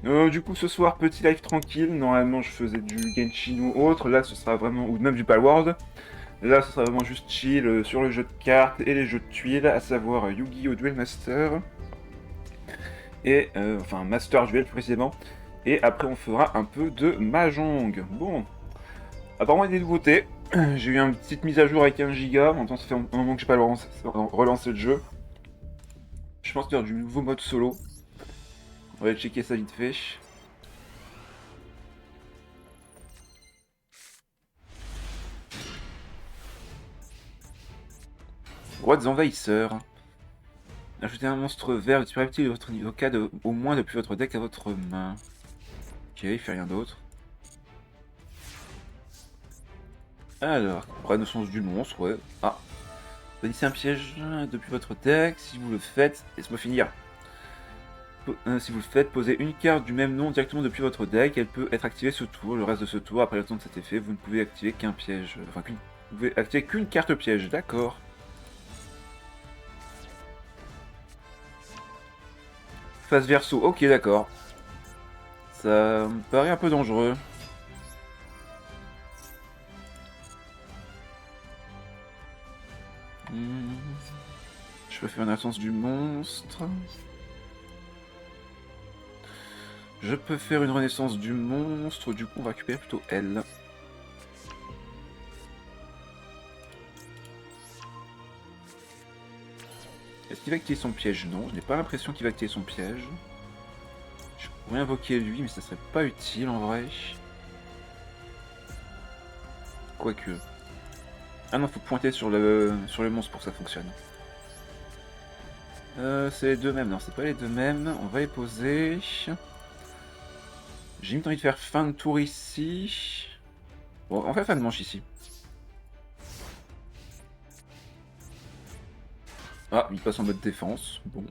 Du coup, ce soir, petit live tranquille. Normalement, je faisais du Genshin ou autre. Là, ce sera vraiment... Ou même du Palworld. Là, ce sera vraiment juste chill sur le jeu de cartes et les jeux de tuiles, à savoir Yu-Gi-Oh! Duel Master. Et... enfin, Master Duel, plus précisément. Et après, on fera un peu de Mahjong. Bon. Apparemment, il y a des nouveautés. J'ai eu une petite mise à jour avec 1 giga. En même temps, ça fait un moment que j'ai pas relancé le jeu. Je pense qu'il y aura du nouveau mode solo. On va checker ça vite fait. Roi des envahisseurs. Ajoutez un monstre vert du reptile de votre niveau 4 au moins depuis votre deck à votre main. Ok, il fait rien d'autre. Alors, renaissance du monstre, ouais. Ah, bannissez un piège depuis votre deck. Si vous le faites, laisse-moi finir. Si vous le faites, posez une carte du même nom directement depuis votre deck. Elle peut être activée ce tour. Le reste de ce tour, après le temps de cet effet, vous ne pouvez activer qu'un piège. Enfin, vous pouvez activer qu'une carte piège, d'accord. Face verso, ok, d'accord. Ça me paraît un peu dangereux. Je peux faire une absence du monstre. Je peux faire une renaissance du monstre, du coup on va récupérer plutôt elle. Est-ce qu'il va activer son piège? Non, je n'ai pas l'impression qu'il va activer son piège. Je pourrais invoquer lui, mais ça serait pas utile en vrai. Quoique. Ah non, faut pointer sur le monstre pour que ça fonctionne. C'est les deux mêmes, non, c'est pas les deux mêmes. On va les poser. J'ai mis envie de faire fin de tour ici. Bon, on fait fin de manche ici. Ah, il passe en mode défense. Bon.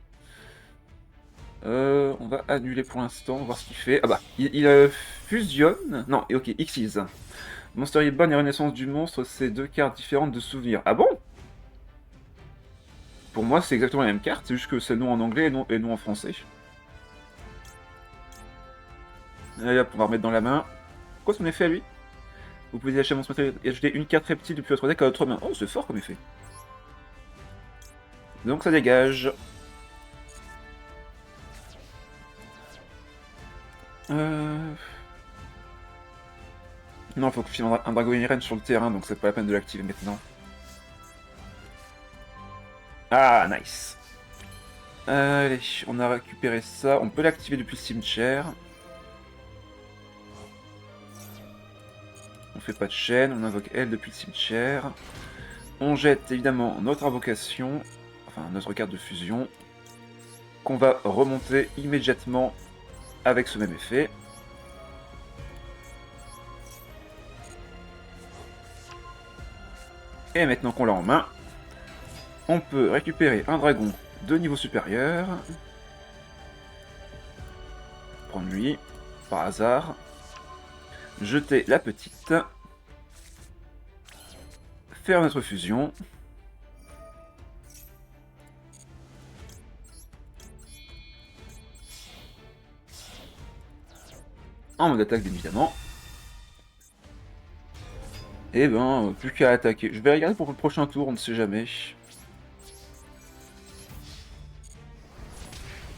On va annuler pour l'instant, voir ce qu'il fait. Ah bah, il fusionne. Non, ok, Xyz. Monster Reborn et Renaissance du monstre, c'est deux cartes différentes de souvenirs. Ah bon? Pour moi, c'est exactement la même carte, c'est juste que c'est le nom en anglais et non en français. Allez hop, on va remettre dans la main. Quoi son effet à lui? Vous pouvez acheter mon matériel et ajouter une carte reptile depuis votre deck à votre main. Oh, c'est fort comme effet. Donc ça dégage. Euh... Non, faut que je file un Dragon Irene sur le terrain, donc c'est pas la peine de l'activer maintenant. Ah, nice. Allez, on a récupéré ça. On peut l'activer depuis le cimetière. On fait pas de chaîne, on invoque elle depuis le cimetière. On jette évidemment notre invocation, enfin notre carte de fusion, qu'on va remonter immédiatement avec ce même effet. Et maintenant qu'on l'a en main, on peut récupérer un dragon de niveau supérieur. Prendre lui, par hasard. Jeter la petite. Faire notre fusion. En mode attaque, bien évidemment. Et ben, plus qu'à attaquer. Je vais regarder pour le prochain tour, on ne sait jamais.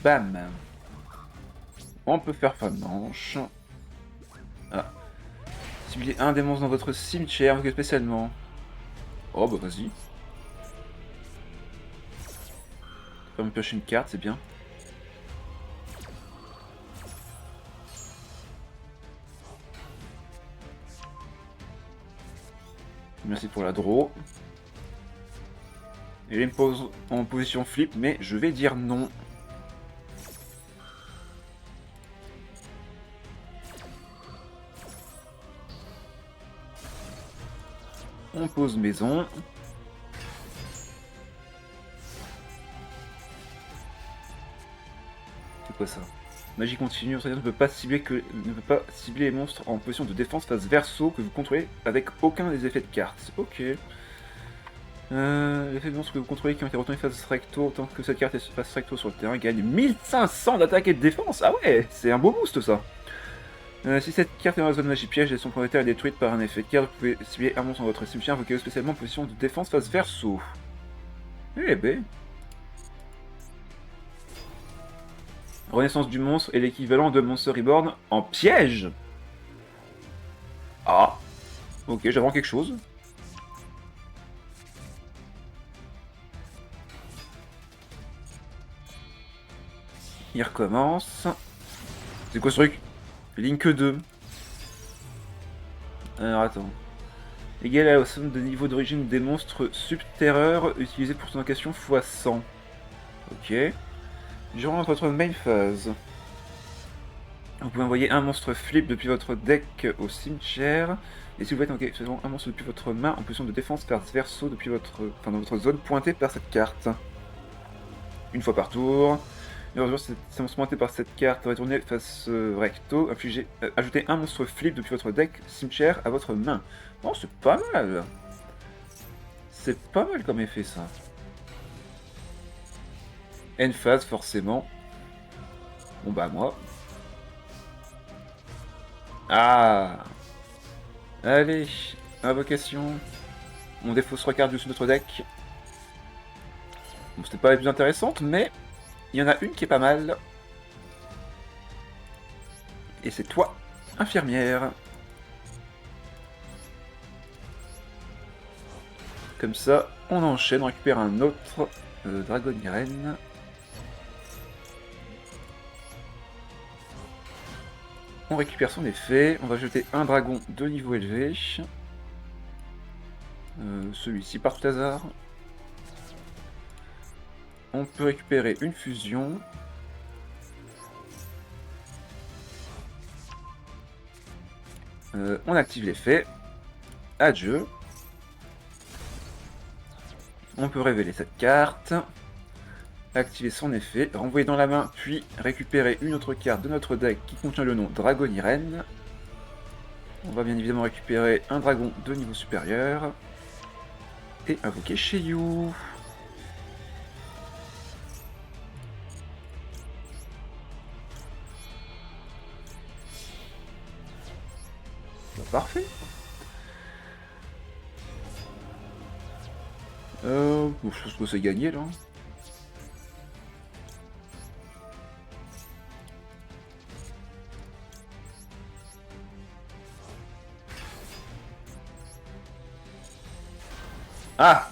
Bam. On peut faire fin de manche. Ah. Ciblez un des monstres dans votre cimetière, spécialement. Oh bah vas-y. Faire me piocher une carte, c'est bien. Merci pour la draw. Et il me pose en position flip, mais je vais dire non. On pose maison. C'est quoi ça? Magie continue, votre ne peut pas cibler les monstres en position de défense face verso que vous contrôlez avec aucun des effets de cartes. Ok. L'effet de monstre que vous contrôlez qui ont été retournés face recto, tant que cette carte est face recto sur le terrain, gagne 1500 d'attaque et de défense. Ah ouais, c'est un beau boost ça. Si cette carte est dans la zone magie piège et son propriétaire est détruite par un effet de carte, vous pouvez cibler un monstre dans votre cimetière, invoquez-le spécialement en position de défense face verso. Eh ben. Renaissance du monstre est l'équivalent de Monster Reborn en piège. Ah. Ok, j'apprends quelque chose. Il recommence. C'est quoi ce truc? Link 2. Alors attends. Égal à la somme de niveau d'origine des monstres subterreurs utilisés pour son occasion x 100. Ok. Durant votre main phase, vous pouvez envoyer un monstre flip depuis votre deck au cimetière. Et si vous faites un monstre depuis votre main en position de défense face verso depuis dans votre zone pointée par cette carte. Une fois par tour. Et si un monstre pointé par cette carte retourné face recto, ajoutez un monstre flip depuis votre deck cimetière à votre main. Oh, c'est pas mal. C'est pas mal comme effet ça. End phase forcément. Bon bah moi. Ah. Allez, invocation. On défausse 3 cartes dessus de notre deck. Bon, c'était pas la plus intéressante, mais il y en a une qui est pas mal. Et c'est toi, infirmière. Comme ça, on enchaîne, on récupère un autre Dragon Irene. On récupère son effet, on va jeter un dragon de niveau élevé. Celui-ci par tout hasard. On peut récupérer une fusion. On active l'effet. Adieu. On peut révéler cette carte. Activer son effet, renvoyer dans la main, puis récupérer une autre carte de notre deck qui contient le nom Dragon Irene. On va bien évidemment récupérer un dragon de niveau supérieur. Et invoquer Sheiyu. Bah, parfait. Je pense que c'est gagné là. Ah!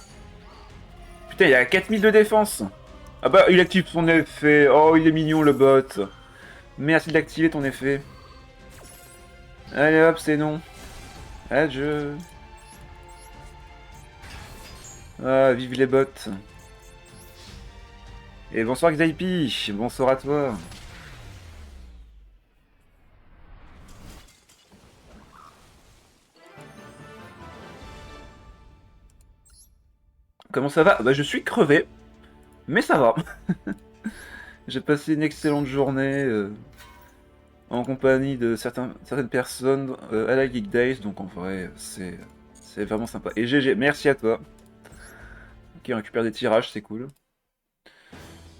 Putain, il a 4000 de défense! Ah bah, il active son effet. Oh, il est mignon le bot. Merci d'activer ton effet. Allez hop, c'est non. Adieu. Ah, vive les bots. Et bonsoir Xaipi, bonsoir à toi. Comment ça va? Bah je suis crevé, mais ça va. J'ai passé une excellente journée en compagnie de certaines personnes à la Geek Days, donc en vrai c'est vraiment sympa. Et GG, merci à toi. Ok, on récupère des tirages, c'est cool.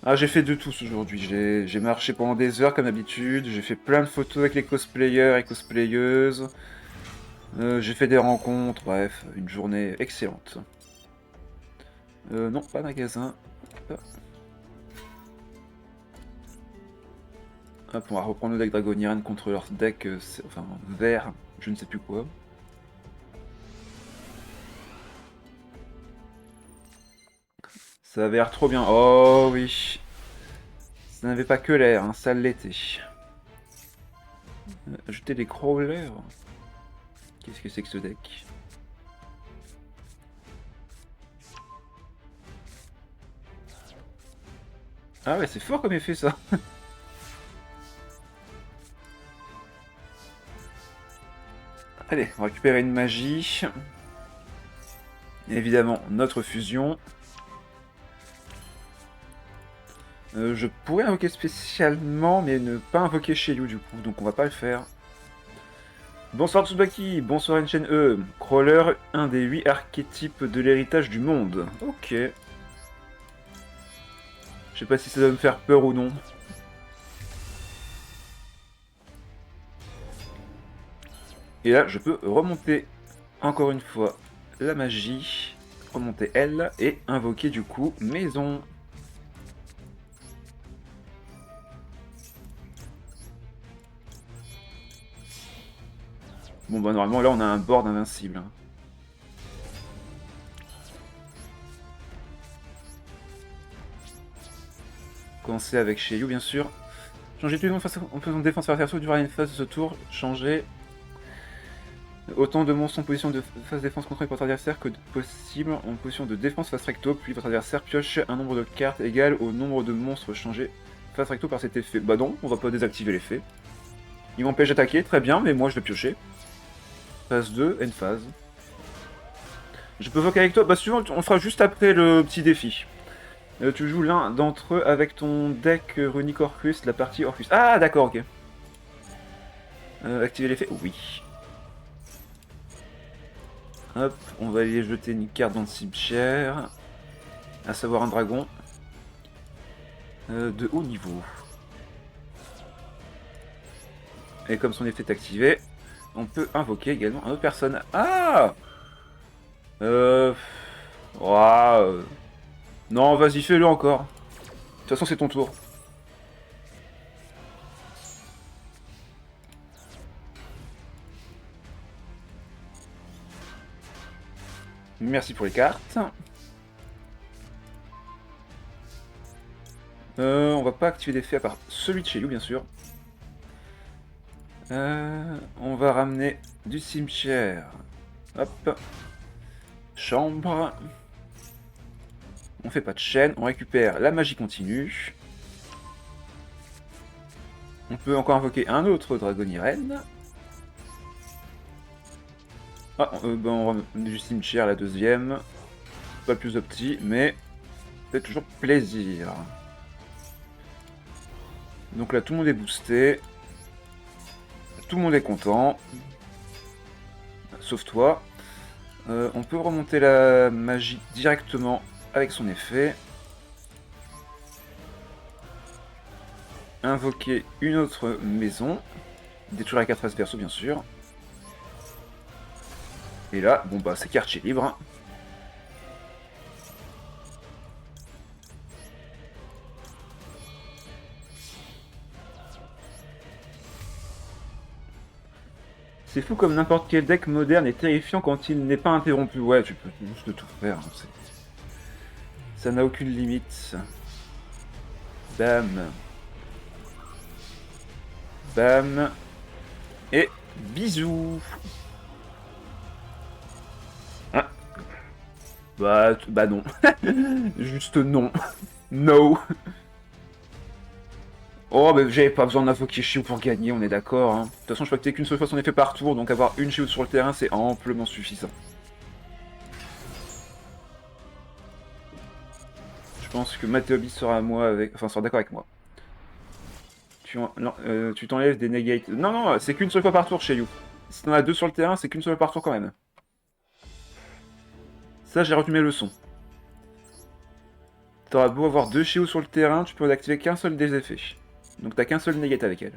Ah, j'ai fait de tout aujourd'hui. J'ai marché pendant des heures comme d'habitude. J'ai fait plein de photos avec les cosplayers et cosplayeuses. J'ai fait des rencontres. Bref, une journée excellente. Non, pas de magasin. Hop, on va reprendre le deck Dragoniran contre leur deck, enfin, vert, je ne sais plus quoi. Ça avait l'air trop bien. Oh oui. Ça n'avait pas que l'air, hein, ça l'était. Ajouter des crawlers. Qu'est-ce que c'est que ce deck? Ah ouais, c'est fort comme effet ça. Allez, on va récupérer une magie. Évidemment, notre fusion. Je pourrais invoquer spécialement, mais ne pas invoquer Sheiyu du coup, donc on va pas le faire. Bonsoir Tsubaki, bonsoir Enchen E. Crawler, un des 8 archétypes de l'héritage du monde. Ok. Je sais pas si ça doit me faire peur ou non. Et là, je peux remonter encore une fois la magie, remonter elle, et invoquer du coup maison. Bon bah normalement là on a un board invincible. Hein. Commencer avec Sheiyu bien sûr. Changer tous les noms en faisant défense par perso durant une phase de ce tour. Changer autant de monstres en position de phase défense contre votre adversaire que possible en position de défense face recto, puis votre adversaire pioche un nombre de cartes égal au nombre de monstres changés face recto par cet effet. Bah non, on va pas désactiver l'effet. Il m'empêche d'attaquer, très bien, mais moi je vais piocher. Phase 2, end phase. Je peux voquer avec toi. Bah suivant, on fera juste après le petit défi. Tu joues l'un d'entre eux avec ton deck Runic Orcus, la partie Orcus. Ah d'accord, ok. Activer l'effet. Oui. Hop, on va aller jeter une carte dans le cimetière. À savoir un dragon. De haut niveau. Et comme son effet est activé, on peut invoquer également une autre personne. Ah Ouah, Non, vas-y, fais-le encore. De toute façon, c'est ton tour. Merci pour les cartes. On va pas activer d'effet à part celui de chez nous, bien sûr. On va ramener du cimetière. Hop. Chambre. On fait pas de chaîne. On récupère la magie continue. On peut encore invoquer un autre Dragonirène. Ah, ben on ramène du cimetière la deuxième. Pas plus de petit, mais fait toujours plaisir. Donc là, tout le monde est boosté. Tout le monde est content. Sauf toi. On peut remonter la magie directement avec son effet. Invoquer une autre maison. Détruire la carte face perso, bien sûr. Et là, bon bah c'est quartier libre. C'est fou comme n'importe quel deck moderne est terrifiant quand il n'est pas interrompu. Ouais, tu peux juste tout faire. Hein, ça n'a aucune limite. Bam. Bam. Et bisous. Ah. Bah non. Juste non. No. Oh, mais j'avais pas besoin d'invoquer Shield pour gagner, on est d'accord. Hein. De toute façon, je peux activer qu'une seule fois son effet par tour, donc avoir une Shield sur le terrain, c'est amplement suffisant. Je pense que Mathéobi sera à moi avec... Enfin, sera d'accord avec moi. Tu t'enlèves des negates. Non, non, c'est qu'une seule fois par tour chez You. Si t'en as deux sur le terrain, c'est qu'une seule fois par tour quand même. Ça, j'ai retenu mes leçons. T'auras beau avoir deux Shield sur le terrain, tu peux n'activer qu'un seul des effets. Donc t'as qu'un seul negate avec elle.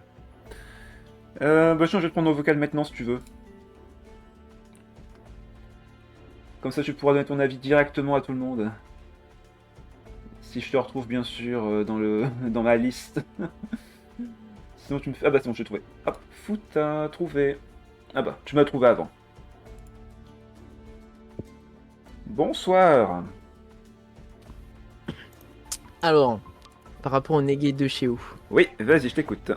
Bah je vais te prendre au vocal maintenant si tu veux. Comme ça tu pourras donner ton avis directement à tout le monde. Si je te retrouve bien sûr dans ma liste. Sinon tu me fais... Ah bah c'est bon, je t'ai trouvé. Hop, t'as trouvé. Ah bah, tu m'as trouvé avant. Bonsoir. Alors, par rapport au negate de chez où Oui, vas-y, je t'écoute.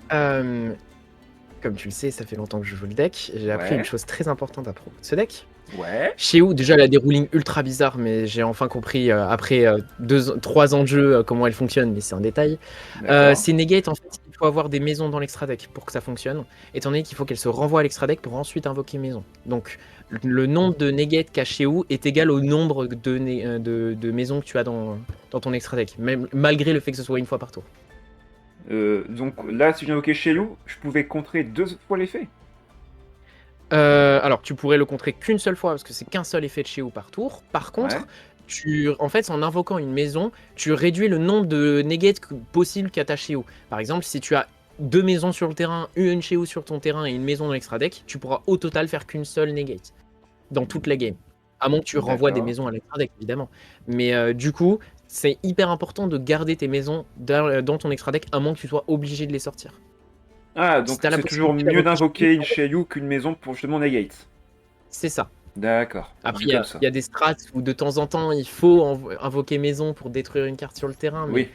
Comme tu le sais, ça fait longtemps que je joue le deck. J'ai appris Ouais. une chose très importante à propos de ce deck. Ouais. Chez où déjà, elle a des rulings ultra bizarres, mais j'ai enfin compris après 3 ans de jeu comment elle fonctionne, mais c'est un détail. D'accord. C'est negate, en fait, il faut avoir des maisons dans l'extra deck pour que ça fonctionne, étant donné qu'il faut qu'elle se renvoie à l'extra deck pour ensuite invoquer maison. Donc, le nombre de negate qu'a chez où est égal au nombre de maisons que tu as dans ton extra deck, même malgré le fait que ce soit une fois par tour. Donc là, si j'ai invoqué Shelou, je pouvais contrer deux fois l'effet. Alors, tu pourrais le contrer qu'une seule fois parce que c'est qu'un seul effet de Cheo par tour. Par Ouais. contre, en fait, en invoquant une maison, tu réduis le nombre de negates possibles qu'a ta Cheo. Par exemple, si tu as deux maisons sur le terrain, une Cheo sur ton terrain et une maison dans l'extra deck, tu pourras au total faire qu'une seule negate dans toute la game. À moins que tu renvoies des D'accord. maisons à l'extra deck, évidemment. Mais du coup, c'est hyper important de garder tes maisons dans ton extra deck, à moins que tu sois obligé de les sortir. Ah, Si donc tu as la c'est toujours possibilité mieux d'invoquer d'invoquer une Shelyu qu'une maison pour justement negate. c'est ça. D'accord, Après, vu comme ça. il y a des strats où de temps en temps, il faut invoquer maison pour détruire une carte sur le terrain, mais Oui,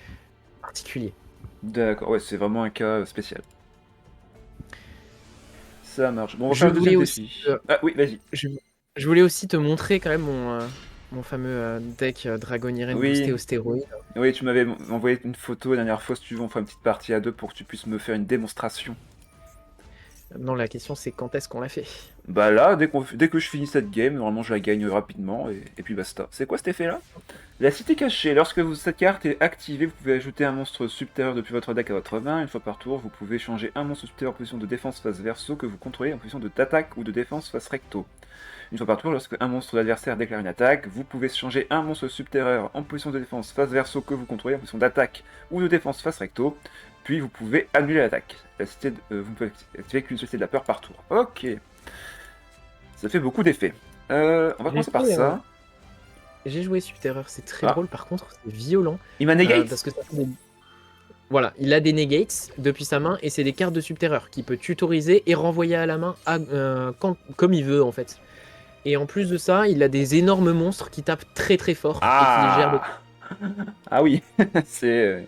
particulier. d'accord, ouais, c'est vraiment un cas spécial. Ça marche. Bon, on va Je faire le deuxième voulais aussi, défi. Ah oui, vas-y. je, je voulais aussi te montrer quand même mon fameux deck Dragon Irene boosté Oui, aux stéroïdes. oui, tu m'avais envoyé une photo la dernière fois, si tu veux, on fera une petite partie à deux pour que tu puisses me faire une démonstration. Non, la question c'est quand est-ce qu'on l'a fait. Bah là, dès que je finis cette game, normalement je la gagne rapidement, et puis basta. C'est quoi cet effet-là? La cité cachée. Lorsque cette carte est activée, vous pouvez ajouter un monstre subterraneeur depuis votre deck à votre main. Une fois par tour, vous pouvez changer un monstre subterraneeur en position de défense face verso que vous contrôlez en position d'attaque ou de défense face recto. Une fois par tour, lorsque un monstre de l'adversaire déclare une attaque, vous pouvez changer un monstre subterraneeur en position de défense face verso que vous contrôlez en position d'attaque ou de défense face recto. Puis vous pouvez annuler l'attaque. Vous ne pouvez activer qu'une seule cité de la peur par tour. Ok. Ça fait beaucoup d'effets. On va J'ai commencer par fait, ça. j'ai joué Subterreur, c'est très Ah, drôle, par contre c'est violent. il m'a negate. Parce que ça fait voilà, il a des negates depuis sa main et c'est des cartes de Subterreur qu'il peut tutoriser et renvoyer à la main comme il veut en fait. Et en plus de ça, il a des énormes monstres qui tapent très très fort et qui gèrent des... Ah. Ah oui, c'est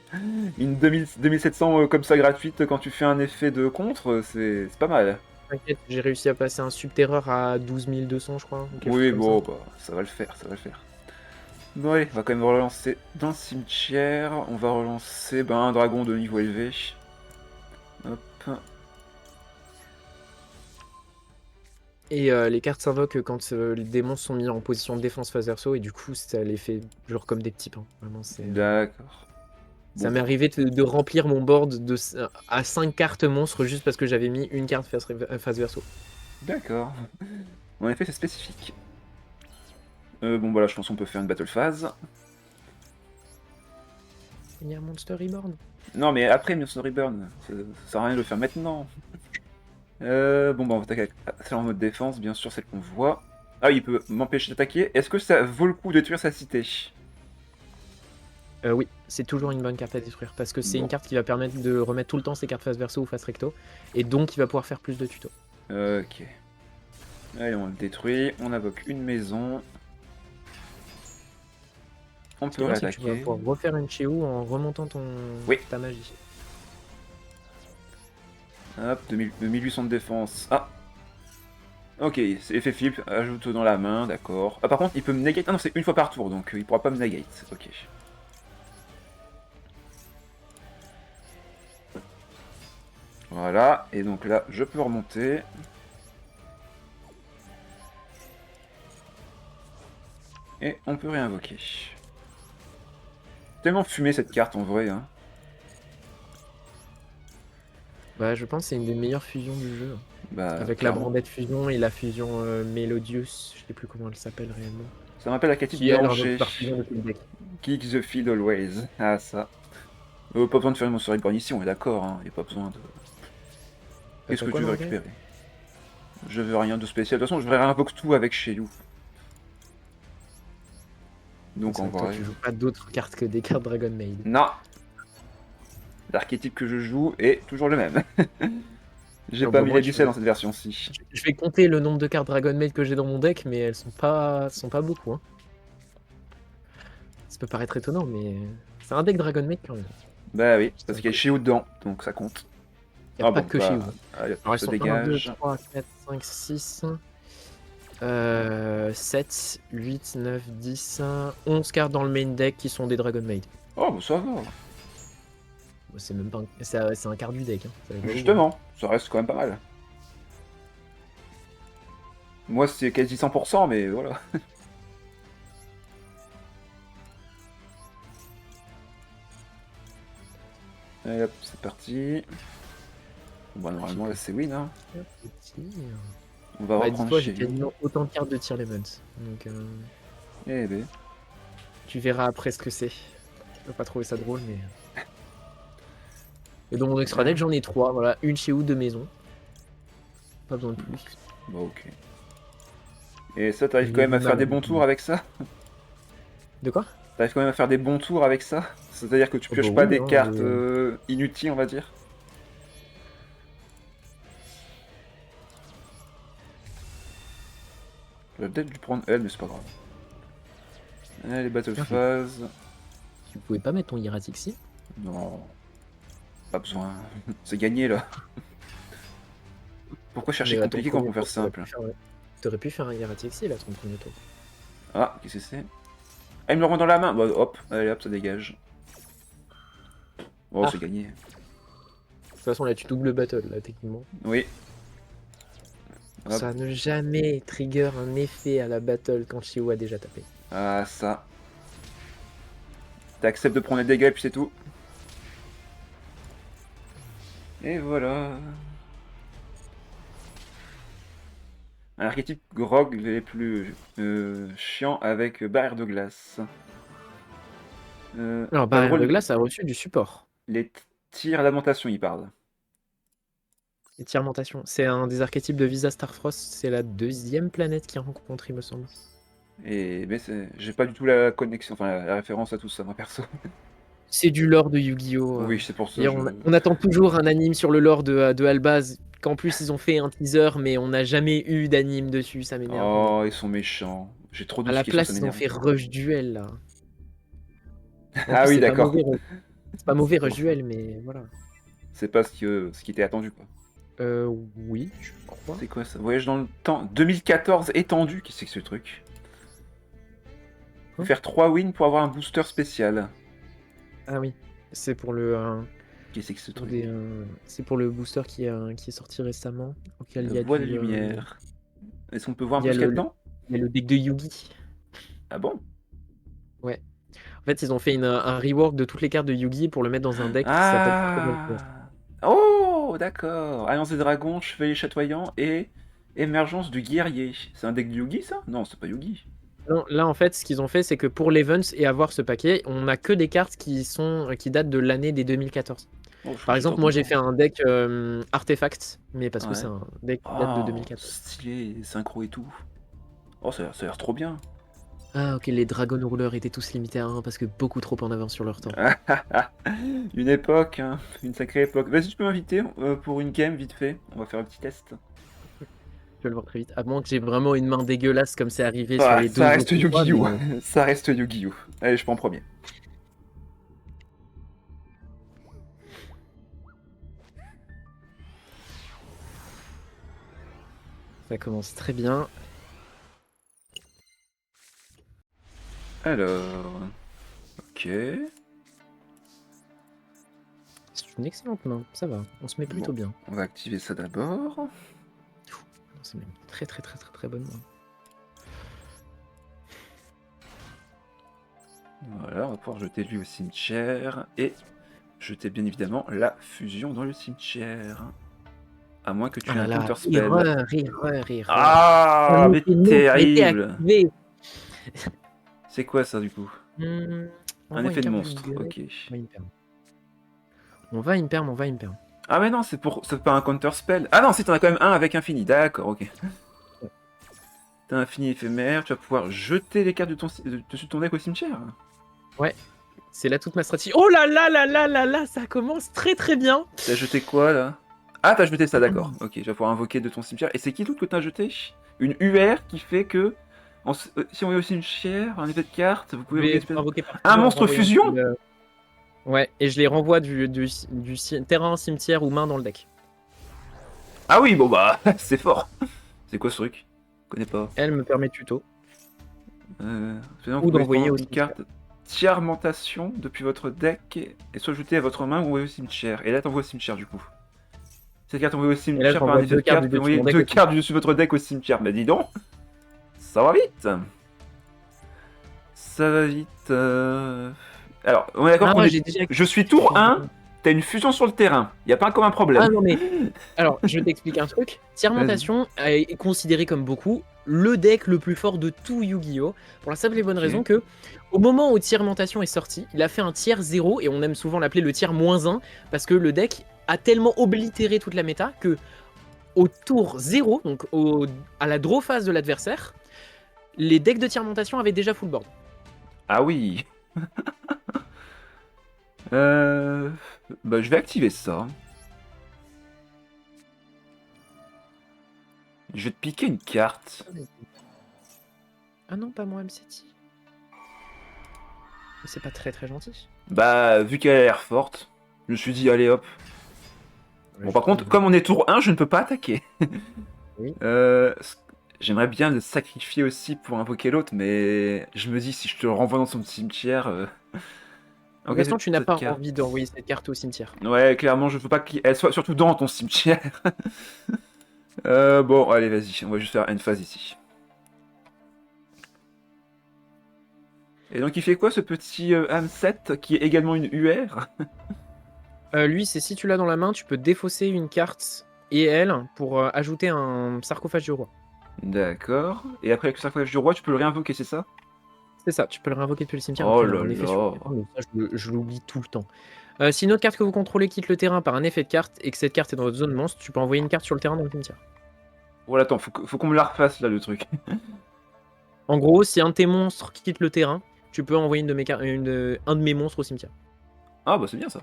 une 2700 comme ça gratuite quand tu fais un effet de contre, c'est pas mal. T'inquiète, j'ai réussi à passer un Subterreur à 12 200 je crois, ou quelque chose Oui, comme ça. bon, bah, ça va le faire, ça va le faire. Bon allez, on va quand même relancer dans le cimetière. On va relancer un dragon de niveau élevé. Hop. Et les cartes s'invoquent quand les démons sont mis en position de défense face verso et du coup ça les fait genre comme des petits pains. Vraiment, D'accord. ça Bon, m'est arrivé de remplir mon board à 5 cartes monstres juste parce que j'avais mis une carte face verso. d'accord. En effet, c'est spécifique. Bon, bah là, je pense qu'on peut faire une battle phase. Il y a un Monster Reborn. Non, mais après Monster Reborn, ça sert à rien de le faire maintenant. Bon, bah, on va attaquer celle en mode défense, bien sûr, celle qu'on voit. Ah, il peut m'empêcher d'attaquer. Est-ce que ça vaut le coup de tuer sa cité? Oui, c'est toujours une bonne carte à détruire parce que c'est Bon, une carte qui va permettre de remettre tout le temps ses cartes face verso ou face recto et donc il va pouvoir faire plus de tutos. ok. Allez, on le détruit. On invoque une maison. On Ce qui peut est bien, c'est que tu vas réattaquer. pouvoir refaire une Cheo en remontant Oui. ta magie. Hop, 2800 de défense. Ah. Ok, c'est effet flip, ajoute dans la main, d'accord. Ah, par contre, il peut me negate. Ah non, c'est une fois par tour, donc il pourra pas me negate. Ok. Voilà, et donc là, je peux remonter. Et on peut réinvoquer. Tellement fumé cette carte en vrai, hein. Bah, je pense que c'est une des meilleures fusions du jeu. Bah, Avec la clairement. Brandette Fusion et la fusion Melodius, je sais plus comment elle s'appelle réellement. Ça m'appelle la Cathy Qui elle invoque Blanchet. par fusion depuis le deck. Kick the field always. Ah, ça. Pas besoin de faire une Monster Reborn ici, on est d'accord, hein. Y a pas besoin de. Qu'est-ce T'as que quoi tu dans veux le deck? récupérer? Je veux rien de spécial. De toute façon, je vais réinvoquer tout avec chez You. Donc C'est en vrai que toi vrai. tu joues pas d'autres cartes que des cartes Dragon Maid. Non! L'archétype que je joue est toujours le même. J'ai Oh, pas bah, mis moi, les ducelles dans cette version-ci. je vais compter le nombre de cartes Dragon Maid que j'ai dans mon deck, mais elles sont pas beaucoup. Hein. Ça peut paraître étonnant, mais c'est un deck Dragon Maid quand même. Bah oui, C'est parce un qu'il y a peu- Shio dedans, donc ça compte. Il n'y a Ah pas bon, que chez vous. allez, Alors, elles se sont 1, 2, dégage. 3, 4, 5, 6, 7, 8, 9, 10, 11 cartes dans le main deck qui sont des Dragon Maid. Oh, bah ça va. Bon, c'est même pas c'est un quart du deck. Hein. Ça va pas où, hein. Justement, ça reste quand même pas mal. Moi, c'est quasi 100%, mais voilà. Allez hop, c'est parti. Bon, bah, normalement, là, c'est win, hein. Petit. On va Bah, reprendre dis-toi, j'ai chez nous. quasiment autant de cartes de tier levels. Donc, Eh ben. tu verras après ce que c'est. Je vais pas trouver ça drôle, mais. Et dans mon extra deck, j'en ai 3. Voilà, une chez ou deux maisons. Pas besoin de plus. Bon, ok. Et ça, t'arrives quand même à faire des bons tours avec ça? De quoi? T'arrives quand même à faire des bons tours avec ça? C'est-à-dire que tu Oh, bah pioches pas oui, des hein, cartes inutiles, on va dire? J'aurais peut-être dû prendre elle, mais c'est pas grave. Allez, Battle Tiens, Phase. Tu pouvais pas mettre ton hiératique ici? Non. Pas besoin. C'est gagné là. Pourquoi chercher Mais à ton compliqué quand on premier peut faire tour, simple? T'aurais pu faire un hiératique ici, là, ton premier tour. Ah, qu'est-ce que c'est? Ah, il me le rend dans la main. Bah, hop, allez, hop, ça dégage. Oh, Ah. c'est gagné. De toute façon, là, tu doubles battle, là, techniquement. Oui. Hop. Ça ne jamais trigger un effet à la battle quand Chiou a déjà tapé. Ah, ça. T'acceptes de prendre les dégâts et puis c'est tout. Et voilà. Un archétype grog les plus chiants avec barrière de glace. Alors, pas barrière de drôle, glace a reçu du support. les tirs lamentation, il parle. Et Tirmentation, c'est un des archétypes de Visa Starfrost. C'est la deuxième planète qui rencontre, il me semble. Et mais j'ai pas du tout la connexion, enfin la référence à tout ça, moi perso. C'est du lore de Yu-Gi-Oh! Oui, c'est pour ça. Et on attend toujours un anime sur le lore de Albaz. Qu'en plus, ils ont fait un teaser, mais on n'a jamais eu d'anime dessus. Ça m'énerve. Oh, ils sont méchants. J'ai trop de À la questions, ça place, ils ont m'énerve. fait Rush Duel, là. En Ah plus, oui, c'est pas d'accord. mauvais, c'est pas mauvais Rush Duel, mais voilà. C'est pas ce qui était attendu, quoi. Oui, je crois. C'est quoi ça? Voyage dans le temps. 2014 étendu, qu'est-ce que c'est que ce truc? Hein? Faire 3 wins pour avoir un booster spécial. Ah oui, c'est pour le. Qu'est-ce que c'est que ce Pour truc? c'est pour le booster qui est sorti récemment, auquel il y La a voie de du, lumière. Est-ce qu'on peut voir un il y peu a ce qu'il y a le, dedans? il y a le deck de Yugi. Ah bon? Ouais. En fait, ils ont fait un rework de toutes les cartes de Yugi pour le mettre dans un deck qui s'appelle Dragon Quest. Ah! Oh, d'accord. Alliance des dragons, chevalier chatoyant et émergence du guerrier. C'est un deck de Yugi, ça? Non, c'est pas Yugi. Non, là, en fait, ce qu'ils ont fait, c'est que pour l'Events et avoir ce paquet, on a que des cartes qui datent de l'année des 2014. Oh, je crois Par que exemple, j'étais moi, j'ai content. fait un deck Artefact, mais parce que Ouais. c'est un deck qui date de Oh, 2014. stylé, synchro et tout. Oh, ça a l'air trop bien. Ah, ok, les Dragon Rulers étaient tous limités à 1 parce que beaucoup trop en avance sur leur temps. Une époque, hein, une sacrée époque. Vas-y, tu peux m'inviter pour une game vite fait. On va faire un petit test. Je vais le voir très vite. À moins que j'ai vraiment une main dégueulasse comme c'est arrivé sur Ah, les deux ça reste autres fois, Yu-Gi-Oh! mais- Ça reste Yu-Gi-Oh! Allez, je prends premier. Ça commence très bien. Alors... Ok... C'est une excellente main, ça va. On se met plutôt Bon. bien. On va activer ça d'abord. Non, c'est même une très très très très très bonne main. Voilà, on va pouvoir jeter lui au cimetière et jeter bien évidemment la fusion dans le cimetière. À moins que tu aies un counter spell. Erreur. Ah, mais terrible! Activé. C'est quoi ça du coup? On Un va effet de une monstre, carte ok. On va imperm. Ah mais non, c'est pas un counter spell. Ah non, si t'en as quand même un avec infini, d'accord, ok. T'as infini éphémère, tu vas pouvoir jeter les cartes dessus de ton deck au cimetière. Ouais, c'est là toute ma stratégie. Oh là là là là là là, ça commence très très bien. T'as jeté quoi là? Ah, t'as jeté ça, d'accord. Ok, tu vas pouvoir invoquer de ton cimetière. Et c'est qui d'autre que t'as jeté? Une UR qui fait que si on est au cimetière, un effet de carte, vous pouvez invoquer par un monstre fusion. Ouais, et je les renvoie du terrain, cimetière ou main dans le deck. Ah oui, bon bah, c'est fort. C'est quoi ce truc? Je connais pas. Elle me permet tuto. Ou d'envoyer une carte Tiarmentation depuis votre deck et soit ajoutée à votre main ou envoyée au cimetière. Et là, t'envoies au cimetière du coup. Cette carte envoyée au cimetière par un effet de carte, vous envoyez 2 cartes du dessus de votre deck au cimetière. Bah dis donc, ça va vite. Ça va vite. Alors, on est d'accord qu'on est... Je suis tour 1, t'as une fusion sur le terrain. Y a pas comme un problème. Ah non mais, alors je t'explique un truc. Tiermentation est considéré comme beaucoup le deck le plus fort de tout Yu-Gi-Oh! Pour la simple et bonne Ok. raison que, au moment où Tiermentation est sorti, il a fait un tiers 0, et on aime souvent l'appeler le tiers -1, parce que le deck a tellement oblitéré toute la méta que, au tour 0, donc à la draw phase de l'adversaire, les decks de Tiermentation avaient déjà full board. Ah oui. Bah, je vais activer ça. Je vais te piquer une carte. Ah non, pas moi, M7i. C'est pas très très gentil. Bah, vu qu'elle a l'air forte, je me suis dit, allez hop. Bon, par contre, comme on est tour 1, je ne peux pas attaquer. Oui. J'aimerais bien le sacrifier aussi pour invoquer l'autre, mais je me dis, si je te le renvoie dans son cimetière... Pour Ok, l'instant, tu n'as cette pas carte. envie d'envoyer cette carte au cimetière. Ouais, clairement, je veux pas qu'elle soit surtout dans ton cimetière. Bon, allez, vas-y, on va juste faire une phase ici. Et donc, il fait quoi ce petit Hamset qui est également une UR? Lui, c'est si tu l'as dans la main, tu peux défausser une carte et elle pour ajouter un sarcophage du roi. D'accord. Et après, avec le sarcophage du roi, tu peux le réinvoquer, c'est ça? C'est ça, tu peux le réinvoquer depuis le cimetière. Oh Après, il a là un effet là. sur. Oh, mais ça, je l'oublie tout le temps. Si une autre carte que vous contrôlez quitte le terrain par un effet de carte et que cette carte est dans votre zone monstre, tu peux envoyer une carte sur le terrain dans le cimetière. Voilà, attends, faut qu'on me la refasse là, le truc. En gros, si un de tes monstres quitte le terrain, tu peux envoyer un de mes monstres au cimetière. Ah, bah c'est bien ça.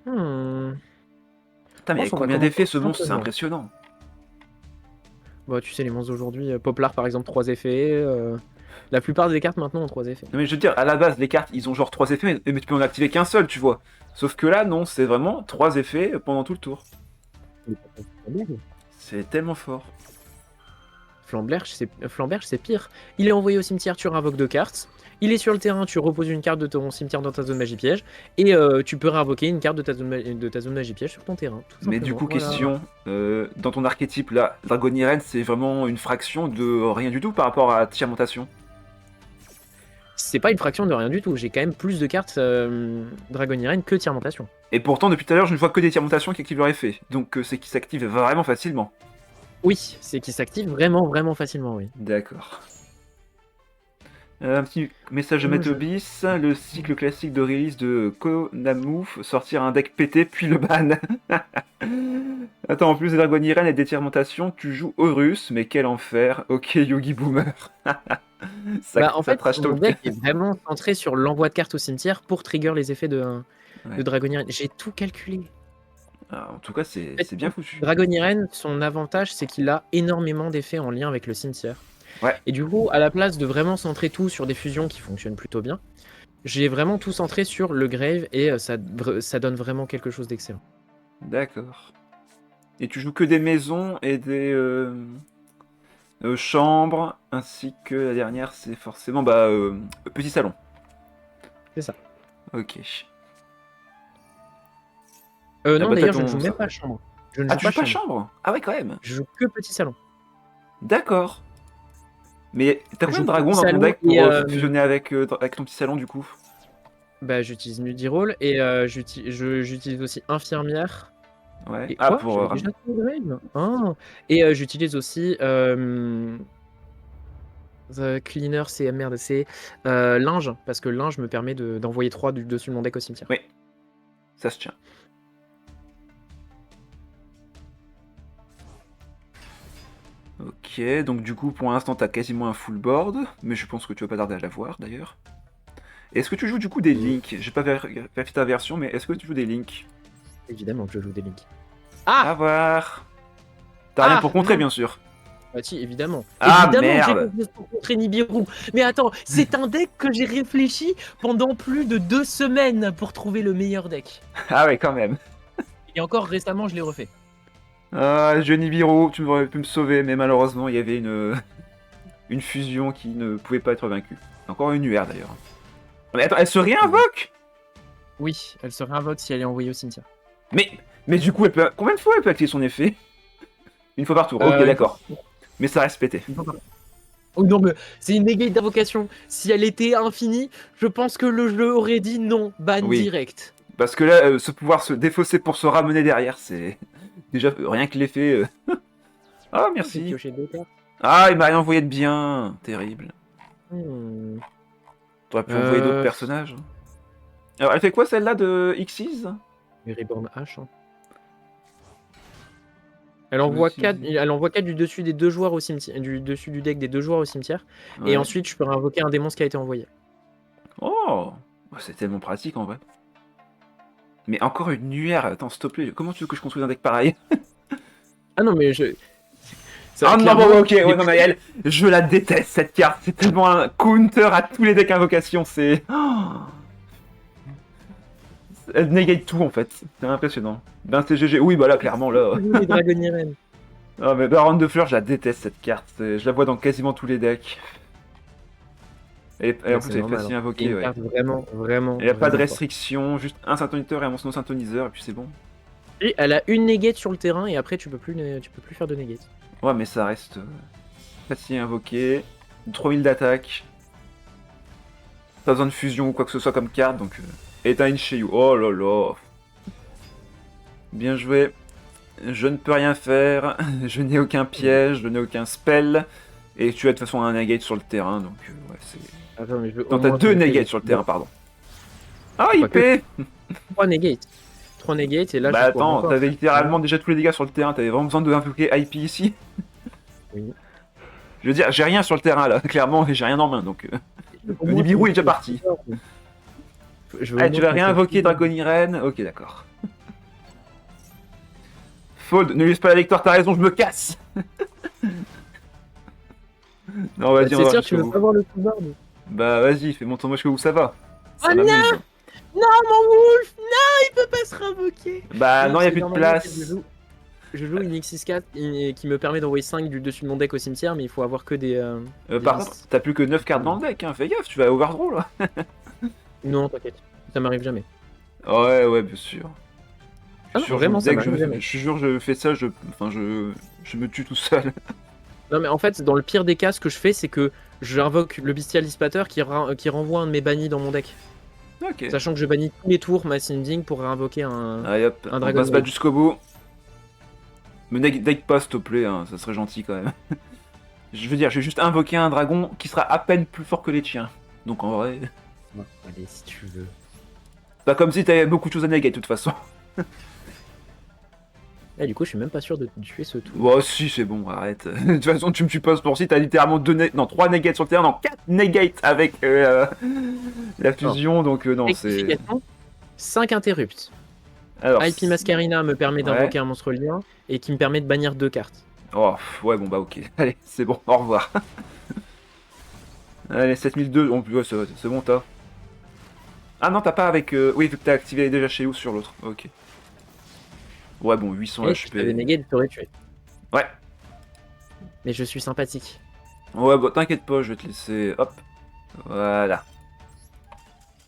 Putain, mais Je pense qu'on va combien commencer d'effets ce monstre, c'est simplement. impressionnant. Bah, tu sais, les monstres d'aujourd'hui, Poplar par exemple, 3 effets. La plupart des cartes maintenant ont 3 effets. Non, mais je veux dire, à la base, les cartes, ils ont genre 3 effets, mais tu peux en activer qu'un seul, tu vois. Sauf que là, non, c'est vraiment 3 effets pendant tout le tour. C'est tellement fort. Flamberge, c'est pire. Il est envoyé au cimetière, tu réinvoques 2 cartes. Il est sur le terrain, tu reposes une carte de ton cimetière dans ta zone magie piège. Et tu peux réinvoquer une carte de ta zone magie piège sur ton terrain. Tout Mais du coup, simplement. Voilà. question, dans ton archétype là, Dragoniren, c'est vraiment une fraction de rien du tout par rapport à Tiamentation. C'est pas une fraction de rien du tout. J'ai quand même plus de cartes Dragoniren que Tiermentation. Et pourtant, depuis tout à l'heure, je ne vois que des Tiamentations qui activent leur effet. Donc c'est qu'ils s'activent vraiment facilement. Oui, c'est qui s'active vraiment, vraiment facilement, oui. D'accord. Un petit message de Metobis, le cycle classique de release de Konamu, sortir un deck pété puis le ban. Attends, en plus des Dragoniren et des Tiermentations, tu joues Horus, mais quel enfer. Ok, Yogi Boomer. Bah, en fait, trash mon talk. deck est vraiment centré sur l'envoi de cartes au cimetière pour trigger les effets de Dragoniren. J'ai tout calculé. Ah, en tout cas, c'est bien foutu. Dragoniren, son avantage, c'est qu'il a énormément d'effets en lien avec le cimetière. Ouais. Et du coup, à la place de vraiment centrer tout sur des fusions qui fonctionnent plutôt bien, j'ai vraiment tout centré sur le grave et ça donne vraiment quelque chose d'excellent. D'accord. Et tu joues que des maisons et des chambres, ainsi que la dernière, c'est forcément petit salon. C'est ça. Ok. Non, d'ailleurs, je ne joue même pas chambre. Tu joues pas chambre? Ah ouais, quand même. Je joue que petit salon. D'accord. Mais t'as combien de dragons dans ton deck pour fusionner avec ton petit salon du coup? Bah, j'utilise Mudirol et j'utilise aussi Infirmière. Ouais. Et ah, quoi pour. Déjà et j'utilise aussi The Cleaner, c'est merde, c'est Linge, parce que Linge me permet d'envoyer 3 dessus de mon deck au cimetière. Oui, ça se tient. Ok, donc du coup, pour l'instant, t'as quasiment un full board, mais je pense que tu vas pas tarder à l'avoir d'ailleurs. Est-ce que tu joues du coup des links? J'ai pas vérifié ta version, mais est-ce que tu joues des links? Évidemment que je joue des links. À voir. T'as rien pour contrer, bien sûr. Bah si, évidemment. Ah, évidemment merde. que j'ai quelque chose pour contrer Nibiru. Mais attends, c'est un deck que j'ai réfléchi pendant plus de 2 semaines pour trouver le meilleur deck. Ah ouais, quand même. Et encore récemment, je l'ai refait. Ah, je Nibiru, tu aurais pu me sauver, mais malheureusement, il y avait une fusion qui ne pouvait pas être vaincue. Encore une UR d'ailleurs. Mais attends, elle se réinvoque? Oui, elle se réinvoque si elle est envoyée au cimetière. Mais du coup, combien de fois elle peut activer son effet? Une fois par tour, ok, d'accord. Mais ça reste pété. Oh non, mais c'est une negate d'invocation. Si elle était infinie, je pense que le jeu aurait dit non, ban direct. Parce que là, ce pouvoir se défausser pour se ramener derrière, c'est... Déjà, rien que l'effet... Ah, J'ai merci. pioché 2 cartes. Ah, il m'a rien envoyé de bien. Terrible. Hmm. T'aurais pu envoyer d'autres personnages. Alors, elle fait quoi, celle-là, de Xyz? Reborn H. Hein. Elle envoie 4 du dessus des 2 joueurs au cimetière, du dessus du deck des 2 joueurs au cimetière. Ouais. Et ensuite, je peux invoquer un démon qui a été envoyé. Oh, c'est tellement pratique en vrai. Mais encore une nuère. Attends, s'il te plaît. Comment tu veux que je construise un deck pareil? Ah non, mais je. Ah non, bon, ok, ouais, non, mais elle, je la déteste cette carte. C'est tellement un counter à tous les decks invocations. C'est. Oh, elle négate tout en fait. C'est impressionnant. Ben, c'est GG. Oui, bah là, clairement, là. Les Dragon Irene. Ah, mais Baronne de Fleurs, je la déteste cette carte. Je la vois dans quasiment tous les decks. Et en plus, elle est facile à invoquer. Ouais. Vraiment, vraiment. Il n'y a pas de restriction, juste un synthoniseur et un monstre non synthoniseur, et puis c'est bon. Et elle a une negate sur le terrain, et après, tu peux plus faire de negate. Ouais, mais ça reste facile à invoquer. 3000 d'attaque. Pas besoin de fusion ou quoi que ce soit comme carte, donc. Et t'as une Shenyu. Oh là là. Bien joué. Je ne peux rien faire. Je n'ai aucun piège, je n'ai aucun spell. Et tu as de toute façon un negate sur le terrain, donc ouais, c'est. Attends, mais je veux Non, t'as 2 negates sur le terrain, pardon. Ah, IP 3 negates. 3 negates, et là bah je attends, t'avais littéralement déjà tous les dégâts sur le terrain, t'avais vraiment besoin de invoquer IP ici. Oui. Je veux dire, j'ai rien sur le terrain là, clairement, et j'ai rien en main, donc... Le Nibiru est déjà parti. Ah, tu vas réinvoquer Dragon Irene? Ok, d'accord. Fold, ne laisse pas la victoire, t'as raison, je me casse. Non, vas-y, on va C'est sûr, tu veux pas voir le coup barbe? Bah vas-y, fais montre-moi jusqu'où ça va. Oh non! Non, mon Wolf! Non, il peut pas se réinvoquer! Bah non, y'a plus de place. Je joue une X64 qui me permet d'envoyer 5 du dessus de mon deck au cimetière, mais il faut avoir que des... Par contre, t'as plus que 9 cartes dans le deck, hein. Fais gaffe, tu vas overdraw là. Non, t'inquiète, ça m'arrive jamais. Ouais, bien sûr. Ah non, vraiment, ça m'arrive jamais. Je suis sûr, je fais ça, je me tue tout seul. Non, mais en fait, dans le pire des cas, ce que je fais, c'est que j'invoque le Bestial Dissipateur qui renvoie un de mes bannis dans mon deck. Ok. Sachant que je bannis tous les tours ma Sinding pour réinvoquer un, Allez hop, un on Dragon. va se battre jusqu'au bout. Me deck pas, s'il te plaît, hein, ça serait gentil quand même. Je veux dire, je vais juste invoquer un dragon qui sera à peine plus fort que les tiens. Donc en vrai... Allez, si tu veux. Pas comme si t'avais beaucoup de choses à negate de toute façon. Ah, du coup, je suis même pas sûr de tuer ce tour. Bon, si, c'est bon, arrête. De toute façon, tu me tues pas pour si, t'as littéralement 3 negates sur le terrain, non, 4 negates avec la fusion, donc non, c'est... 5 interrupts. Alors, IP Mascarina me permet d'invoquer un monstre lien et qui me permet de bannir 2 cartes. Oh, ouais, bon, bah ok. Allez, c'est bon, au revoir. Allez, 7002, ouais, c'est bon, t'as. Ah non, t'as pas avec... Oui, vu que t'as activé déjà chez où sur l'autre. Ok. Ouais, bon, 800 et HP. Si t'avais negate, t'aurais tué. Ouais. Mais je suis sympathique. Ouais, bah t'inquiète pas, je vais te laisser... Hop. Voilà.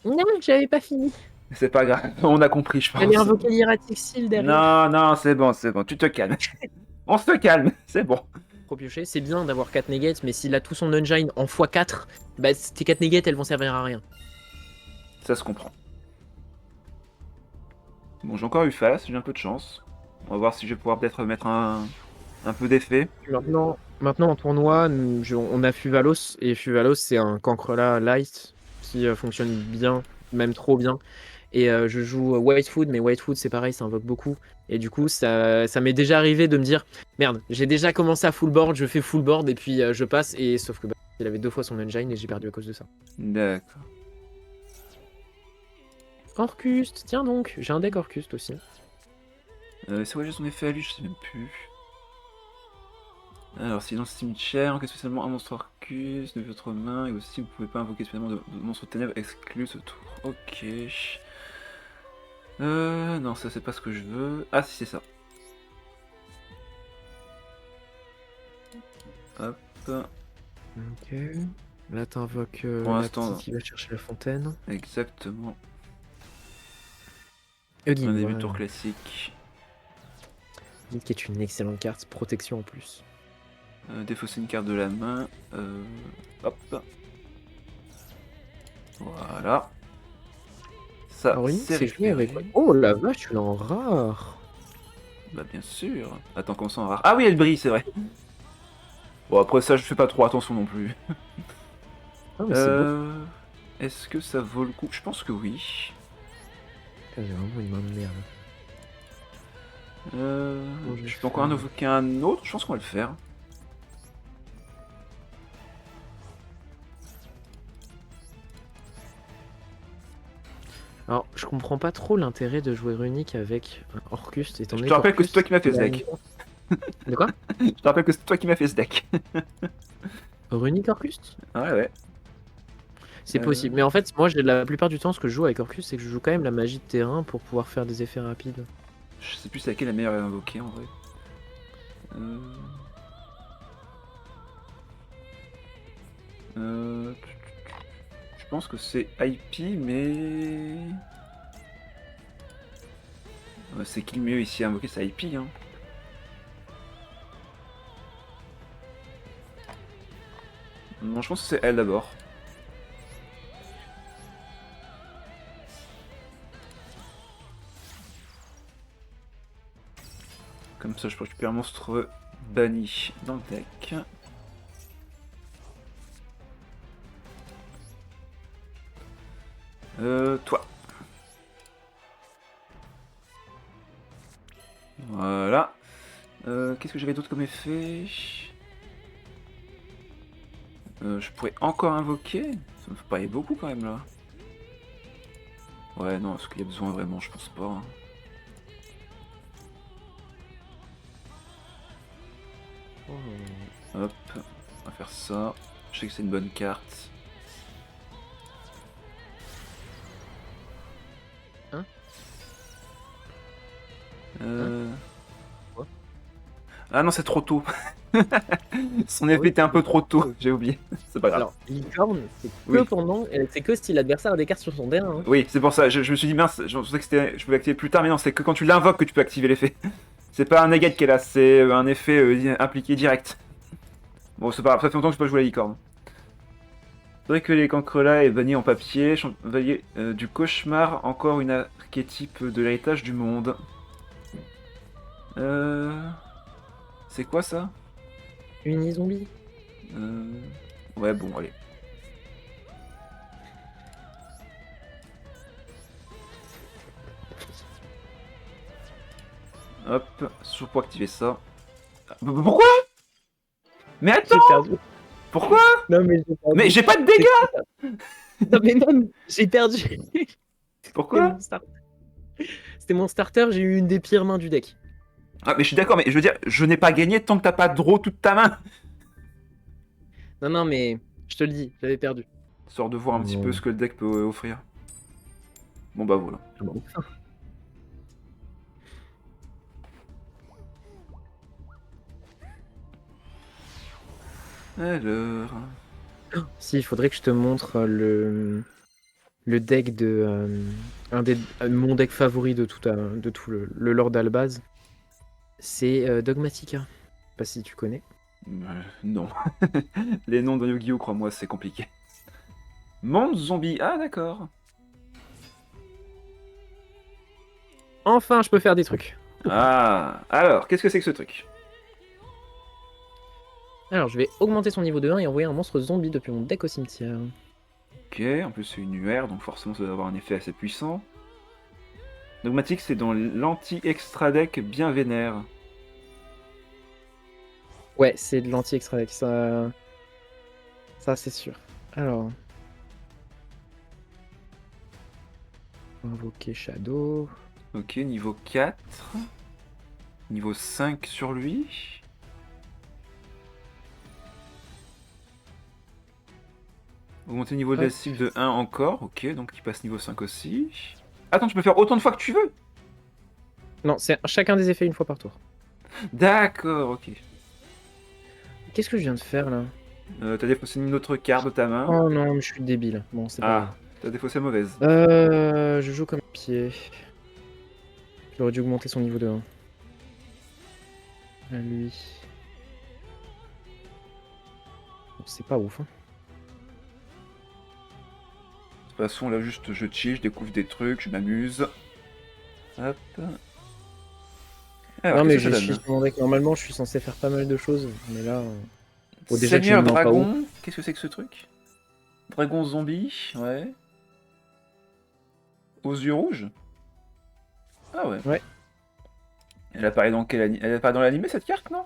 Non, j'avais pas fini. C'est pas grave, on a compris, je pense. J'allais invoquer l'Hieratic Seal derrière. Non, c'est bon, tu te calmes. On se calme, c'est bon. Trop pioché, c'est bien d'avoir 4 negates, mais s'il a tout son engine en x4, bah tes 4 negates elles vont servir à rien. Ça se comprend. Bon, j'ai encore eu face, j'ai un peu de chance. On va voir si je vais pouvoir peut-être mettre un peu d'effet. Maintenant en tournoi, on a Fuvalos, et Fuvalos c'est un Cancrela light qui fonctionne bien, même trop bien. Et je joue Whitefoot, mais Whitefoot c'est pareil, ça invoque beaucoup. Et du coup, ça m'est déjà arrivé de me dire merde, j'ai déjà commencé à full board, je fais full board et puis je passe. Et sauf que il avait 2 fois son engine et j'ai perdu à cause de ça. D'accord. Orcust, tiens donc, j'ai un deck Orcust aussi. C'est quoi juste son effet à lui, je sais même plus. Alors, si dans le cimetière, enquête spécialement un monstre Orcus de votre main, et aussi vous pouvez pas invoquer spécialement de monstre ténèbres exclu ce tour. Ok. Non, ça c'est pas ce que je veux. Ah si, c'est ça. Hop. Ok. Là t'invoques Pour l'instant, qui va chercher la fontaine. Exactement. Un début de tour classique. Guide qui est une excellente carte, protection en plus. Défausser une carte de la main. Hop. Voilà. Ça, Alors, Runic, c'est c'est joué avec. récupéré. Oh la vache, tu l'as en rare. Bah bien sûr. Attends qu'on s'en rare. Ah oui, elle brille, c'est vrai. Bon, après ça, je fais pas trop attention non plus. Ah, mais c'est beau. Est-ce que ça vaut le coup? Je pense que oui. Putain, j'ai vraiment une main de merde. Bon, je vais Je peux encore en faire- invoquer un autre? Je pense qu'on va le faire. Alors, je comprends pas trop l'intérêt de jouer Runic avec Orcust, étant Je donné te rappelle que c'est qu'Orcust, toi qui m'as fait il ce a deck. De quoi? Je te rappelle que c'est toi qui m'as fait ce deck. Runic Orcust? Ouais, ouais. C'est possible. Mais en fait, moi, la plupart du temps, ce que je joue avec Orcust, c'est que je joue quand même la magie de terrain pour pouvoir faire des effets rapides. Je sais plus c'est laquelle la meilleure à invoquer en vrai. Je pense que c'est IP, mais. C'est qui le mieux ici à invoquer? C'est IP, hein. Non, je pense que c'est elle d'abord. Comme ça, je peux récupérer un monstre banni dans le deck. Toi. Voilà. Qu'est-ce que j'avais d'autre comme effet? Je pourrais encore invoquer? Ça me fait pas beaucoup quand même là. Ouais, non, est-ce qu'il y a besoin vraiment? Je pense pas. Hein. Hop, on va faire ça. Je sais que c'est une bonne carte. Hein? Quoi? Ah non, c'est trop tôt. Son Ah effet oui, était un peu trop tôt, j'ai oublié. C'est pas grave. Alors, licorne, c'est que Oui. c'est que si l'adversaire a des cartes sur son terrain. Hein. Oui, c'est pour ça. Je me suis dit, mince, je pensais que je pouvais activer plus tard, mais non, c'est que quand tu l'invoques que tu peux activer l'effet. C'est pas un negate qui est là, c'est un effet impliqué direct. Bon, c'est pas grave, ça fait longtemps que je peux pas jouer la licorne. C'est vrai que les cancrelats est banni en papier, chevalier du cauchemar, encore une archétype de l'héritage du monde. C'est quoi ça? Unizombie. Ouais, bon, allez. Hop, sur pour activer ça. Pourquoi? Mais J'ai attends! perdu. Pourquoi? Non, mais j'ai perdu. Mais j'ai pas de dégâts! Non, mais non, j'ai perdu. C'était Pourquoi? mon starter. C'était mon starter, j'ai eu une des pires mains du deck. Ah, mais je suis d'accord, mais je veux dire, je n'ai pas gagné tant que t'as pas draw toute ta main. Non, non, mais je te le dis, j'avais perdu. Sors de voir un petit peu ce que le deck peut offrir. Bon bah voilà. Alors... Si, il faudrait que je te montre le deck de. Mon deck favori de tout le Lord Albaz. C'est Dogmatica. Je sais pas si tu connais. Non. Les noms de Yu-Gi-Oh, crois-moi, c'est compliqué. Monde zombie, ah d'accord. Enfin, je peux faire des trucs. Ah, alors, qu'est-ce que c'est que ce truc? Alors, je vais augmenter son niveau de 1 et envoyer un monstre zombie depuis mon deck au cimetière. Ok, en plus c'est une UR, donc forcément ça doit avoir un effet assez puissant. Dogmatique, c'est dans l'anti-extra deck bien vénère. Ouais, c'est de l'anti-extra deck, ça c'est sûr. Alors, invoquer Shadow. Ok, niveau 4. Niveau 5 sur lui. Augmenter le niveau de la cible de 1 encore. Ok, donc il passe niveau 5 aussi. Attends, tu peux faire autant de fois que tu veux. Non, c'est chacun des effets une fois par tour. D'accord, ok. Qu'est-ce que je viens de faire là? T'as défaussé une autre carte de ta main. Oh non, je suis débile. Bon, c'est pas Ah, t'as défaussé mauvaise. grave. Je joue comme pied. J'aurais dû augmenter son niveau de 1. À lui. Bon, c'est pas ouf. Hein. façon, là, juste, je chill, je découvre des trucs, je m'amuse. Hop. Alors, Non, mais qu'est-ce que je ça suis donne? sur mon deck. Normalement, je suis censé faire pas mal de choses. Mais là, bon, déjà que j'ai Seigneur mis main pas haut. Dragon, qu'est-ce que c'est que ce truc? Dragon zombie, ouais. Aux yeux rouges? Ah ouais. Ouais. Elle apparaît dans Elle apparaît dans l'animé cette carte, non?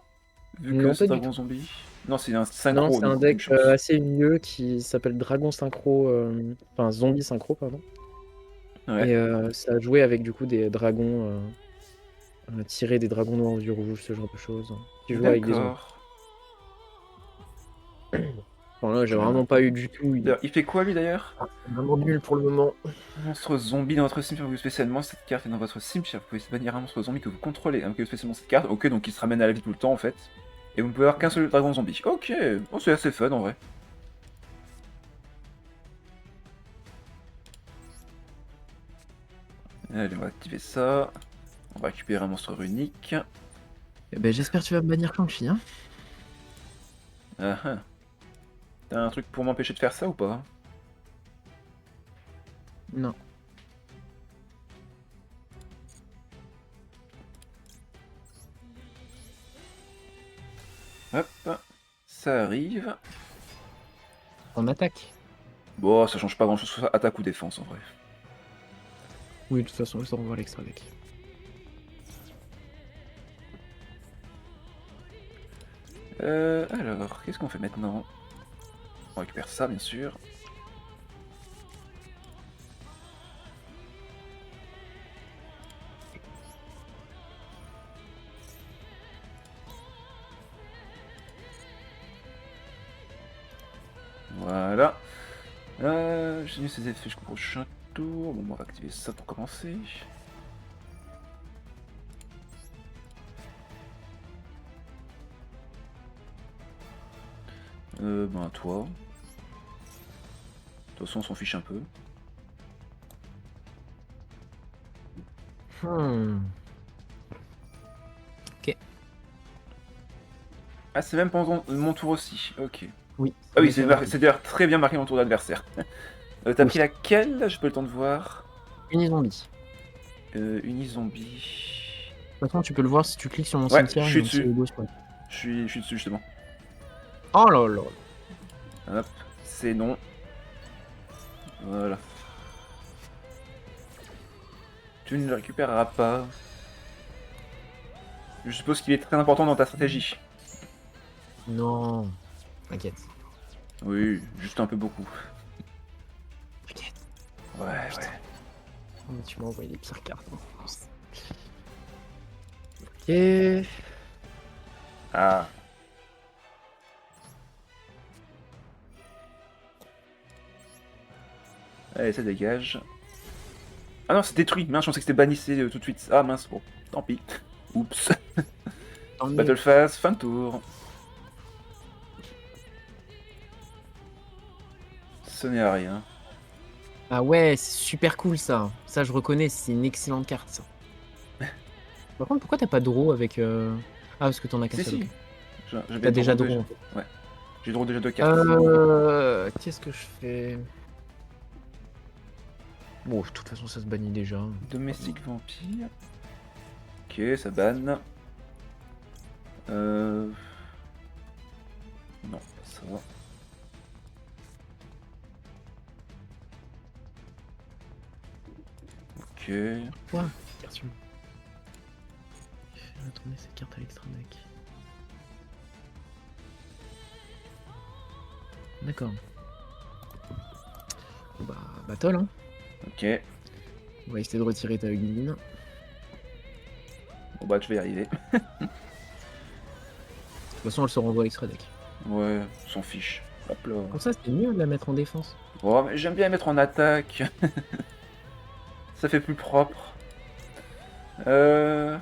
Vu que Non, c'est pas du Dragon tout. zombie. Non, c'est un Non, synchro, c'est un donc aucune deck chance. assez vieux qui s'appelle Dragon Synchro. Enfin, Zombie Synchro, pardon. Ouais. Et ça a joué avec du coup des dragons. Tirer des dragons noirs aux yeux rouges, ce genre de choses. Qui joue avec des zombies. D'accord. Enfin, là, j'ai Je vraiment regarde. pas eu du tout. D'ailleurs, il fait quoi lui d'ailleurs? C'est vraiment nul pour le moment. Monstre zombie dans votre cimetière, vous spécialement cette carte est dans votre cimetière. Vous pouvez bannir un monstre zombie que vous contrôlez. Invoquez spécialement cette carte. Ok, donc il se ramène à la vie tout le temps en fait. Et vous ne pouvez avoir qu'un seul dragon zombie. Ok, bon, c'est assez fun en vrai. Allez, on va activer ça. On va récupérer un monstre runique. Eh ben, j'espère que tu vas me bannir Clanky, hein. Ah ah. T'as un truc pour m'empêcher de faire ça ou pas? Non. Hop, ça arrive. En attaque. Bon, ça change pas grand chose, soit attaque ou défense en vrai. Oui, de toute façon, je renvoie l'extra deck. Alors, qu'est-ce qu'on fait maintenant? On récupère ça, bien sûr. Voilà. J'ai mis ces effets jusqu'au prochain tour. Bon, on va activer ça pour commencer. Ben toi. De toute façon, on s'en fiche un peu. Ok. Ah, c'est même pendant mon tour aussi. Ok. Oui. Ah oui, c'est d'ailleurs très bien marqué mon tour d'adversaire. T'as Oui. pris laquelle? J'ai pas le temps de voir. Unizombie. Unizombie. De toute façon, tu peux le voir si tu cliques sur mon Ouais, cimetière. je Il y suis a un petit dessus. logo sur le- Je suis dessus justement. Oh là là. Hop, c'est non. Voilà. Tu ne le récupéreras pas. Je suppose qu'il est très important dans ta stratégie. Non. T'inquiète. Oui, juste un peu beaucoup. T'inquiète. Ouais, Putain. ouais. Oh, mais tu m'as envoyé les pires cartes en France. Ok. Ah. Allez, ça dégage. Ah non, c'est détruit. Mince, je pensais que c'était bannissé tout de suite. Ah mince, bon, tant pis. Oups. Tant mieux. Battle phase, fin de tour. Ce n'est à rien. Ah ouais, c'est super cool ça. Ça, je reconnais, c'est une excellente carte ça. Par contre, pourquoi t'as pas Draw avec. Ah, parce que t'en as qu'un Si, seul. si. Ok. J'avais T'as déjà draw Draw en fait. Ouais. J'ai draw déjà deux cartes. Qu'est-ce que je fais? Bon, de toute façon, ça se bannit déjà. Domestique vampire. Ok, ça banne. Non, ça va. Ok. Quoi? Carte. Fais retourner cette carte à l'extra deck. D'accord. Bah, battle, hein. Ok. On va essayer de retirer ta Ugline. Bon bah, je vais y arriver. De toute façon, elle se renvoie à l'extra deck. Ouais, on s'en fiche. Hop là. Comme ça, c'est mieux de la mettre en défense. Bon, mais j'aime bien mettre en attaque. Ça fait plus propre. Bah,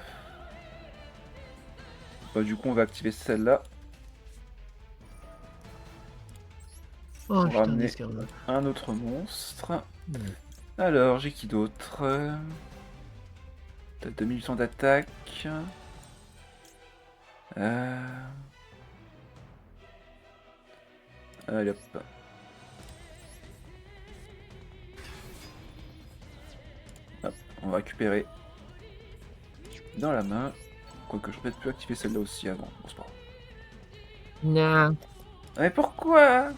du coup, on va activer celle-là. Oh, On va putain, ramener discard. un autre monstre. Ouais. Alors, j'ai qui d'autre? T'as 2800 d'attaque. Allez hop. On va récupérer dans la main. Quoique j'aurais peut-être pu activer celle-là aussi avant. Bon, c'est pas grave. Non, Mais pourquoi?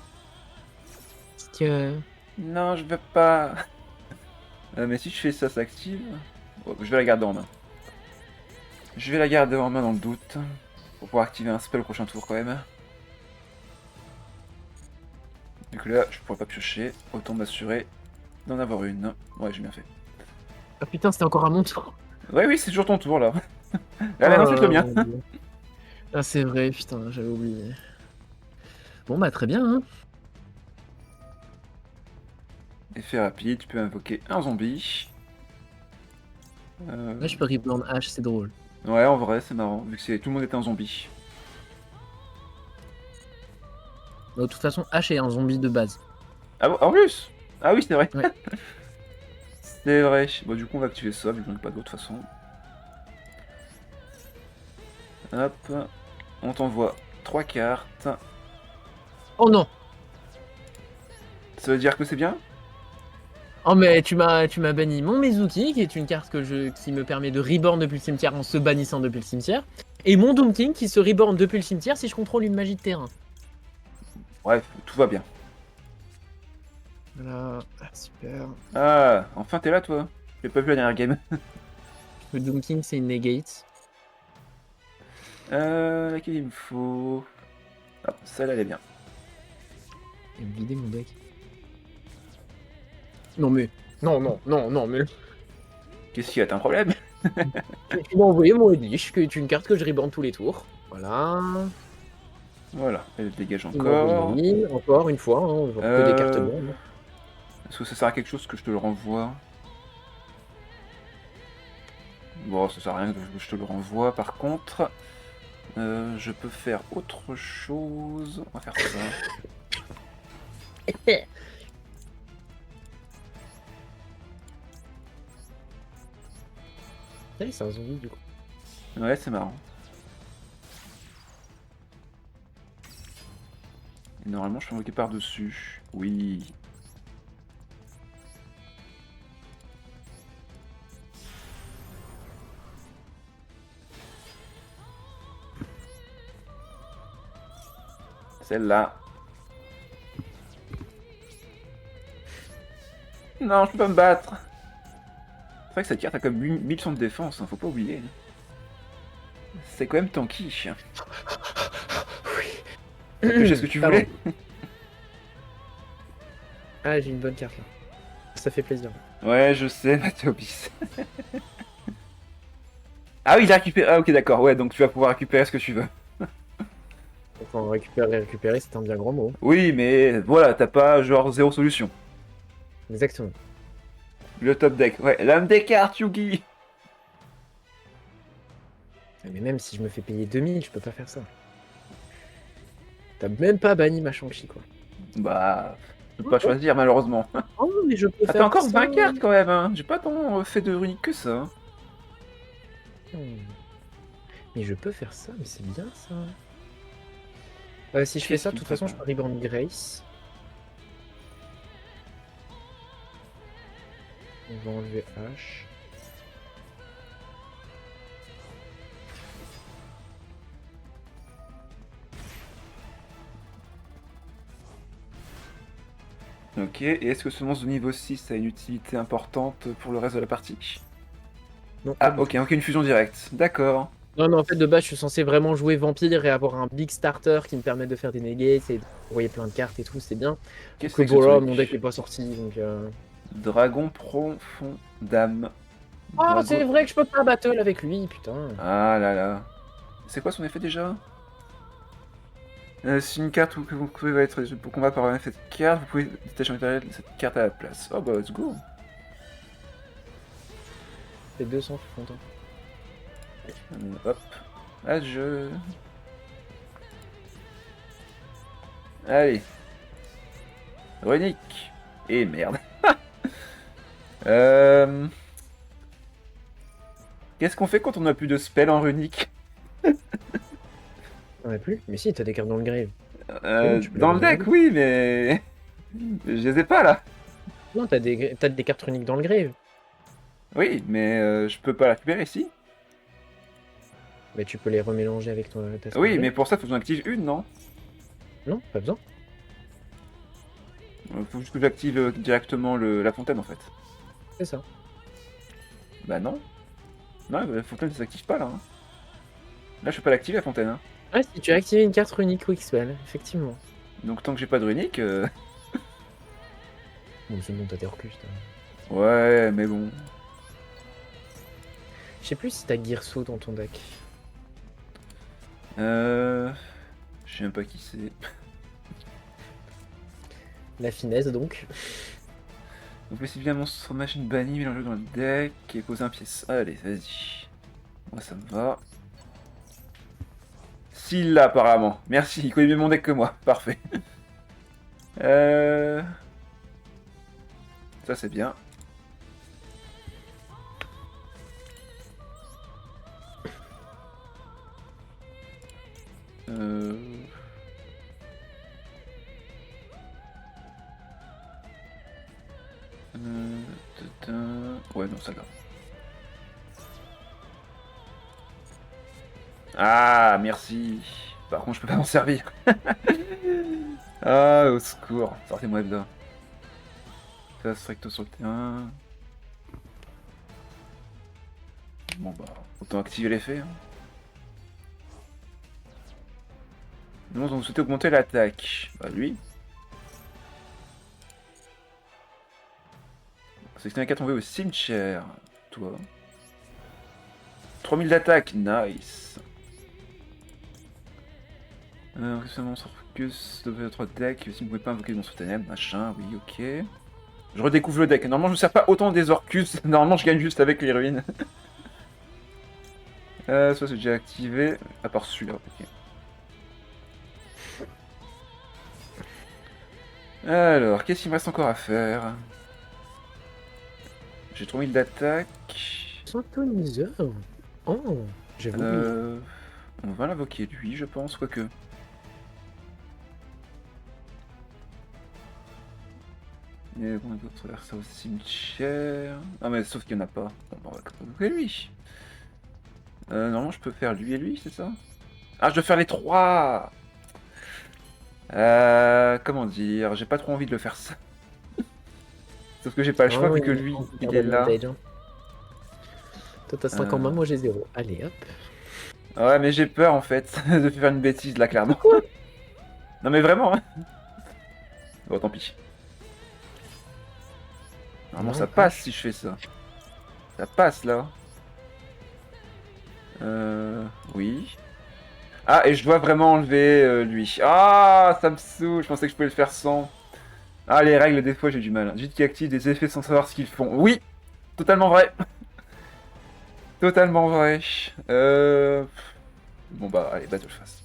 parce que... Non, je veux pas. Mais si je fais ça, ça active. Oh, je vais la garder en main. Je vais la garder en main dans le doute. Pour pouvoir activer un spell au prochain tour quand même. Du coup là, je pourrais pas piocher. Autant m'assurer d'en avoir une. Ouais, j'ai bien fait. Ah putain, c'était encore à mon tour. Ouais, oui, c'est toujours ton tour là. Ah, Oh maintenant là c'est là, le mien. mon Dieu. Ah, c'est vrai, putain, j'avais oublié. Bon, bah, très bien, hein. Effet rapide, tu peux invoquer un zombie. Là, je peux reborn H, c'est drôle. Ouais, en vrai, c'est marrant, vu que tout le monde est un zombie. Bah, de toute façon, H est un zombie de base. Ah bon, en plus? Ah oui, c'est vrai. Ouais. C'est vrai. Bon, du coup, on va activer ça, vu que j'en ai pas d'autre façon. Hop. On t'envoie 3 cartes. Oh non! Ça veut dire que c'est bien? Oh, mais tu m'as banni mon Mizuki, qui est une carte qui me permet de reborn depuis le cimetière en se bannissant depuis le cimetière. Et mon Doom King qui se reborn depuis le cimetière si je contrôle une magie de terrain. Bref, tout va bien. Voilà, ah, super. Ah, enfin t'es là, toi. J'ai pas vu la dernière game. Le Doom King, c'est une negate. Laquelle il me faut? Ah, celle-là, elle est bien. Il me vider mon deck. Non, mais. Non, non, non, non, mais. Qu'est-ce qu'il y a? T'as un problème? Tu m'as envoyé mon Edlich, qui est une carte que je reborn tous les tours. Voilà. Voilà, elle dégage Il m'a envoyé encore. une, encore une fois, hein, genre que des cartes bonnes. Est-ce que ça sert à quelque chose que je te le renvoie? Bon, ça sert à rien que je te le renvoie. Par contre, je peux faire autre chose. On va faire ça. Ouais, c'est un zombie du coup. Ouais, c'est marrant. Et normalement, je peux invoquer par-dessus. Oui. Celle-là. Non, je peux pas me battre. C'est vrai que cette carte a comme 1100 de défense, hein, faut pas oublier. C'est quand même tanky. T'as pioché ce que tu Pardon. voulais. Ah, j'ai une bonne carte là. Ça fait plaisir. Ouais, je sais, Mathéobis. Ah oui, il a récupéré. Ah ok, d'accord. Ouais, donc tu vas pouvoir récupérer ce que tu veux. Enfin, récupérer, c'est un bien grand mot. Oui, mais voilà, t'as pas genre zéro solution. Exactement. Le top deck. Ouais, l'âme des cartes, Yugi. Mais même si je me fais payer 2000, je peux pas faire ça. T'as même pas banni ma Shang-Chi, quoi. Bah, je peux pas choisir malheureusement. Oh, mais je peux Ah, t'as faire encore ça. 20 cartes quand même, hein. J'ai pas tant fait de runique que ça. Hein. Hmm. Mais je peux faire ça, mais c'est bien ça. Si je fais Qu'est-ce ça, de qu'il toute me façon, je prépare peux reborn Grace. On va enlever H. Ok, et est-ce que ce monstre de niveau 6 a une utilité importante pour le reste de la partie? Non, Ah, pas du ok, tout. aucune fusion directe. D'accord. Non, mais en fait, de base, je suis censé vraiment jouer vampire et avoir un big starter qui me permet de faire des negates et d'envoyer plein de cartes et tout, c'est bien. Qu'est-ce Que que c'est que ce voilà, truc? mon deck n'est pas sorti, donc... Dragon profond d'âme. Ah, Dragon... c'est vrai que je peux pas battle avec lui, putain. Ah là là. C'est quoi son effet déjà? Si une carte que vous pouvez être pour combat par un effet de carte, vous pouvez détacher un matériel de cette carte à la place. Oh bah let's go. C'est 200, je suis content. Hop. Ah je... Allez. Runique. Et merde. Qu'est-ce qu'on fait quand on n'a plus de spell en runique? T'en as plus? Mais si, t'as des cartes dans le grave. C'est bon, tu peux les Dans le regarder. deck, oui, mais... Je les ai pas là. Non, t'as des cartes runiques dans le grave. Oui, mais je peux pas la récupérer ici. Mais tu peux les remélanger avec ta Oui, mais sauvegarde. pour ça, faut que j'en active une, non? Non, pas besoin. Faut juste que j'active directement la fontaine, en fait. C'est ça. Bah non. Non, la fontaine, ça s'active pas, là. Hein. Là, je peux pas l'activer, la fontaine. Hein. Ah, si tu as activé une carte runique Quickspell, effectivement. Donc, tant que j'ai pas de runique... Bon, c'est bon, t'as tes recus. Ouais, mais bon... Je sais plus si t'as Girso dans ton deck. Je sais même pas qui c'est. La finesse, donc. Donc, possible bien monstre machine banni mélangé dans le deck et poser un pièce. Allez, vas-y. Moi, ça me va. S'il l'a, apparemment. Merci, il connaît mieux mon deck que moi. Parfait. Ça, c'est bien. Euh... Ouais, non, ça va. Ah, merci. Par contre, je peux pas m'en servir. Ah, au secours. Sortez-moi de là. Ça, recto sur le terrain. Bon, bah, autant activer l'effet. Hein. Non, donc vous souhaitez augmenter l'attaque. Bah, lui. C'est un 4 envoyé au cimetière. Toi. 3000 d'attaque, nice. Récupérer un monstre focus de votre deck, si vous ne pouvez pas invoquer de monstre ténèbres, machin, oui, ok. Je redécouvre le deck. Normalement, je ne sers pas autant des Orcus. Normalement, je gagne juste avec les ruines. Ça, c'est déjà activé. À part celui-là, ok. Alors, qu'est-ce qu'il me reste encore à faire? J'ai 3000 d'attaque. Synthoniseur. Oh, j'avais oublié. On va l'invoquer lui, je pense, quoique. Et bon, on va faire ça au cimetière. Ah, mais sauf qu'il n'y en a pas. Bon, bah, on va invoquer lui. Normalement, je peux faire lui et lui, c'est ça? Ah, je dois faire les trois! Comment dire? J'ai pas trop envie de le faire ça. Sauf que j'ai pas le choix vu que lui, il est là. Hein. Toi, t'as 5 en main, moi j'ai 0. Allez, hop. Ouais, mais j'ai peur en fait de faire une bêtise là, clairement. Non, mais vraiment, hein. Bon, tant pis. Normalement, Non, ça passe si je fais ça. Ça passe là. Oui. Ah, et je dois vraiment enlever lui. Ah, ça me saoule. Je pensais que je pouvais le faire sans. Ah, les règles, des fois, j'ai du mal. Vite qui active des effets sans savoir ce qu'ils font. Oui, totalement vrai. Totalement vrai. Bon, bah, allez, Battle Face.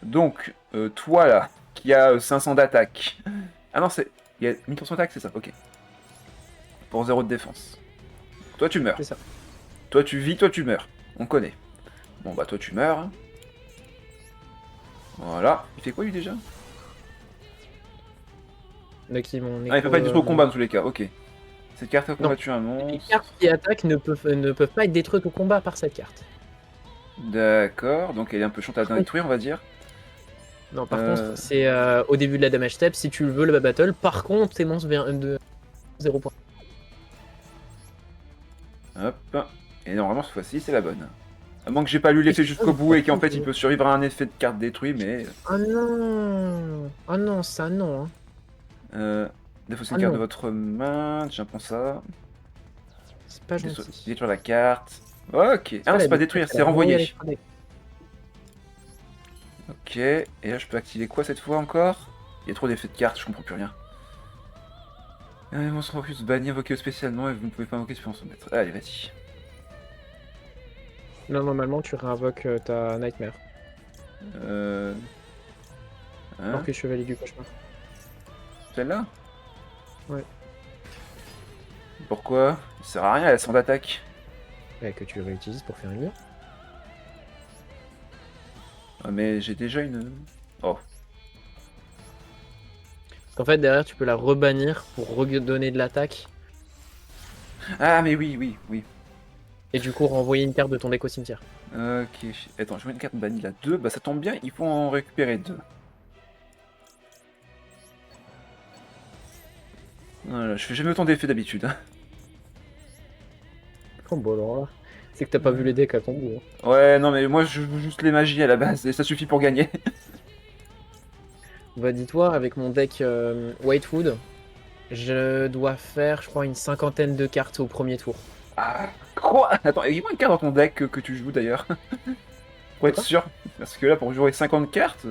Donc, toi là, qui a 500 d'attaque. Ah non, c'est. Il y a 1300 d'attaque, c'est ça, ok. Pour 0 de défense. Toi, tu meurs. C'est ça. Toi, tu vis, toi, tu meurs. On connaît. Bon, bah, toi, tu meurs. Voilà. Il fait quoi, lui, déjà? Donc, Ah, il peut pas être détruit au combat, dans tous les cas, ok. Cette carte a combattu un Les monstre. cartes qui attaquent ne peuvent pas être détruites au combat par cette carte. D'accord, donc elle est un peu chiante à détruire, on va dire. Non, par contre, c'est au début de la damage step, si tu le veux, le battle. Par contre, tes monstres de 0 points. Hop. Et normalement, cette fois-ci, c'est la bonne. À moins que j'ai pas lu l'effet jusqu'au bout et qu'en fait, il peut survivre à un effet de carte détruit, mais... Oh non. Oh non, ça non. Défausser une carte de votre main, j'apprends ça. C'est pas gentil. Détruire la carte. Ok. Ah non, c'est pas détruire, c'est renvoyer. Ok. Et là, je peux activer quoi cette fois encore? Il y a trop d'effets de cartes, je comprends plus rien. Monstre refuse banni, invoqué spécialement et vous ne pouvez pas invoquer sur son maître. Allez, vas-y. Non, normalement, tu réinvoques ta Nightmare. Hein? Alors que Chevalier du Cauchemar. Celle-là? Ouais. Pourquoi? Ça sert à rien, elle a 100 d'attaque. Bah, que tu réutilises pour faire une mur. Ah, mais j'ai déjà une... Oh. Parce qu'en fait, derrière, tu peux la rebannir pour redonner de l'attaque. Ah, mais oui, oui, oui. Et du coup, renvoyer une carte de ton deck au cimetière. Ok. Attends, je mets une carte bannie là. 2. Bah, ça tombe bien, il faut en récupérer 2. Voilà, je fais jamais autant d'effets d'habitude. Oh, bon, alors là, c'est que t'as pas vu les decks à ton goût. Hein. Ouais, non, mais moi, je joue juste les magies à la base, et ça suffit pour gagner. Bah, dis-toi, avec mon deck Whitewood, je dois faire, je crois, une cinquantaine de cartes au premier tour. Ah, quoi? Attends, il y a une carte dans ton deck que tu joues d'ailleurs, pour De être quoi? sûr. Parce que là, pour jouer 50 cartes,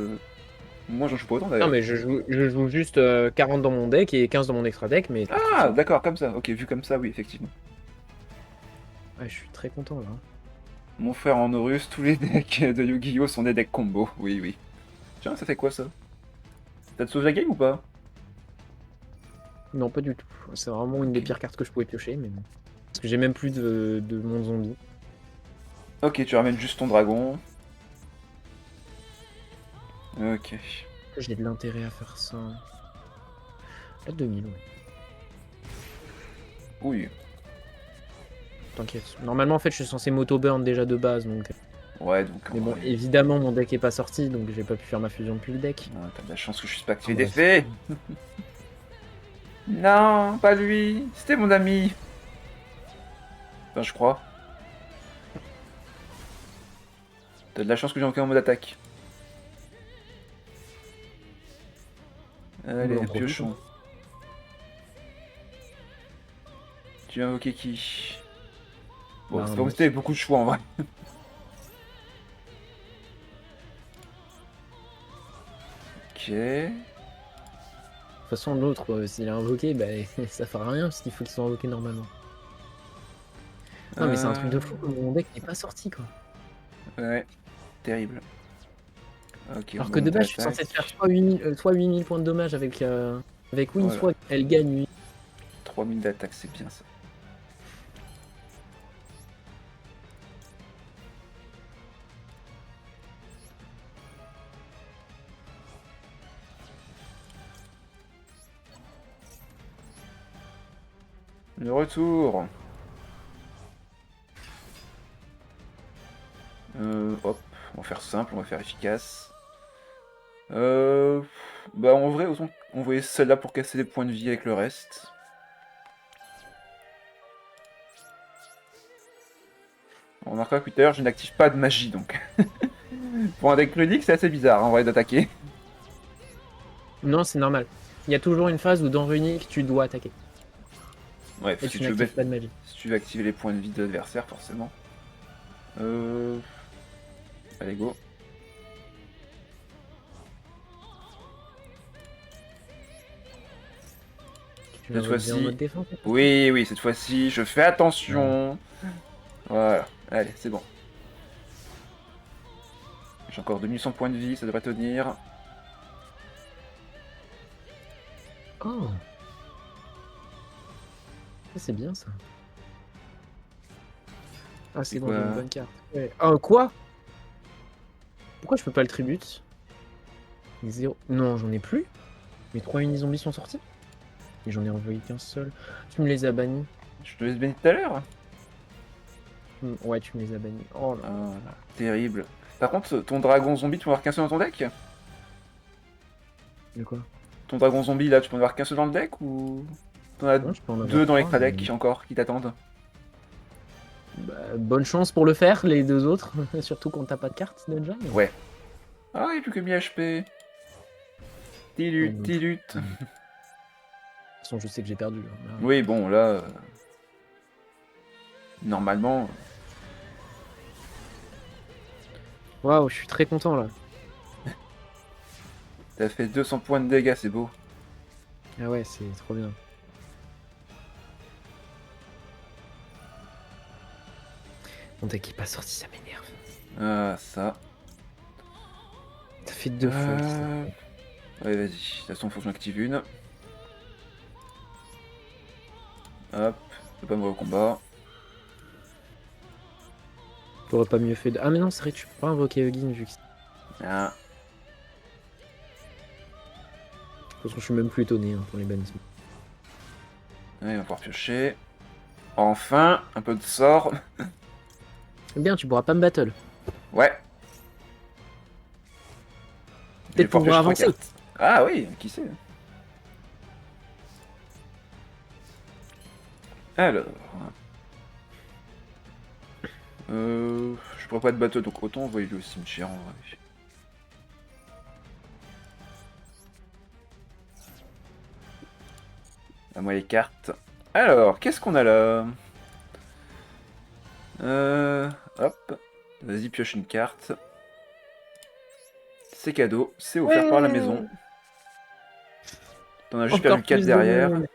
moi j'en joue pas autant Non, d'ailleurs. mais je joue juste 40 dans mon deck et 15 dans mon extra deck, mais pas de Ah, soucis. d'accord, comme ça. Ok, vu comme ça, oui, effectivement. Ouais, je suis très content là. Mon frère en Horus, tous les decks de Yu-Gi-Oh! Sont des decks combo. Oui, oui. Tiens, ça fait quoi ça? T'as de sauve la game ou pas? Non, pas du tout. C'est vraiment une des Ok. pires cartes que je pouvais piocher, mais bon. Parce que j'ai même plus de mon zombie. Ok, tu ramènes juste ton dragon. Ok. J'ai de l'intérêt à faire ça. La 2000, ouais. Oui. T'inquiète. Normalement, en fait, je suis censé m'auto-burn déjà de base, donc. Ouais, donc en Mais bon, vrai, évidemment, mon deck est pas sorti, donc j'ai pas pu faire ma fusion depuis le deck. t'as de la chance que je puisse pas activer Ah, bah, d'effet. Non, pas lui. C'était mon ami. Enfin, je crois. T'as de la chance que j'ai encore en mode attaque. on Allez, en profite. piochons. Tu veux invoquer qui? Bon, Bah, c'est un pas possible avec beaucoup de choix en vrai. Ok. De toute façon, l'autre, s'il est invoqué, bah, ça fera rien, parce qu'il faut qu'il soit invoqué normalement. Non, mais c'est un truc de fou, mon deck n'est pas sorti, quoi. Ouais, terrible. Ok, on Alors va que de monter base, je suis censé l'attaque. faire soit 8000 points de dommage avec Win, Voilà. soit elle gagne. 3000 d'attaque, c'est bien ça. Le retour. Hop, on va faire simple, on va faire efficace. Bah en vrai, autant envoyer celle-là pour casser des points de vie avec le reste. On remarquera que tout à l'heure, je n'active pas de magie, donc... Pour un deck druidique, c'est assez bizarre, en vrai, d'attaquer. Non, c'est normal. Il y a toujours une phase où dans Runic, tu dois attaquer. Bref, Et tu n'actives pas de magie. si tu veux activer les points de vie de l'adversaire, forcément. Euh... Allez, go. Tu Cette l'invoques bien en fois-ci... mode défense. Oui, oui, cette fois-ci, je fais attention. Voilà, allez, c'est bon. J'ai encore 2100 points de vie, ça devrait tenir. Oh, ça, c'est bien ça. Ah, C'est c'est bon, j'ai une quoi? bonne carte. Ouais. Oh, quoi? Pourquoi je peux pas le tribute? Zéro. Non, j'en ai plus. Mes 3 mini-zombies sont sortis. Et j'en ai envoyé qu'un seul. Tu me les as bannis. Je te laisse bénir tout à l'heure. Ouais, tu me les as bannis. Oh là là. Ah, terrible. Par contre, ton dragon zombie, tu peux en avoir qu'un seul dans ton deck? De quoi? Ton dragon zombie, là, tu peux en avoir qu'un seul dans le deck ou... T'en as Non, je peux en avoir deux dans 3, l'extra mais... deck encore qui t'attendent? Bah, bonne chance pour le faire, les deux autres. Surtout quand t'as pas de carte déjà. Ouais. Ah, il est plus que 1000 HP. Ouais, Tillut, donc, tillut. de toute façon, je sais que j'ai perdu. Hein. Là. Oui, bon, là... normalement... Waouh, je suis très content là. T'as fait 200 points de dégâts, c'est beau. Ah ouais, c'est trop bien. Mon deck est pas sorti, ça m'énerve. Ah, ça... Ça fait 2 fois qu'il s'est- Ouais, vas-y. De toute façon, faut que j'en active une. Hop. Je peux pas me au combat. J'aurais pas mieux fait de... Ah mais non, c'est vrai, tu peux pas invoquer Huggin vu que... Ah. toute façon, je suis même plus étonné pour les bannissements. Ouais, on va pouvoir piocher. Enfin, un peu de sort. Eh bien, tu pourras pas me battle. Ouais. Je vais Peut-être pouvoir piocher 3 avancer. cartes. Ah oui, qui sait. Alors... je pourrais pas être battle, donc autant envoyer le cimetière en vrai. À moi les cartes. Alors, qu'est-ce qu'on a là? Hop. Vas-y, pioche une carte. C'est cadeau, c'est offert par la maison. T'en as juste Encore perdu 4 plus de derrière. monde.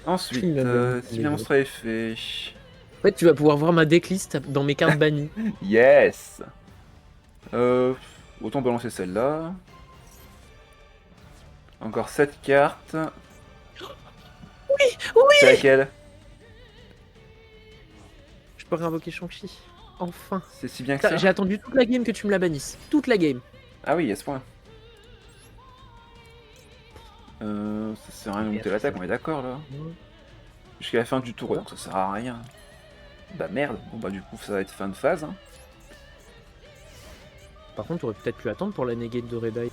Ensuite, Il a donné si les bien on autres. serait fait. En fait, tu vas pouvoir voir ma decklist dans mes cartes bannies. Yes. Autant balancer celle-là. Encore 7 cartes. Oui. C'est laquelle? Je peux réinvoquer Shang-Chi. Enfin. C'est si bien que ça? J'ai attendu toute la game que tu me la bannisses. Toute la game. Ah oui, à ce point. Ça sert à rien de monter l'attaque, on est d'accord là. Jusqu'à la fin du tour, donc ça sert à rien. Bah merde, bon bah du coup ça va être fin de phase. Hein. Par contre, tu aurais peut-être pu attendre pour la negate de Redeye.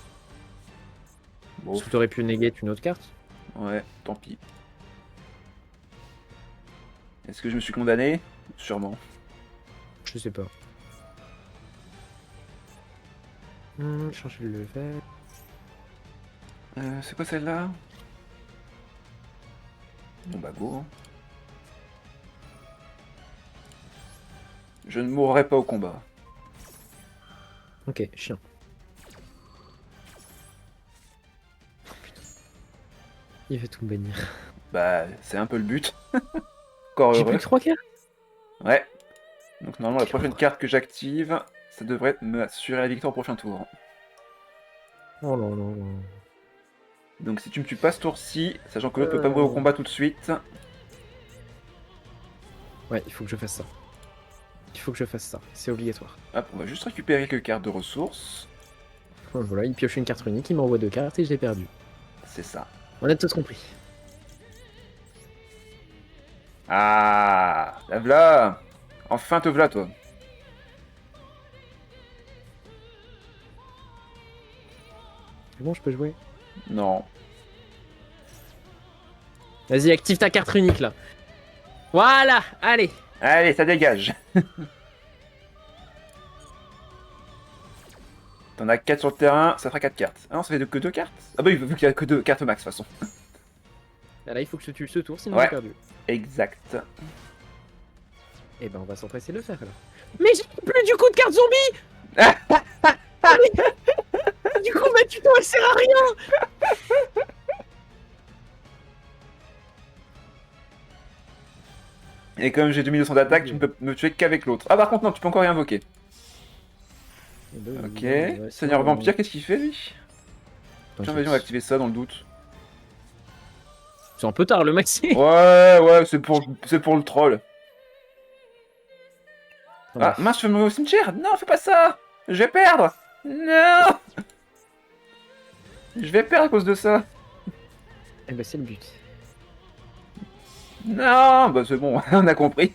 Bon, Parce que tu aurais pu negate une autre carte. ouais, tant pis. Est-ce que je me suis condamné? Sûrement. Je sais pas. Changer le level. C'est quoi celle-là? Bon bah go. Hein. Je ne mourrai pas au combat. Ok, chien. Oh, putain. Il va tout me bannir. Bah c'est un peu le but. Encore J'ai heureux. plus que 3 cartes. Ouais. Donc normalement la Quelle prochaine horreur. carte que j'active, ça devrait me assurer la victoire au prochain tour. Oh là là là. Donc si tu me tues pas ce tour-ci, sachant que l'autre peut pas mourir au combat tout de suite. Ouais, il faut que je fasse ça. Il faut que je fasse ça. C'est obligatoire. Hop, on va juste récupérer quelques cartes de ressources. Voilà, il pioche une carte unique, il m'envoie 2 cartes et je l'ai perdu. C'est ça. On a tous compris. Ah, la v'là. Enfin te v'là toi. C'est bon, je peux jouer. Non. Vas-y, active ta carte unique là. Voilà, allez. Allez, ça dégage. T'en as 4 sur le terrain, ça fera 4 cartes. Ah non, ça fait que 2 cartes? Ah bah oui, vu qu'il y a que 2 cartes max de toute façon. Là, il faut que je tue ce tour, sinon Ouais. j'ai perdu. Exact. Eh ben, on va s'empresser de le faire alors. Mais j'ai plus du coup de carte zombie. Du coup, ma tuto elle sert à rien. Et comme j'ai 2200 d'attaque, tu ne peux me tuer qu'avec l'autre. Ah par contre non, tu peux encore réinvoquer. Ok. Seigneur Vampire, qu'est-ce qu'il fait lui? Tiens, vas-y, on va activer ça dans le doute. C'est un peu tard le maxi. Ouais, c'est pour le troll. Ah, mince, je vais me au cimetière. Non, fais pas ça. Je vais perdre. Non. Je vais perdre à cause de ça. Eh ben, c'est le but. Non, bah c'est bon, on a compris.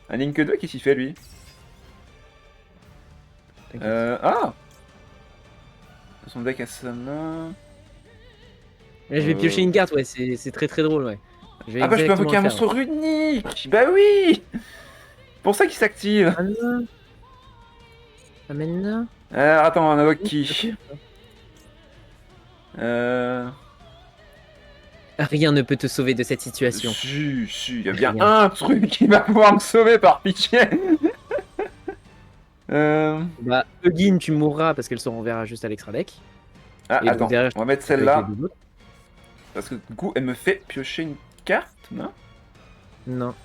Un Link 2, qu'est-ce qu'il fait lui? Ah. Son deck à sa main. Là, je vais piocher une carte, ouais, c'est très très drôle, ouais. Ah bah je peux invoquer un monstre unique. Bah oui. Pour ça qu'il s'active. Ah non. Ah maintenant. Attends, on invoque qui? Rien ne peut te sauver de cette situation. Si, il y a bien Rien. un truc qui va pouvoir me sauver par pitié. Bah, Eugene, tu mourras parce qu'elle se renverra juste à l'extra deck. Ah, Et attends, derrière, on va mettre avec celle-là. les deux autres. Parce que du coup, elle me fait piocher une carte, non? Non.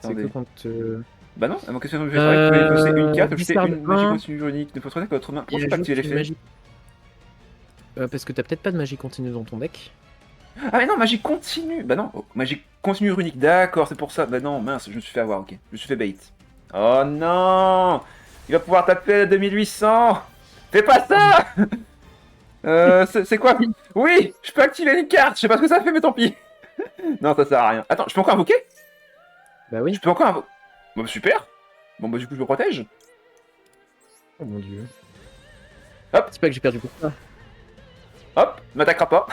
C'est que Attendez. quand. Bah non, à mon question de vous pouvez poser une carte, ajouter discard une un. magie continue unique. Ne faut que votre main pour Et pas activer ajoute une l'effet. magie. Parce que t'as peut-être pas de magie continue dans ton deck. Ah mais non, magie continue. Bah non, magie continue unique. D'accord, c'est pour ça. Bah non, mince, je me suis fait avoir, ok. Je me suis fait bait. Oh non. Il va pouvoir taper à 2800. Fais pas ça. C'est quoi? Oui, je peux activer une carte. Je sais pas ce que ça fait, mais tant pis. Non, ça sert à rien. Attends, je peux encore invoquer? Bah oui. Je peux encore invoquer. Bon, bah, super. Bon, bah, du coup, je me protège. Oh mon dieu. Hop. C'est pas que j'ai perdu pour ça. Hop, m'attaquera pas.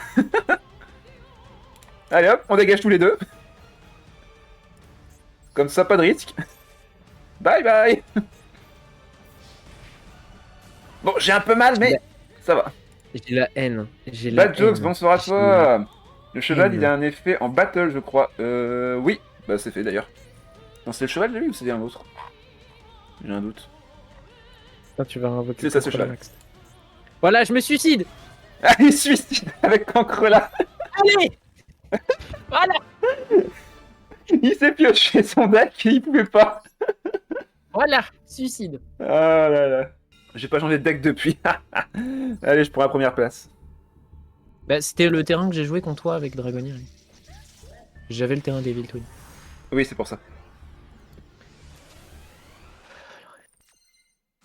Allez hop, on dégage tous les deux. Comme ça, pas de risque. Bye bye. Bon, j'ai un peu mal, mais ça va. J'ai la haine. J'ai la Bad Jokes, haine. bonsoir à J'ai toi. Le cheval, haine. il a un effet en battle, je crois. Oui. Bah, c'est fait d'ailleurs. Non, c'est le cheval de lui ou c'est un autre? J'ai un doute. Ah, tu vas invoquer C'est ça, ce cheval. Max. Voilà, je me suicide. Ah, il se suicide avec Cancrela. Allez. Voilà. Il s'est pioché son deck et il pouvait pas. Voilà. Suicide. Ah là là. J'ai pas changé de deck depuis. Allez, je prends la première place. Bah, c'était le terrain que j'ai joué contre toi avec Dragonnier. J'avais le terrain des Twin. Oui, c'est pour ça.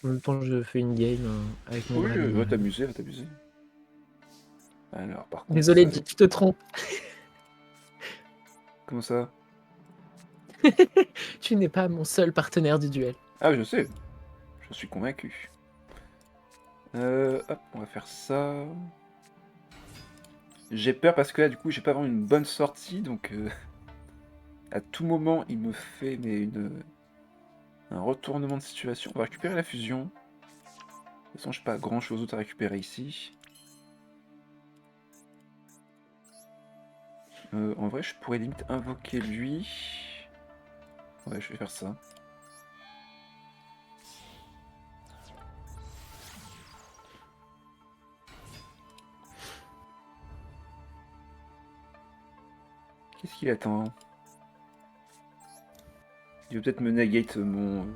En même temps, je fais une game avec mon Oui, Dragonnier. va t'amuser, va t'amuser. Alors, par contre... Désolé, ça... tu te trompes. Comment ça? Tu n'es pas mon seul partenaire du duel. Ah, je sais. Je suis convaincu. Hop, on va faire ça. J'ai peur parce que là, du coup, j'ai pas vraiment une bonne sortie, donc... à tout moment, il me fait un retournement de situation. On va récupérer la fusion. De toute façon, j'ai pas grand chose d'autre à récupérer ici. En vrai, je pourrais limite invoquer lui. Ouais, je vais faire ça. Qu'est-ce qu'il attend? Il veut peut-être me negate mon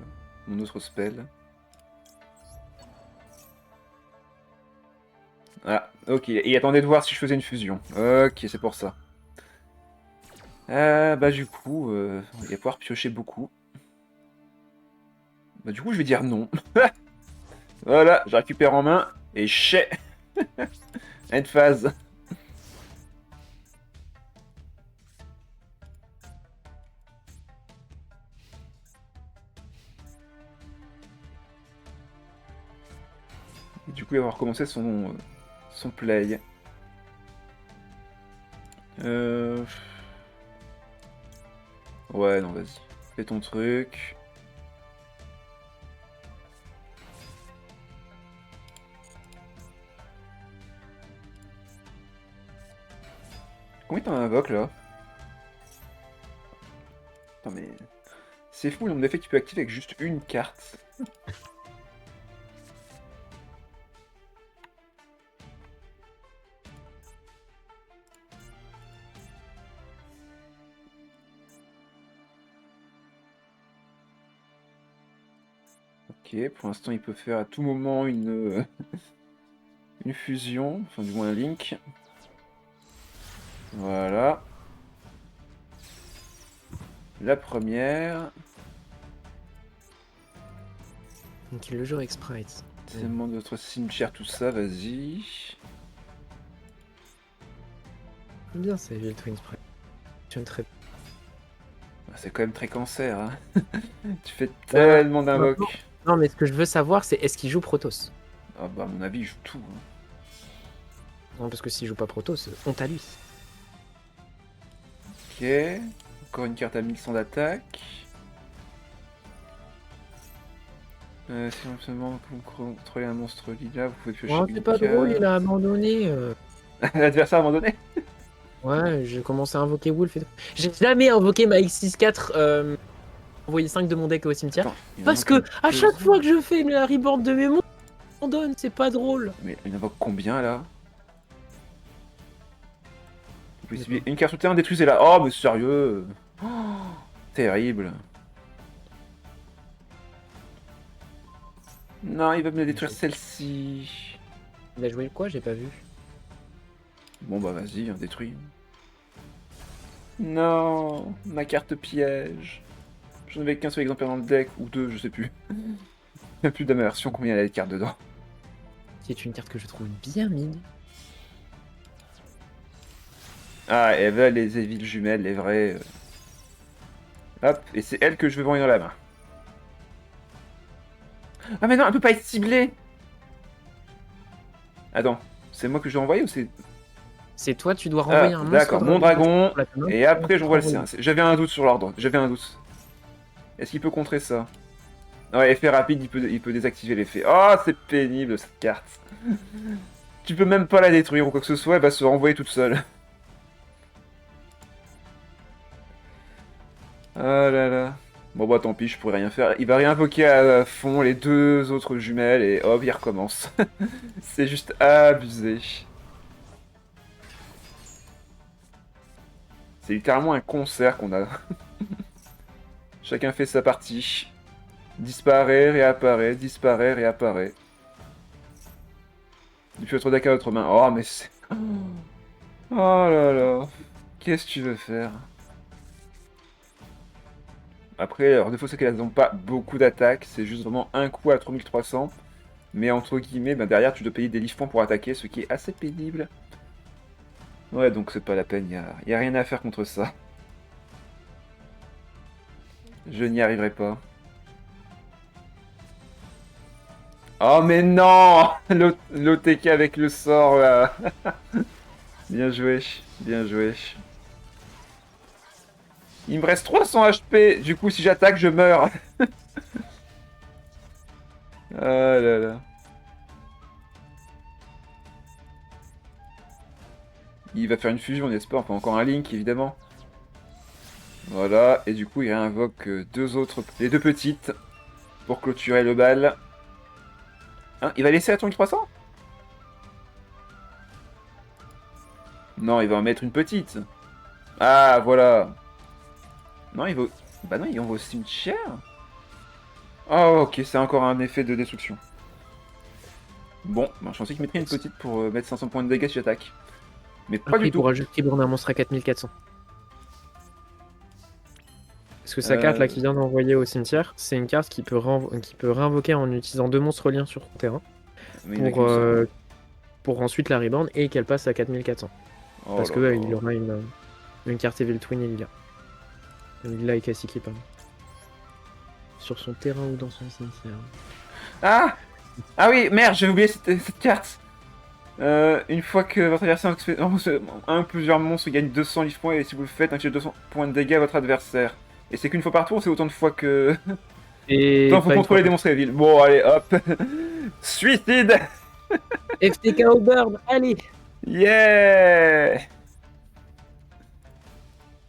autre spell. Ah, ok. Et il attendait de voir si je faisais une fusion. Ok, c'est pour ça. Bah du coup, il va pouvoir piocher beaucoup. Bah du coup, je vais dire non. Voilà, je récupère en main et chais. End phase. Et du coup, il va recommencer son play. Ouais, non, vas-y. Fais ton truc. Combien t'en invoques là? Attends, mais. C'est fou le nombre d'effets que tu peux activer avec juste une carte. Ok, pour l'instant il peut faire à tout moment une fusion, enfin du moins un link. Voilà. La première. Donc le joue avec Sprite. C'est le moment de notre cimetière, tout ça, vas-y. J'aime bien ça, Evil Twin Sprite. J'aime très. C'est quand même très cancer, hein. Tu fais tellement d'invoques. Non, mais ce que je veux savoir, c'est est-ce qu'il joue Protoss? Ah bah à mon avis il joue tout. Hein. Non, parce que s'il joue pas Protoss, honte à lui. Ok. Encore une carte à 1100 d'attaque. Si on seulement contrôler un monstre lilas, vous pouvez piocher Oh, une c'est pas carte. drôle, il a abandonné. L'adversaire a abandonné. Ouais, j'ai commencé à invoquer Wolf et tout. J'ai jamais invoqué ma X6-4, envoyé 5 de mon deck au cimetière. Attends, Parce que à chaque fois que je fais la reborn de mes monstres, on donne, c'est pas drôle. Mais il invoque combien là? Vous pouvez cibler une carte sur le terrain, détruisez-la. Oh mais sérieux. Oh, terrible. Non, il va me détruire celle-ci. Il a joué quoi? J'ai pas vu. Bon bah vas-y, hein, détruis. Non, ma carte piège. J'en avais qu'un seul exemplaire dans le deck, ou deux, je sais plus. Il n'y a plus d'amersion combien il y a de cartes dedans. C'est une carte que je trouve bien mid. Ah, et voilà les villes jumelles, les vraies. Hop, et c'est elle que je veux vendre dans la main. Ah mais non, elle peut pas être ciblée. Attends, c'est moi que je dois envoyer ou c'est... C'est toi, tu dois Ah, renvoyer un monstre d'accord, mon dragon, pour la commande, et après je pour renvoie le renvoyer. sien. J'avais un doute sur l'ordre, j'avais un doute. Est-ce qu'il peut contrer ça? Ouais, effet rapide, il peut désactiver l'effet. Oh, c'est pénible cette carte. Tu peux même pas la détruire ou quoi que ce soit, elle va se renvoyer toute seule. Ah là là. Bon bah tant pis, je pourrais rien faire. Il va réinvoquer à fond les deux autres jumelles et hop, il recommence. C'est juste abusé. C'est littéralement un concert qu'on a. Chacun fait sa partie. Disparaît, réapparaît, disparaît, réapparaît. Il fait trop d'acca à notre main. Oh mais c'est... Oh là là. Qu'est-ce que tu veux faire? Après, leur défaut c'est qu'elles n'ont pas beaucoup d'attaques. C'est juste vraiment un coup à 3300. Mais entre guillemets, ben derrière tu dois payer des livres points pour attaquer, ce qui est assez pénible. Ouais, donc c'est pas la peine, y a rien à faire contre ça. Je n'y arriverai pas. Oh mais non, l'OTK avec le sort là. Bien joué, bien joué. Il me reste 300 HP, du coup si j'attaque je meurs. Ah là là. Il va faire une fusion, n'est-ce pas? Enfin encore un Link évidemment. Voilà, et du coup il réinvoque les deux petites pour clôturer le bal. Hein, il va laisser Atomic 300? Non, il va en mettre une petite. Ah, voilà. Non, il va... Bah non, il envoie au cimetière. Oh, ok, c'est encore un effet de destruction. Bon, bah, je pensais qu'il mettrait une petite pour mettre 500 points de dégâts si j'attaque. Mais pas Après, du il tout. pourra juste reborn un monstre à 4400. Parce que sa carte là Euh, qui vient d'envoyer au cimetière, c'est une carte qui peut réinvoquer en utilisant 2 monstres liens sur ton terrain Mais il n'a qu'une seule. pour ensuite la reborn et qu'elle passe à 4400. Oh Parce là que là. il aura une carte Evil Twin et Lila. Lila et Kasiki, pardon. Sur son terrain ou dans son cimetière. Ah! Ah oui, merde, j'ai oublié cette carte. Une fois que votre adversaire fait un ou plusieurs monstres gagne 200 livres points et si vous le faites, infligez 200 points de dégâts à votre adversaire. Et c'est qu'une fois par tour ou c'est autant de fois que... Et Tant faut pas une fois contrôler des monstres villes. Bon, allez, hop. Suicide. FTK au burn, allez! Yeah.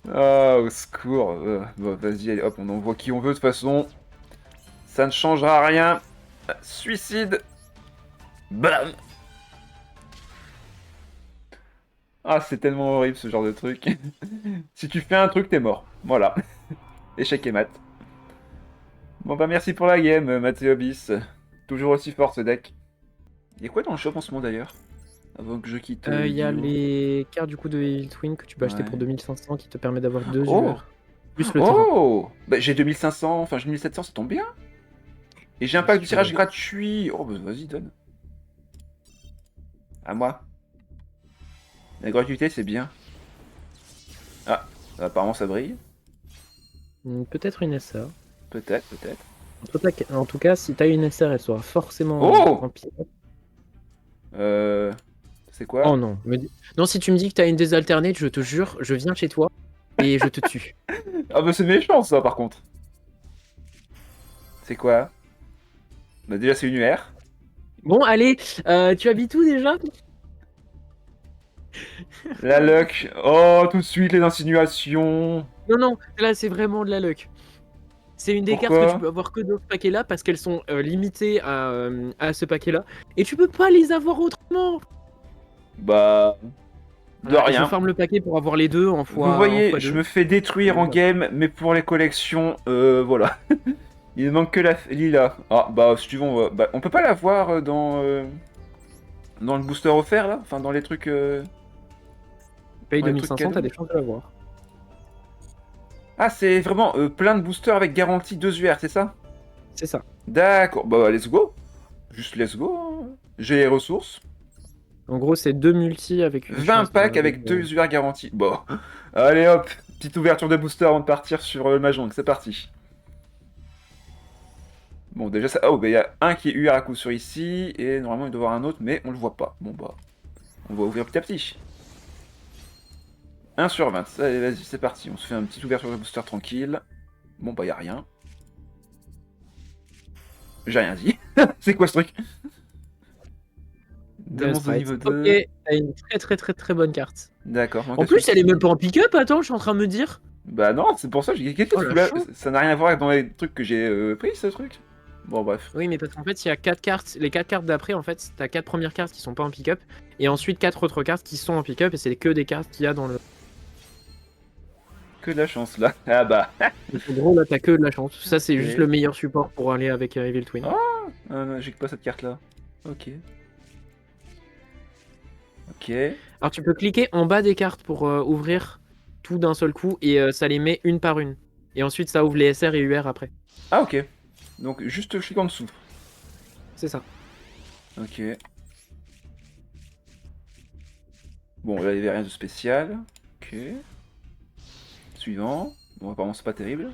Oh, au secours. Bon, vas-y, allez, hop, on envoie qui on veut de toute façon. Ça ne changera rien. Suicide. Bam. Ah, c'est tellement horrible ce genre de truc. Si tu fais un truc, t'es mort. Voilà. Échec et mat. Bon bah merci pour la game, Mathéobis. Toujours aussi fort ce deck. Y'a quoi dans le shop en ce moment d'ailleurs? Avant que je quitte Il y a Yu-Gi-Oh! les cartes du coup de Evil Twin que tu peux acheter Ouais. pour 2500 qui te permet d'avoir 2 Oh! joueurs. Plus le terrain. Oh! Bah j'ai 2500, enfin j'ai 1700, ça tombe bien. Et j'ai un pack de tirage gratuit. Oh bah vas-y, donne. À moi. La gratuité c'est bien. Ah, apparemment ça brille. Peut-être une SR. Peut-être, peut-être. En tout cas, si t'as une SR, elle sera forcément Oh! en pirate. C'est quoi? Oh non. Non, si tu me dis que t'as une des alternates, je te jure, je viens chez toi et je te tue. Ah bah c'est méchant ça par contre. C'est quoi? Bah déjà c'est une UR. Bon, allez, tu habites où déjà? La luck. Oh, tout de suite les insinuations. Non, non, là c'est vraiment de la luck. C'est une des cartes Pourquoi? que tu peux avoir que dans ce paquet-là parce qu'elles sont limitées à ce paquet-là. Et tu peux pas les avoir autrement. Bah... De Voilà, je rien. farm le paquet pour avoir les deux en fois. Vous voyez, en je x2. me fais détruire en game, mais pour les collections, voilà. Il ne manque que la Lila. Ah, bah, si tu veux, on peut pas la voir dans le booster offert, là? Enfin, dans les trucs... Paye dans les trucs 2500, t'as cadeaux. des chances de l'avoir. Ah, c'est vraiment plein de boosters avec garantie 2 UR, c'est ça? C'est ça. D'accord, bah, let's go. Juste let's go, hein. J'ai les ressources. En gros, c'est 2 multi avec une 20 chance. packs avec 2 UR garantis. Bon, allez hop, petite ouverture de booster avant de partir sur le Mahjong, c'est parti. Bon, déjà ça. Oh, bah il y a un qui est UR à coup sûr ici, et normalement il doit y avoir un autre, mais on le voit pas. Bon, bah, on va ouvrir petit à petit. 1 sur 20. Allez, vas-y, c'est parti. On se fait une petite ouverture de booster tranquille. Bon, bah, y a rien. J'ai rien dit. C'est quoi ce truc? Deux monstres de niveau Ok, 2. t'as une très très très très bonne carte. D'accord. En plus, elle est même pas en pick-up, attends, je suis en train de me dire. Bah non, c'est pour ça, j'ai qu'est-ce que Oh tu fous la là? chance. Ça n'a rien à voir dans les trucs que j'ai pris, ce truc. Bon, bref. Oui, mais parce qu'en fait, il y a 4 cartes. Les 4 cartes d'après, en fait, t'as 4 premières cartes qui sont pas en pick-up. Et ensuite 4 autres cartes qui sont en pick-up. Et c'est que des cartes qu'il y a dans le. Que de la chance là. Ah bah. Donc, en gros, là, t'as que de la chance. Ça, c'est juste le Ok. meilleur support pour aller avec Evil Twin. Oh, non, j'ai que pas cette carte là. Ok. Ok. Alors, tu peux cliquer en bas des cartes pour ouvrir tout d'un seul coup. Et ça les met une par une. Et ensuite, ça ouvre les SR et UR après. Ah ok. Donc juste je clique en dessous. C'est ça. Ok. Bon, là il n'y avait rien de spécial. Ok. Suivant. Bon, apparemment c'est pas terrible.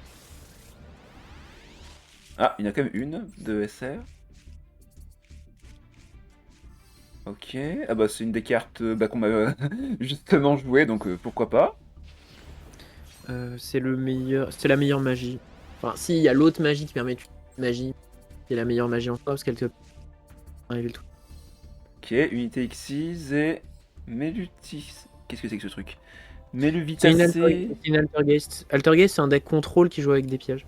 Ah, il y en a quand même une de SR. Ok. Ah bah c'est une des cartes bah, qu'on m'a justement joué, donc pourquoi pas. C'est le meilleur. C'est la meilleure magie. Enfin, si, il y a l'autre magie qui permet de magie. C'est la meilleure magie en soi parce qu'elle te. Evil Twin. Ok, unité X6 et Melutis. Qu'est-ce que c'est que ce truc? C'est Meluvitacé. une Altergeist. Altergeist, c'est un deck contrôle qui joue avec des pièges.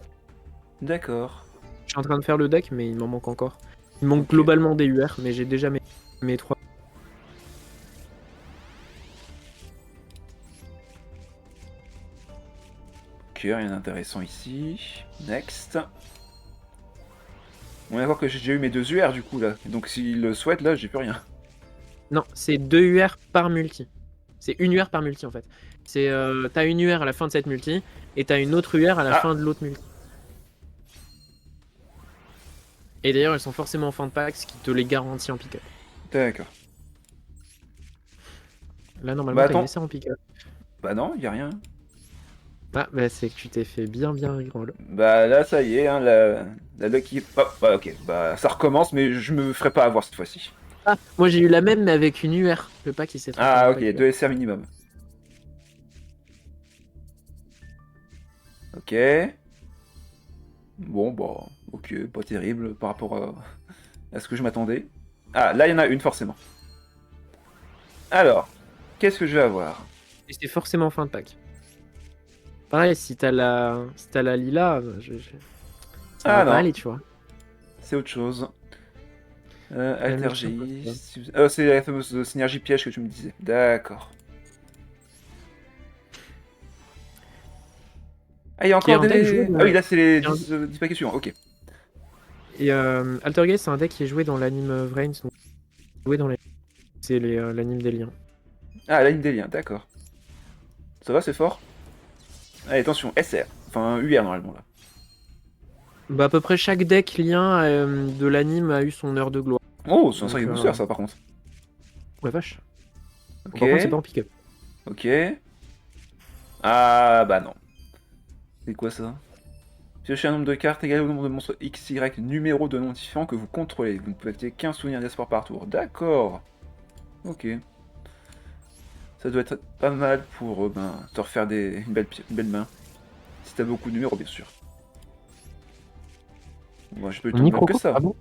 D'accord. Je suis en train de faire le deck, mais il m'en manque encore. Il manque Ok. globalement des UR, mais j'ai déjà mes 3. Ok, rien d'intéressant ici. Next. On va voir que j'ai déjà eu mes 2 UR du coup là. Donc s'il le souhaite là, j'ai plus rien. Non, c'est 2 UR par multi. C'est une UR par multi en fait. C'est t'as une UR à la fin de cette multi, et t'as une autre UR à la Ah, fin de l'autre multi. Et d'ailleurs, elles sont forcément en fin de pack, ce qui te les garantit en pick-up. d'accord. Là, Bah normalement, t'as une attends. SR en pick-up. Bah non, y a rien. Ah, bah c'est que tu t'es fait bien rigoler. Bah là, ça y est, hein, la Lucky. Oh, bah ok, bah ça recommence, mais je me ferai pas avoir cette fois-ci. Ah, moi j'ai eu la même, mais avec une UR. Le pack il s'est transformé Ah en ok, pack UR. 2 SR minimum. Ok. Bon, bah, ok, pas terrible par rapport à ce que je m'attendais. Ah, là, il y en a une forcément. Alors, qu'est-ce que je vais avoir? Et c'est forcément fin de pack. Pareil, si t'as la lila, ça Ah va pas non, aller, tu vois. c'est autre chose. La Alter mission, quoi, tu vois. c'est la fameuse synergie piège que tu me disais. D'accord. Ah, il y a Qui est encore un deck joué des. Ah oui, dans. là, c'est les qui est un- 10 paquets suivants. Ok. Et Altergeist, c'est un deck qui est joué dans l'anime Vrains. Donc joué dans les. C'est l'anime des liens. Ah, la ligne des liens, d'accord. Ça va, c'est fort? Allez, attention, SR. Enfin, UR normalement là. Bah, à peu près chaque deck lien de l'anime a eu son heure de gloire. Oh, c'est un Donc, sacré booster ça par contre. ouais, vache. Bon, Ok, par contre, c'est pas en pick-up. ok. Ah, bah non. C'est quoi ça? Piochez un nombre de cartes égal au nombre de monstres XY numéros de noms différents que vous contrôlez. Vous ne pouvez activer qu'un souvenir d'espoir par tour. D'accord. Ok. Ça doit être pas mal pour te refaire une belle main. Si t'as beaucoup de numéros, bien sûr. Bon, je peux tourner même que Microco? Ah ça. bon?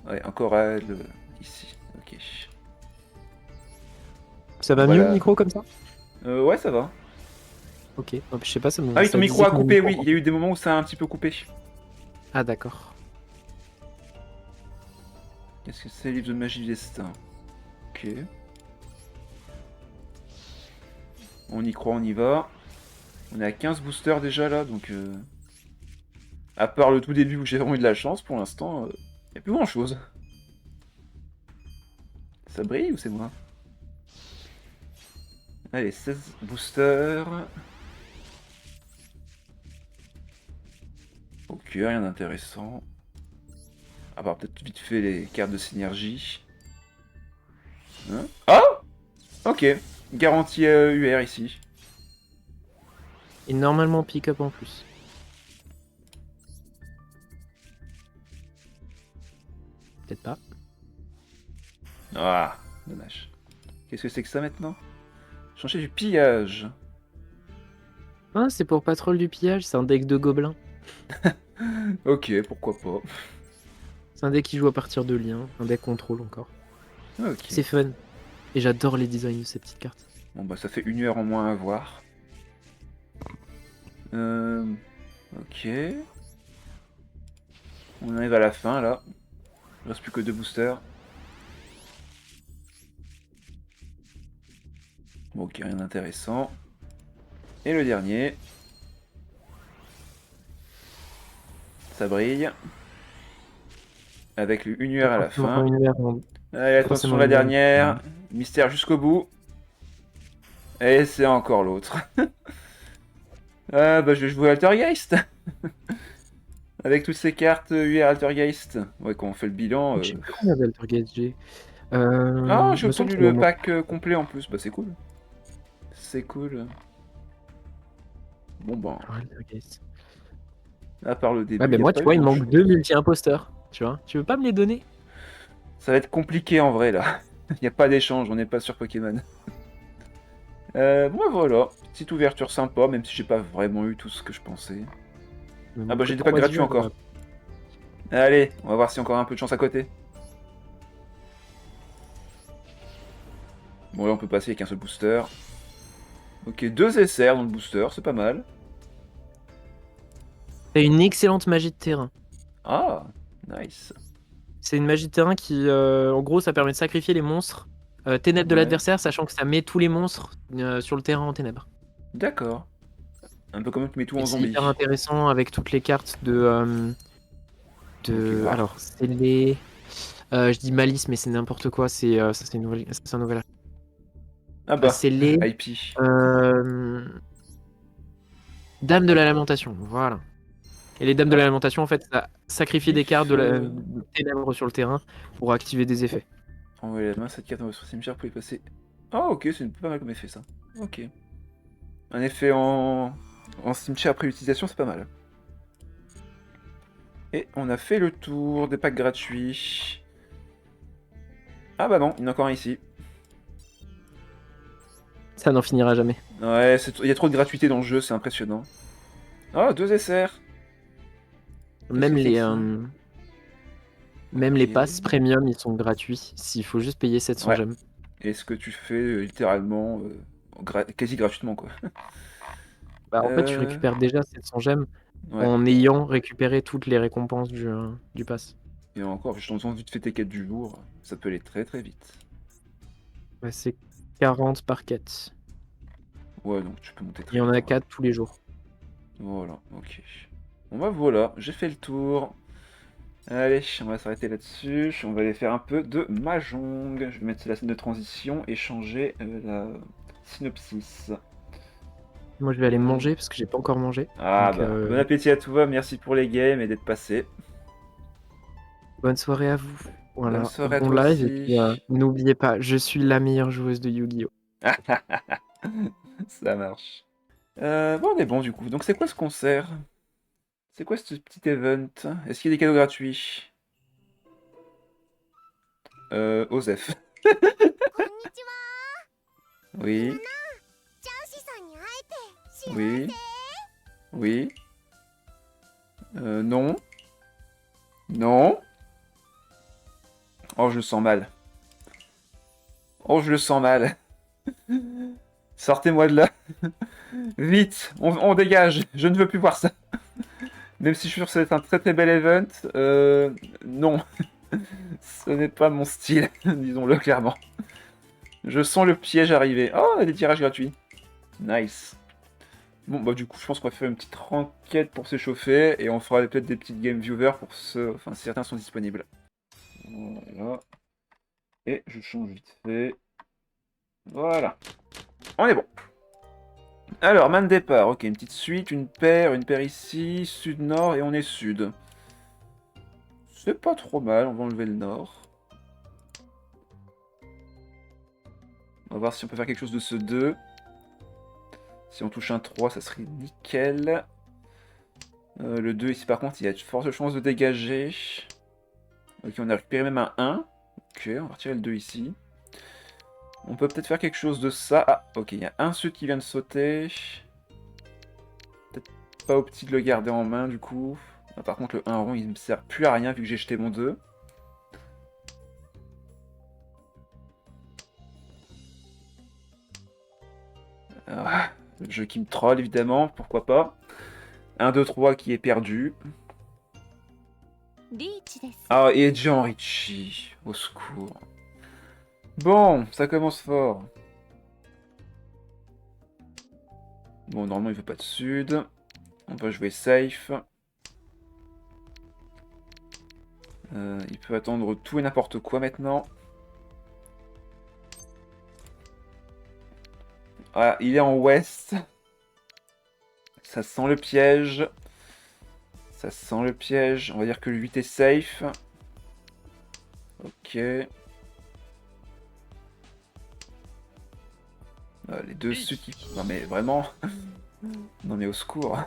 Ouais, encore elle, ici. Ok. Ça va mieux le Voilà. micro comme ça? Ouais, ça va. Ok. Oh, je sais pas, Ah oui, ton ça micro disait a que mon coupé, micro. oui. Il y a eu des moments où ça a un petit peu coupé. Ah, d'accord. Qu'est-ce que c'est, livre de magie du destin? Ok. On y croit, on y va. On est à 15 boosters déjà là, donc... À part le tout début où j'ai vraiment eu de la chance, pour l'instant, y a plus grand chose. Ça brille ou c'est moi? Allez, 16 boosters. Ok, rien d'intéressant. À part peut-être vite fait les cartes de synergie. Hein? Oh! Ok. Garantie UR ici. Et normalement pick-up en plus. Peut-être pas. Ah, dommage. Qu'est-ce que c'est que ça maintenant? Changer du pillage. Ah, c'est pour patrouille du pillage, c'est un deck de gobelins. Ok, pourquoi pas. C'est un deck qui joue à partir de liens, un deck contrôle encore. Ok. C'est fun. Et j'adore les designs de ces petites cartes. Bon bah ça fait 1 heure en moins à voir. Ok. On arrive à la fin là. Il reste plus que 2 boosters. Bon, ok, rien d'intéressant. Et le dernier. Ça brille. Avec le 1 heure à la fin. Allez, attention, la dernière. Mystère jusqu'au bout. Et c'est encore l'autre. Ah bah je vais jouer Altergeist. Avec toutes ces cartes UR Altergeist. Ouais, quand on fait le bilan... Je sais plus combien d'Altergate j'ai. Ah, j'ai me semble obtenu qu'il y en a le au moins- pack complet en plus. Bah c'est cool. C'est cool. Bon bah, Ah, Altergate. à part le Ouais, début, ben y a moi, pas tu eu vois, il me grand manque 2 chose. multi-imposteurs. Tu vois, tu veux pas me les donner? Ça va être compliqué en vrai là. Y a pas d'échange, on n'est pas sur Pokémon. Bon bah, voilà, petite ouverture sympa, même si j'ai pas vraiment eu tout ce que je pensais. Ah bah j'ai des packs gratuits encore. Allez, on va voir si encore un peu de chance à côté. Bon là on peut passer avec un seul booster. Ok, 2 SR dans le booster, c'est pas mal. T'as une excellente magie de terrain. Ah, nice. C'est une magie de terrain qui, en gros, ça permet de sacrifier les monstres ténèbres de Ouais, l'adversaire, sachant que ça met tous les monstres sur le terrain en ténèbres. d'accord. Un peu comme tu mets tout Et en c'est hyper zombie. intéressant avec toutes les cartes Ok, voir. alors, c'est les... je dis malice, mais c'est n'importe quoi. Ça, c'est une nouvelle... c'est un nouvel... Ah bah, c'est les IP. euh, Dames de la Lamentation. Voilà. Et les Dames de la Ah, Lamentation, en fait, ça sacrifie des cartes if... de ténèbres sur le terrain pour activer des effets. envoyer la main, cette carte dans votre cimetière pour y passer. Ah ok, c'est pas mal comme effet ça. Ok. Un effet en cimetière après l'utilisation, c'est pas mal. Et on a fait le tour des packs gratuits. Ah bah non, il y en a encore un ici. Ça n'en finira jamais. Ouais, il y a trop de gratuité dans le jeu, c'est impressionnant. Ah, 2 SR. Qu'est-ce Même que c'est que les, ça? même Ok. les passes premium, ils sont gratuits. S'il faut juste payer 700 Ouais. gemmes. Et ce que tu fais littéralement quasi gratuitement quoi. Bah, en fait, tu Euh... récupères déjà 700 gemmes Ouais. en ayant récupéré toutes les récompenses du pass. Et encore, je t'entends vite fait tes quêtes du jour, ça peut aller très très vite. Ouais, c'est 40 par quête. Ouais, donc tu peux monter Il très y en vite a en vrai. 4 tous les jours. Voilà, ok. Bon bah voilà, j'ai fait le tour. Allez, on va s'arrêter là-dessus. On va aller faire un peu de Mahjong. Je vais mettre la scène de transition et changer la synopsis. Moi, je vais aller Euh, manger parce que j'ai pas encore mangé. Ah Donc, bah, bon appétit à toi, merci pour les games et d'être passé. bonne soirée à vous. Bonne Voilà, soirée à bon toi live. Et puis, aussi. n'oubliez pas, je suis la meilleure joueuse de Yu-Gi-Oh! Ça marche. Bon, on est bon du coup. Donc c'est quoi ce concert? C'est quoi ce petit event? Est-ce qu'il y a des cadeaux gratuits? Osef. こんにちは。いる Oui, な。ジャーシさんに会えて幸 oui, せ。 oui. Non, non. Oh, je le sens mal. Oh, je le sens mal. Sortez-moi de là. Vite, on dégage. Je ne veux plus voir ça. Même si je suis sûr que ça va être un très très bel event, non. Ce n'est pas mon style, disons-le clairement. Je sens le piège arriver. Oh, des tirages gratuits. Nice. Bon, bah du coup, je pense qu'on va faire une petite enquête pour s'échauffer et on fera peut-être des petites game viewers pour ceux, enfin, si certains sont disponibles. Voilà. Et je change vite fait. Voilà. On est bon. Alors, main de départ. Ok, une petite suite, une paire ici, sud-nord et on est sud. C'est pas trop mal, on va enlever le nord. va voir si on peut faire quelque chose de ce 2. Si on touche un 3, ça serait nickel. Le 2 ici par contre, il y a de fortes chances de dégager. Ok, on a récupéré même un 1. Ok, on va retirer le 2 ici. On peut peut-être faire quelque chose de ça. Ah, ok, il y a un sud qui vient de sauter. Peut-être pas au petit de le garder en main du coup. Ah, par contre, le 1 rond, il me sert plus à rien vu que j'ai jeté mon 2. Ah, le jeu qui me troll évidemment, pourquoi pas. 1, 2, 3 qui est perdu. リーチです。 Ah, et Gianricci, au secours. Bon, ça commence fort. Bon, normalement il veut pas de sud. On va jouer safe. Il peut attendre tout et n'importe quoi maintenant. Ah, il est en ouest. Ça sent le piège. Ça sent le piège. On va dire que le 8 est safe. Ok. Les deux sud qui... Non mais vraiment... Non mais au secours.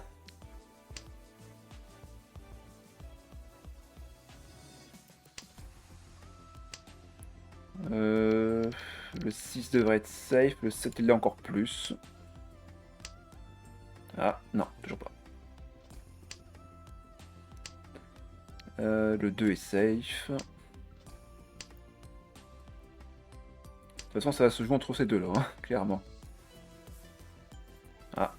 Le 6 devrait être safe, le 7 il l'est encore plus. Ah, non, toujours pas. Le 2 est safe. De toute façon, ça va se jouer entre ces deux-là, hein, clairement. Ah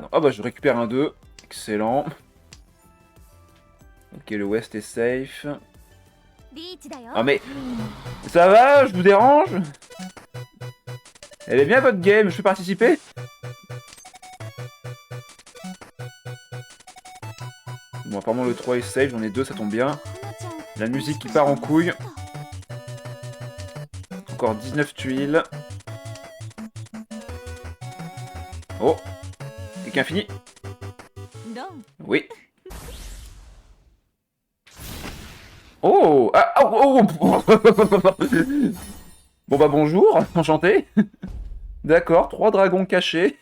non, ah bah je récupère un 2. Excellent. Ok, le West est safe. リーチだよ。 Ah mais... Ça va? Je vous dérange? Elle est bien votre game, je peux participer? Bon, apparemment le 3 est safe, j'en ai 2, ça tombe bien. La musique qui part en couille. Encore 19 tuiles. Oh! Quelqu'un fini? ドン。 Oui. Oh! Ah, oh, oh. Bon bah bonjour, enchanté. D'accord, 3 dragons cachés.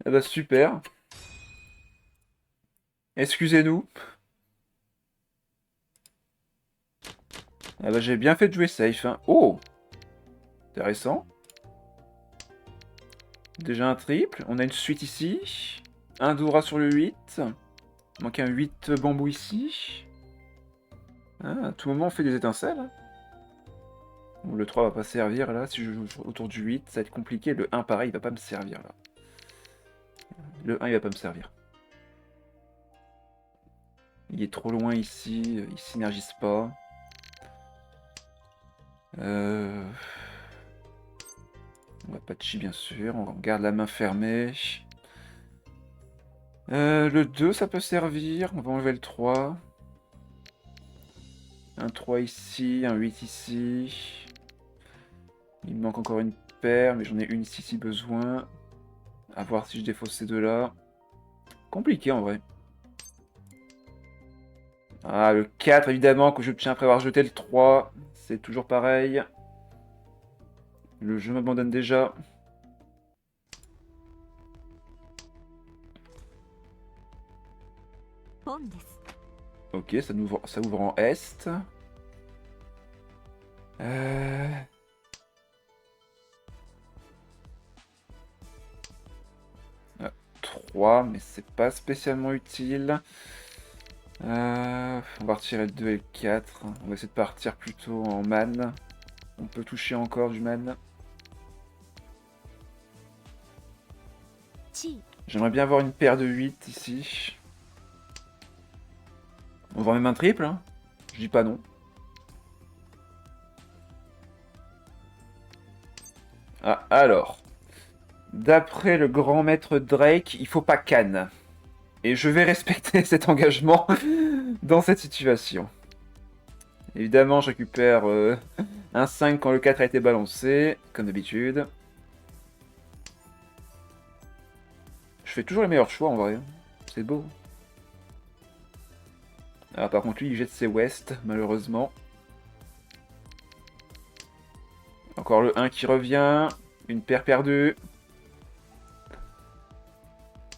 Eh bah super. Excusez-nous. Ah bah j'ai bien fait de jouer safe. Hein. Oh! Intéressant. Déjà un triple. On a une suite ici. Un Dora sur le 8. Il manque un 8 bambou ici. Ah, à tout moment on fait des étincelles. Bon, le 3 va pas servir là. Si je joue autour du 8, ça va être compliqué. Le 1 pareil, il va pas me servir là. Le 1 il va pas me servir. Il est trop loin ici. Il synergise pas. On va pas de chi bien sûr. On garde la main fermée. Le 2 ça peut servir. On va enlever le 3. Un 3 ici, un 8 ici. Il me manque encore une paire, mais j'en ai une ici si besoin. A voir si je défausse ces deux-là. Compliqué en vrai. Ah, le 4 évidemment, que je tiens après avoir jeté le 3. C'est toujours pareil. Le jeu m'abandonne déjà. Ok, ça ouvre en Est. 3, mais c'est pas spécialement utile. On va retirer le 2 et le 4. On va essayer de partir plutôt en man. On peut toucher encore du man. J'aimerais bien avoir une paire de 8 ici. On vend même un triple, hein. Je dis pas non. Ah, alors. D'après le grand maître Drake, il faut pas canne. Et je vais respecter cet engagement dans cette situation. Évidemment, je récupère un 5 quand le 4 a été balancé, comme d'habitude. Je fais toujours les meilleurs choix en vrai. C'est beau. Ah, par contre, lui, il jette ses West, malheureusement. Encore le 1 qui revient. Une paire perdue.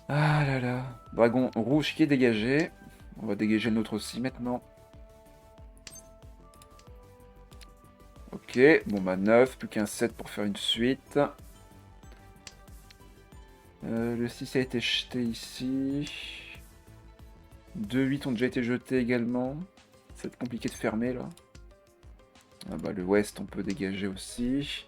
Ah là là. Dragon rouge qui est dégagé. On va dégager le nôtre aussi maintenant. Ok, bon bah 9, plus qu'un 7 pour faire une suite. Le 6 a été jeté ici. 2, 8 ont déjà été jetés également. Ça va être compliqué de fermer là. Ah bah le ouest on peut dégager aussi.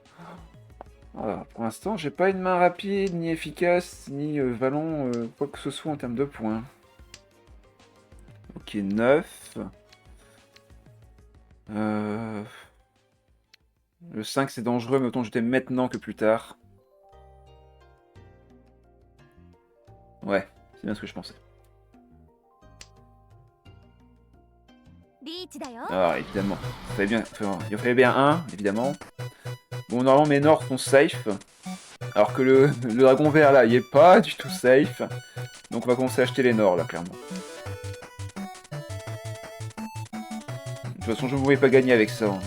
Ah, pour l'instant j'ai pas une main rapide, ni efficace, ni vallon, quoi que ce soit en termes de points. Ok, 9. Le 5 c'est dangereux, mais autant jeter maintenant que plus tard. Ouais, c'est bien ce que je pensais. リーチだよ。 Ah, évidemment. Il en fallait bien un, évidemment. Bon, normalement, mes nords sont safe. Alors que le dragon vert, là, il est pas du tout safe. Donc, on va commencer à acheter les nords, là, clairement. De toute façon, je ne pouvais pas gagner avec ça. Hein.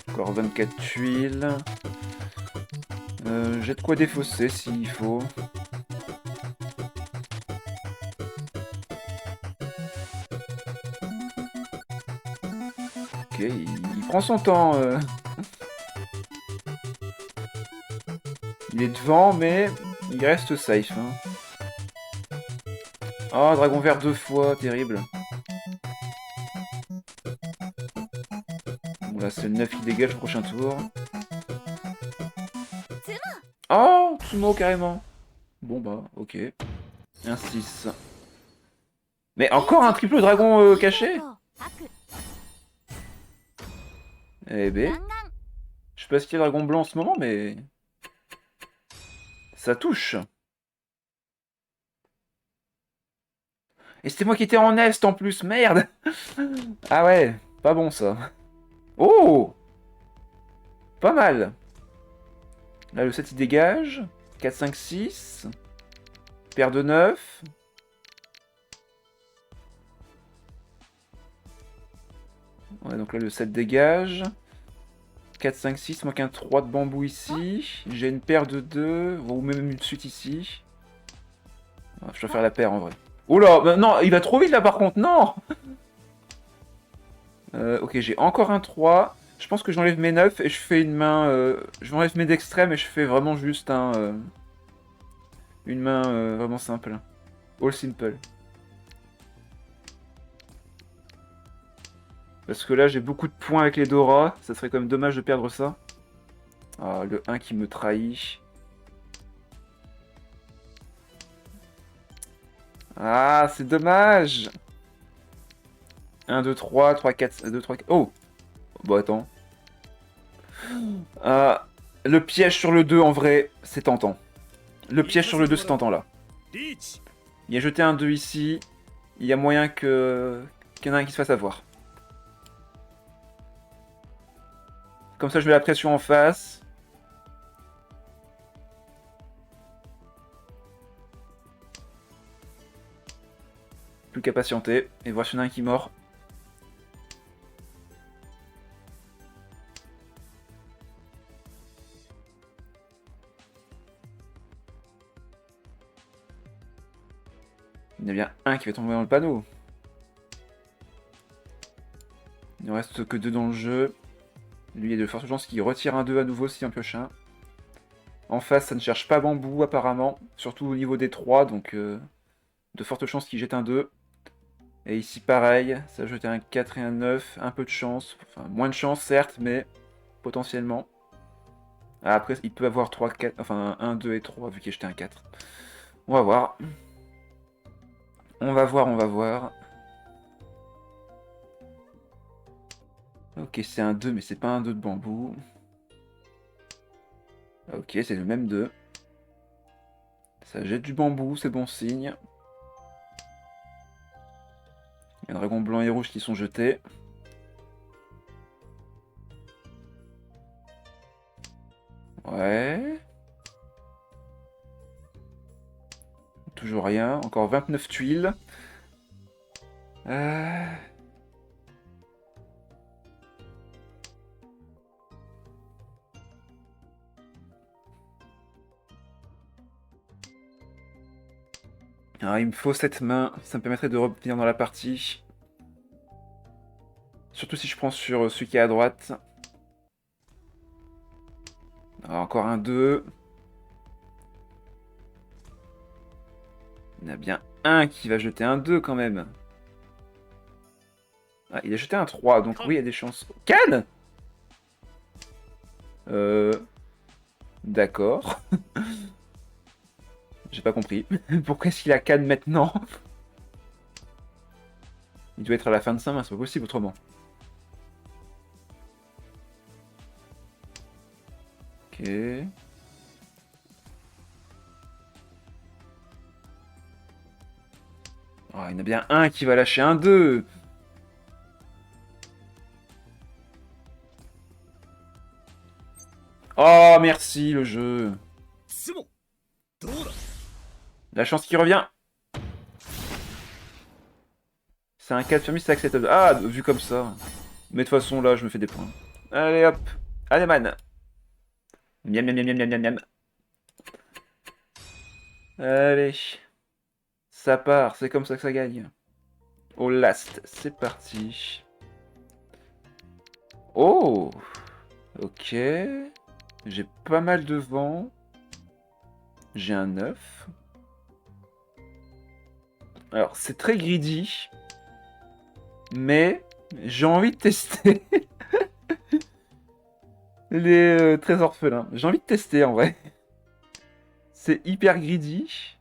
Encore 24 tuiles. J'ai de quoi défausser s'il faut. Ok, il prend son temps. Il est devant, mais il reste safe. Hein. Oh, dragon vert 2 fois, terrible. Bon, là, c'est le 9 qui dégage au prochain tour. Oh, Tsumo, carrément. Bon, bah, ok. Un 6. Mais encore un triple dragon caché. Eh ben, je sais pas ce qu'il y a dragon blanc en ce moment, mais... Ça touche. Et c'était moi qui étais en est en plus, merde. Ah ouais, pas bon ça. Oh, pas mal. Là, le 7 il dégage. 4, 5, 6. Paire de 9. Ouais, donc là, le 7 dégage. 4, 5, 6, manque un 3 de bambou ici. J'ai une paire de 2, ou même une suite ici. Ah, je dois faire la paire en vrai. Oh là, bah non, il va trop vite là par contre, non. Ok, j'ai encore un 3. Je pense que j'enlève mes 9 et je fais une main... je m'enlève mes d'extrême et je fais vraiment juste une main vraiment simple. All simple. Parce que là, j'ai beaucoup de points avec les Dora. Ça serait quand même dommage de perdre ça. Ah, le 1 qui me trahit. Ah, c'est dommage. 1, 2, 3, 3, 4, 2, 3, 4. Oh! Bon, attends. Ah, le piège sur le 2, en vrai, c'est tentant. Le piège sur le 2, c'est tentant, là. Il a jeté un 2 ici. Il y a moyen qu'il y en a un qui se fasse avoir. Comme ça, je mets la pression en face. Plus qu'à patienter. Et voir s'il y en a un qui mord. Il y en a bien un qui va tomber dans le panneau. Il ne reste que 2 dans le jeu. Lui, il y a de fortes chances qu'il retire un 2 à nouveau s'il en pioche un. En face, ça ne cherche pas bambou apparemment. Surtout au niveau des 3, donc de fortes chances qu'il jette un 2. Et ici, pareil, ça va jeter un 4 et un 9. Un peu de chance. Enfin, moins de chance, certes, mais potentiellement. Ah, après, il peut avoir 3, 4, enfin 1, 2 et 3 vu qu'il a jeté un 4. On va voir. On va voir, on va voir. Ok, c'est un 2, mais c'est pas un 2 de bambou. Ok, c'est le même 2. Ça jette du bambou, c'est bon signe. Il y a un dragon blanc et rouge qui sont jetés. Ouais. toujours rien. Encore 29 tuiles. Alors, il me faut cette main, ça me permettrait de revenir dans la partie. Surtout si je prends sur celui qui est à droite. Alors, encore un 2. Il y en a bien un qui va jeter un 2 quand même. Ah, il a jeté un 3, donc oui, il y a des chances. Cannes. D'accord. J'ai pas compris. Pourquoi est-ce qu'il a Cannes maintenant? Il doit être à la fin de sa main, c'est pas possible autrement. Ok. Oh, il y en a bien un qui va lâcher un 2. Oh, merci le jeu. La chance qui revient. C'est un 4 fermé, c'est acceptable. Ah, vu comme ça. Mais de toute façon, là, je me fais des points. Allez, hop. Allez, man. Miam, miam, miam, miam, miam, miam, miam. Allez. Ça part, c'est comme ça que ça gagne. Au last, c'est parti. Oh. Ok. J'ai pas mal de vent. J'ai un 9. Alors, c'est très greedy. Mais j'ai envie de tester les trésors orphelins. J'ai envie de tester en vrai. C'est hyper greedy.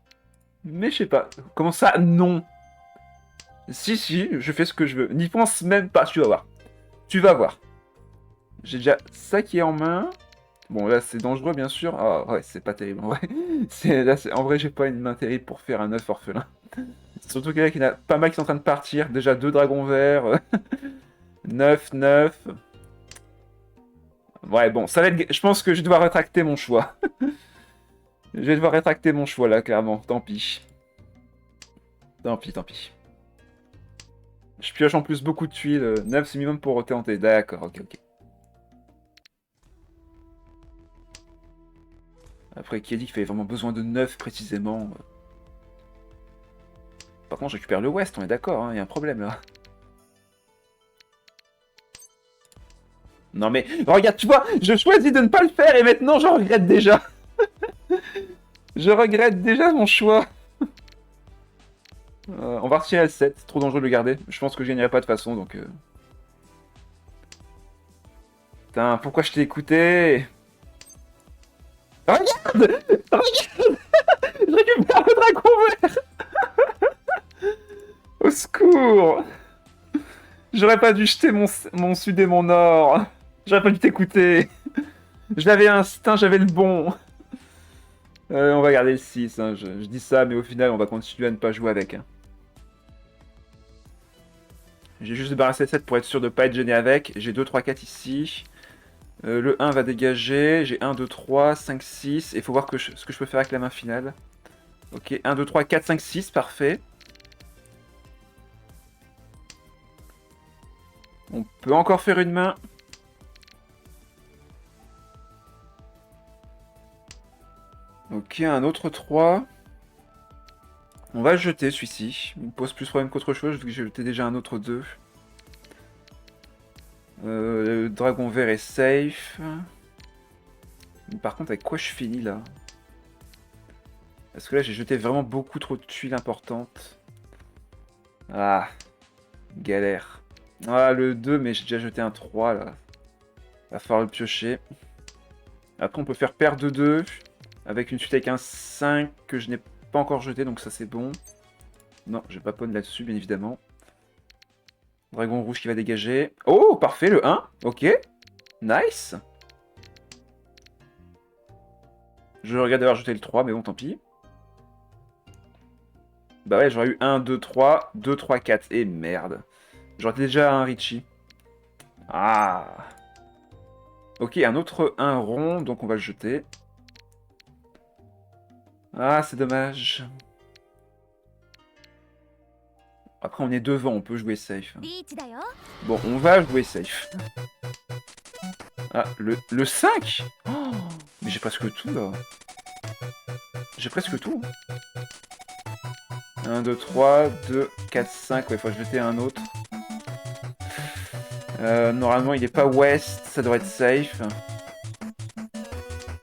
Mais je sais pas. Comment ça? Non. Si, si, je fais ce que je veux. N'y pense même pas, tu vas voir. Tu vas voir. J'ai déjà ça qui est en main. Bon, là, c'est dangereux, bien sûr. Ah, ouais, c'est pas terrible, en vrai. En vrai, j'ai pas une main terrible pour faire un œuf orphelin. Surtout qu'il y en a pas mal qui sont en train de partir. Déjà, 2 dragons verts. 9, 9. Ouais, bon, ça va être... Je pense que je dois rétracter mon choix. Je vais devoir rétracter mon choix, là, clairement. Tant pis. Tant pis, tant pis. Je pioche en plus beaucoup de tuiles. 9, c'est minimum pour tenter. D'accord, ok, ok. Après, qui a dit qu'il fallait vraiment besoin de 9 précisément? Par contre, je récupère le West, on est d'accord, hein, y a un problème là. Non mais, regarde, tu vois, je choisis de ne pas le faire et maintenant je regrette déjà. Je regrette déjà mon choix. On va retirer le 7, trop dangereux de le garder. Je pense que je gagnerai pas de toute façon, donc... Putain, pourquoi je t'ai écouté? Regarde! Regarde! Je récupère le dragon vert! Au secours! J'aurais pas dû jeter mon sud et mon nord. J'aurais pas dû t'écouter. Je l'avais instinct, j'avais le bon. On va garder le 6. Hein. Je dis ça, mais au final, on va continuer à ne pas jouer avec. Hein. J'ai juste débarrassé le 7 pour être sûr de pas être gêné avec. J'ai 2, 3, 4 ici. Le 1 va dégager. J'ai 1, 2, 3, 5, 6. Et il faut voir ce que je peux faire avec la main finale. Ok, 1, 2, 3, 4, 5, 6. Parfait. On peut encore faire une main. Ok, un autre 3. On va le jeter celui-ci. Il me pose plus problème qu'autre chose vu que j'ai jeté déjà un autre 2. Le dragon vert est safe. Par contre, avec quoi je finis là? Parce que là, j'ai jeté vraiment beaucoup trop de tuiles importantes. Ah, galère. Ah, le 2, mais j'ai déjà jeté un 3 là. Va falloir le piocher. Après, on peut faire paire de 2. Avec une suite avec un 5 que je n'ai pas encore jeté, donc ça c'est bon. Non, je pas pawn là-dessus, bien évidemment. Dragon rouge qui va dégager. Oh, parfait, le 1. Ok. Nice. Je regrette d'avoir jeté le 3, mais bon, tant pis. Bah ouais, j'aurais eu 1, 2, 3, 2, 3, 4. Et merde. J'aurais déjà un Richie. Ah. Ok, un autre 1 rond, donc on va le jeter. Ah, c'est dommage. Après, on est devant, on peut jouer safe. リーチだよ。 Bon, on va jouer safe. Ah, le 5 oh, mais j'ai presque tout, là. J'ai presque tout. 1, 2, 3, 2, 4, 5. Ouais, faut que je jeter un autre. Normalement, il est pas West, ça devrait être safe.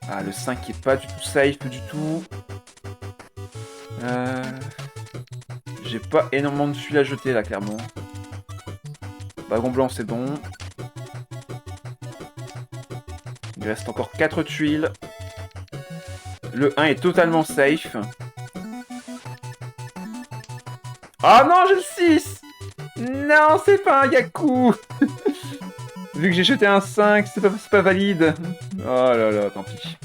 Ah, le 5 qui est pas du tout safe du tout. J'ai pas énormément de tuiles à jeter là, clairement. Dragon blanc, c'est bon. Il reste encore 4 tuiles. Le 1 est totalement safe. Oh non, j'ai le 6! Non, c'est pas un Yaku! Vu que j'ai jeté un 5, c'est pas valide. Oh là là, tant pis.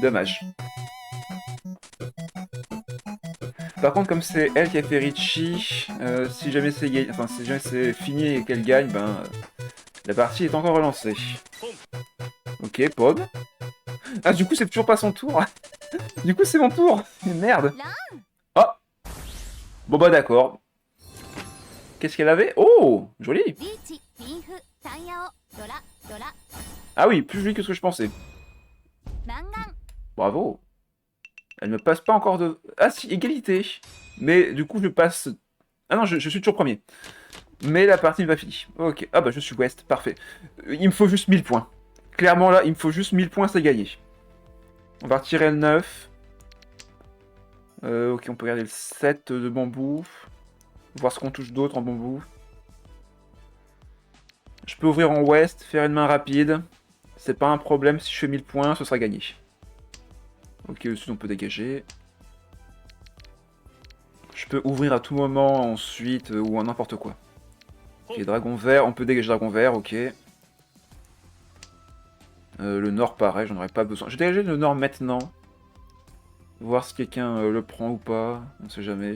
Dommage. Par contre, comme c'est elle qui a fait Richie, si jamais c'est fini et qu'elle gagne, ben la partie est encore relancée. Ok, Pod. Ah, du coup, c'est toujours pas son tour. Du coup, c'est mon tour. Merde. Oh. Bon bah d'accord. Qu'est-ce qu'elle avait? Oh, joli. リーチ、リンフ、タンヤオ、ドラ、ドラ、 Ah oui, plus joli que ce que je pensais. マンガン、 Bravo. Elle me passe pas encore de... Ah si, égalité. Mais du coup, je passe... Ah non, je suis toujours premier. Mais la partie va finir. Ok. Ah bah, je suis West. Parfait. Il me faut juste 1000 points. Clairement, là, il me faut juste 1000 points, c'est gagné. On va retirer le 9. Ok, on peut regarder le 7 de bambou. Voir ce qu'on touche d'autre en bambou. Je peux ouvrir en West, faire une main rapide. C'est pas un problème, si je fais 1000 points, ce sera gagné. Ok, le sud on peut dégager. Je peux ouvrir à tout moment ensuite, ou à n'importe quoi. Ok, dragon vert, on peut dégager dragon vert, ok. Le nord pareil, j'en aurais pas besoin. Je vais dégager le nord maintenant. Voir si quelqu'un le prend ou pas, on sait jamais.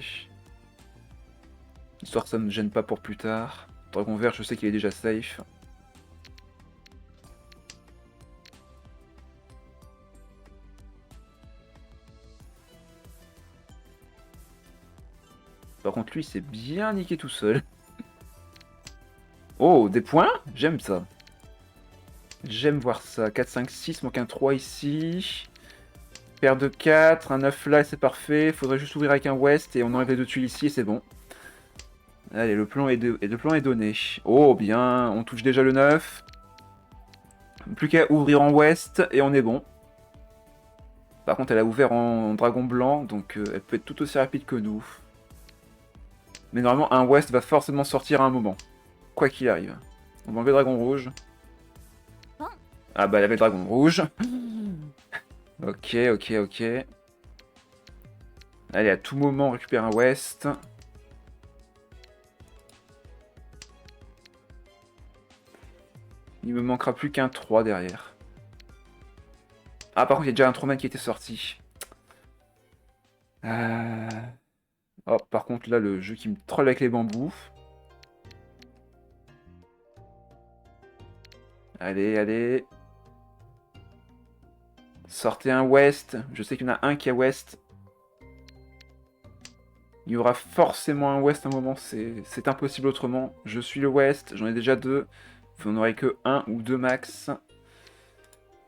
Histoire que ça ne me gêne pas pour plus tard. Dragon vert, je sais qu'il est déjà safe. Par contre, lui, c'est bien niqué tout seul. Oh, des points? J'aime ça. J'aime voir ça. 4, 5, 6, manque un 3 ici. Paire de 4, un 9 là, c'est parfait. Faudrait juste ouvrir avec un West et on enlève les 2 tuiles ici et c'est bon. Allez, le plan est donné. Oh, bien, on touche déjà le 9. Plus qu'à ouvrir en West et on est bon. Par contre, elle a ouvert en dragon blanc, donc elle peut être tout aussi rapide que nous. Mais normalement, un West va forcément sortir à un moment. Quoi qu'il arrive. On va enlever le dragon rouge. Ah bah, elle avait le dragon rouge. Ok, ok, ok. Allez, à tout moment, on récupère un West. Il me manquera plus qu'un 3 derrière. Ah, par contre, il y a déjà un 3 qui était sorti. Oh, par contre, là, le jeu qui me troll avec les bambous. Allez, allez. Sortez un West. Je sais qu'il y en a un qui a West. Il y aura forcément un West à un moment. C'est impossible autrement. Je suis le West. J'en ai déjà 2. Vous n'en aurez que 1 ou 2 max.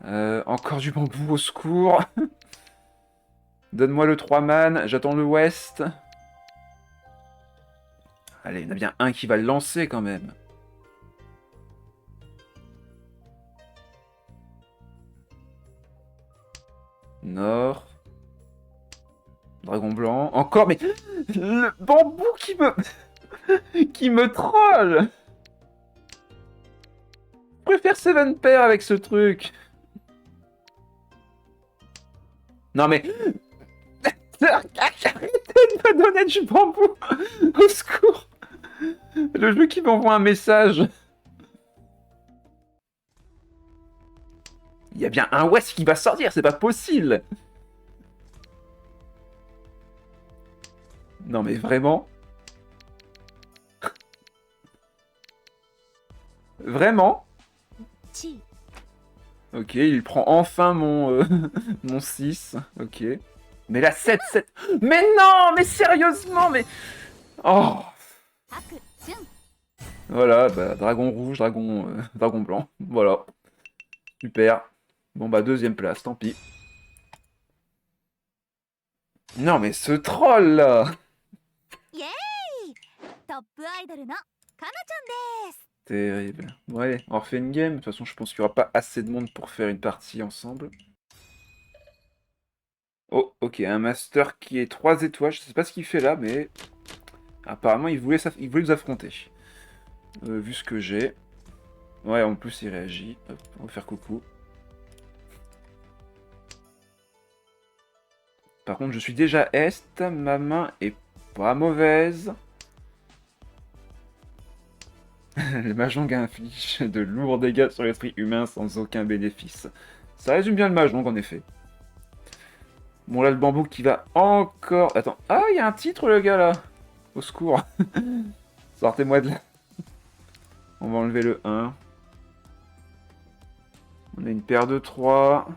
Encore du bambou, au secours. Donne-moi le 3 man. J'attends le West. Allez, il y en a bien un qui va le lancer quand même. Nord. Dragon blanc. Encore, mais... Le bambou qui me... qui me troll. Je préfère 7 pair avec ce truc. Non mais... Arrêtez de me donner du bambou. Au secours. Le jeu qui m'envoie un message. Il y a bien un West qui va sortir, c'est pas possible. Non mais vraiment. Vraiment. チ、 Ok, il prend enfin mon, mon 6. Ok. Mais la 7. Mais non, mais sérieusement, mais... Oh! 白純 Voilà, bah, dragon rouge, dragon blanc. Voilà. Super. Bon bah deuxième place, tant pis. Non mais ce troll là! イエーイトップアイドルのかなちゃんです Terrible. Ouais, on refait une game. De toute façon, je pense qu'il n'y aura pas assez de monde pour faire une partie ensemble. Oh, ok, un master qui est 3 étoiles. Je sais pas ce qu'il fait là, mais apparemment il voulait nous affronter. Vu ce que j'ai. Ouais, en plus il réagit. Hop, on va faire coucou. Par contre, je suis déjà Est. Ma main est pas mauvaise. Le Mahjong inflige de lourds dégâts sur l'esprit humain sans aucun bénéfice. Ça résume bien le Mahjong en effet. Bon là le bambou qui va encore... Attends, ah il y a un titre le gars là. Au secours. Sortez-moi de là. On va enlever le 1. On a une paire de 3.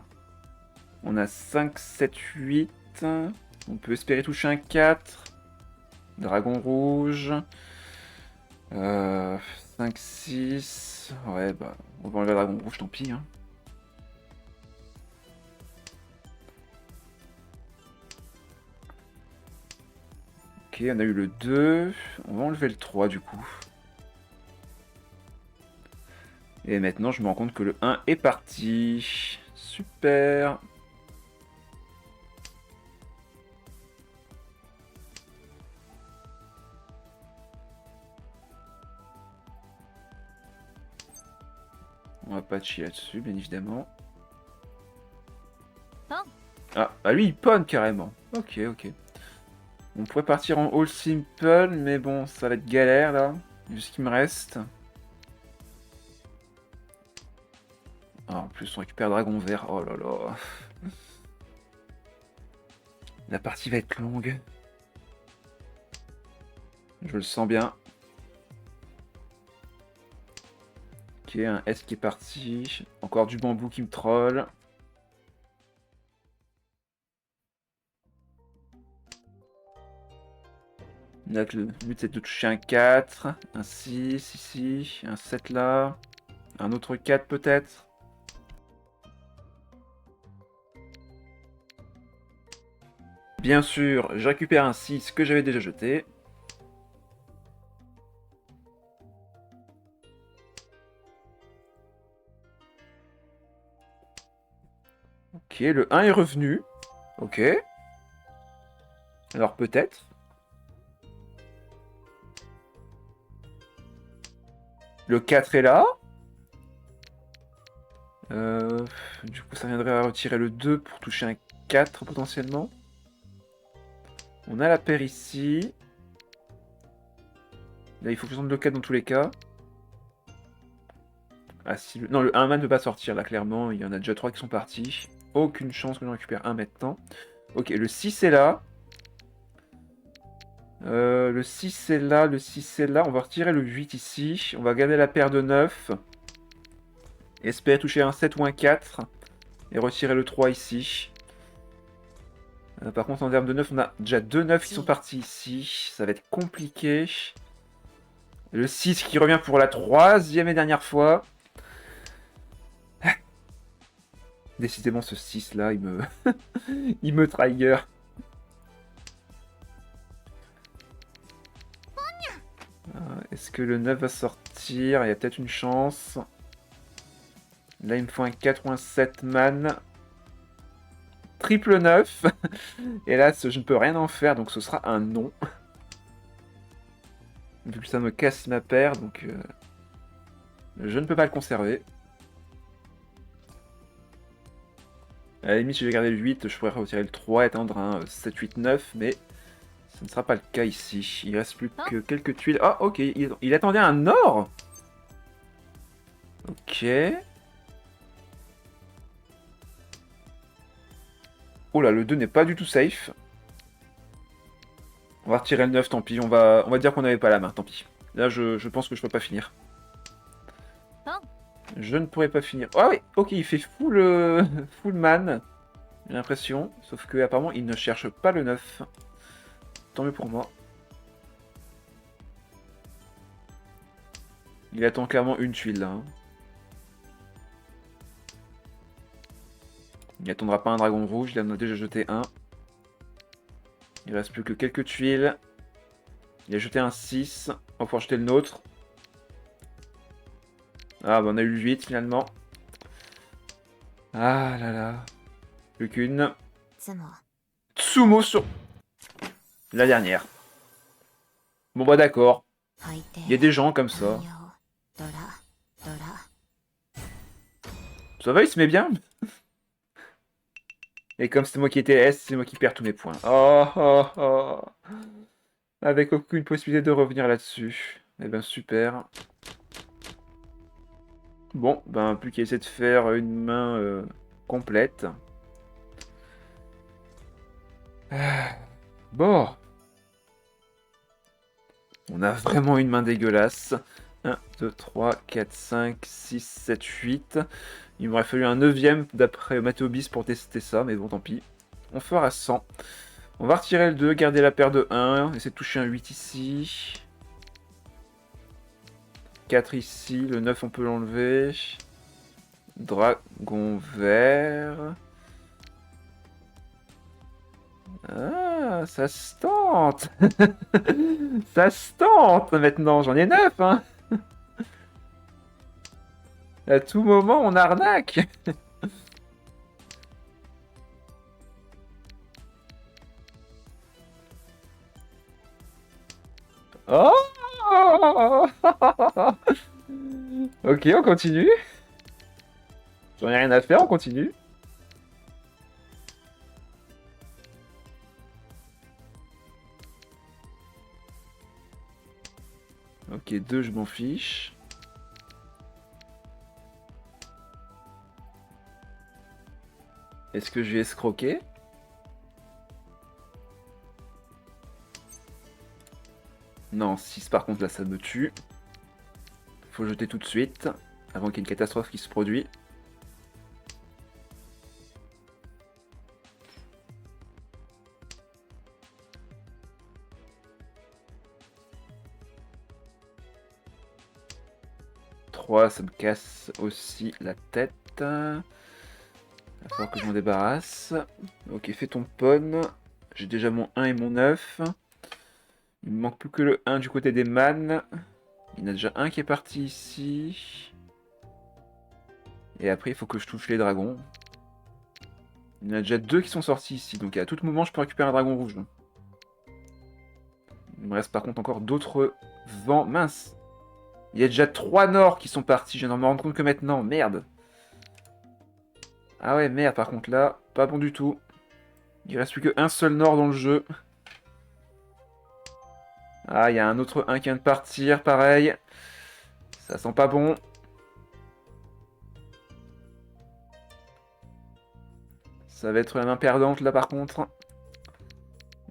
On a 5, 7, 8. On peut espérer toucher un 4. Dragon rouge. 5, 6. Ouais, bah, on va enlever le dragon rouge, tant pis. Hein. Ok, on a eu le 2. On va enlever le 3 du coup. Et maintenant, je me rends compte que le 1 est parti. Super. On va pas chier là-dessus, bien évidemment. Ah, bah lui, il pone carrément. Ok, ok. On pourrait partir en all simple, mais bon, ça va être galère, là. Vu ce qu'il me reste. Ah, en plus, on récupère dragon vert. Oh là là. La partie va être longue. Je le sens bien. Ok, un S qui est parti. Encore du bambou qui me troll. Là, le but c'est de toucher un 4, un 6 ici, un 7 là, un autre 4 peut-être. Bien sûr, je récupère un 6 que j'avais déjà jeté. Ok, le 1 est revenu. Ok. Alors peut-être. Le 4 est là. Du coup, ça viendrait à retirer le 2 pour toucher un 4 potentiellement. On a la paire ici. Là, il faut que je tente le 4 dans tous les cas. Ah, si non, le 1 man ne peut pas sortir là, clairement. Il y en a déjà 3 qui sont partis. Aucune chance que j'en récupère un maintenant. Ok, le 6 est là. Le 6 est là, le 6 est là. On va retirer le 8 ici. On va garder la paire de 9. Espérer toucher un 7 ou un 4. Et retirer le 3 ici. Par contre, en termes de 9, on a déjà 2 9 qui sont partis ici. Ça va être compliqué. Le 6 qui revient pour la 3e et dernière fois. Décidément, ce 6 là, il me, il me trigger. Est-ce que le 9 va sortir? Il y a peut-être une chance. Là, il me faut un 4 ou un 7 man. Triple 9. Hélas, je ne peux rien en faire, donc ce sera un non. Vu que ça me casse ma paire, donc je ne peux pas le conserver. À la limite, si j'ai gardé le 8, je pourrais retirer le 3 et attendre un 7, 8, 9, mais ce ne sera pas le cas ici. Il reste plus que quelques tuiles. Ah, ok, il attendait un or. Ok. Oh là, le 2 n'est pas du tout safe. On va retirer le 9, tant pis. On va dire qu'on n'avait pas la main, tant pis. Là, je pense que je peux pas finir. Je ne pourrais pas finir. Ah oui, ok, il fait full, full man. J'ai l'impression. Sauf que apparemment, il ne cherche pas le 9. Tant mieux pour moi. Il attend clairement une tuile là. Hein. Il attendra pas un dragon rouge, il en a déjà jeté un. Il reste plus que quelques tuiles. Il a jeté un 6. On va pouvoir jeter le nôtre. Ah bah on a eu le 8 finalement. Ah là là. Plus qu'une. つも Tsumo sur la dernière. Bon bah d'accord. 相手 Il y a des gens comme ça. 単用ドラドラ Ça va, il se met bien. Et comme c'est moi qui étais S, c'est moi qui perds tous mes points. Oh, oh, oh. Avec aucune possibilité de revenir là-dessus. Eh ben super. Bon, ben plus qu'à essayer de faire une main complète. Bon. On a vraiment une main dégueulasse. 1, 2, 3, 4, 5, 6, 7, 8. Il m'aurait fallu un 9ème d'après Matteo Bis pour tester ça, mais bon, tant pis. On fera 100. On va retirer le 2, garder la paire de 1, essayer de toucher un 8 ici. 4 ici, le 9 on peut l'enlever. Dragon vert. Ah, ça se tente. Ça se tente maintenant, j'en ai 9 hein. À tout moment, on arnaque. Oh. Ok, on continue. J'en ai rien à faire, on continue. Ok, 2, je m'en fiche. Est-ce que je vais escroquer? Non, 6 par contre là ça me tue. Faut jeter tout de suite, avant qu'il y ait une catastrophe qui se produise. Ça me casse aussi la tête. Il va falloir que je m'en débarrasse. Ok, fais ton pawn. J'ai déjà mon 1 et mon 9. Il me manque plus que le 1 du côté des man. Il y en a déjà un qui est parti ici. Et après, il faut que je touche les dragons. Il y en a déjà 2 qui sont sortis ici. Donc à tout moment, je peux récupérer un dragon rouge. Il me reste par contre encore d'autres vents. Mince! Il y a déjà 3 nords qui sont partis. Je viens de me rendre compte que maintenant. Merde! Ah ouais, merde, par contre là, pas bon du tout. Il reste plus qu'un seul nord dans le jeu. Ah, il y a un autre 1 qui vient de partir, pareil. Ça sent pas bon. Ça va être la main perdante là par contre.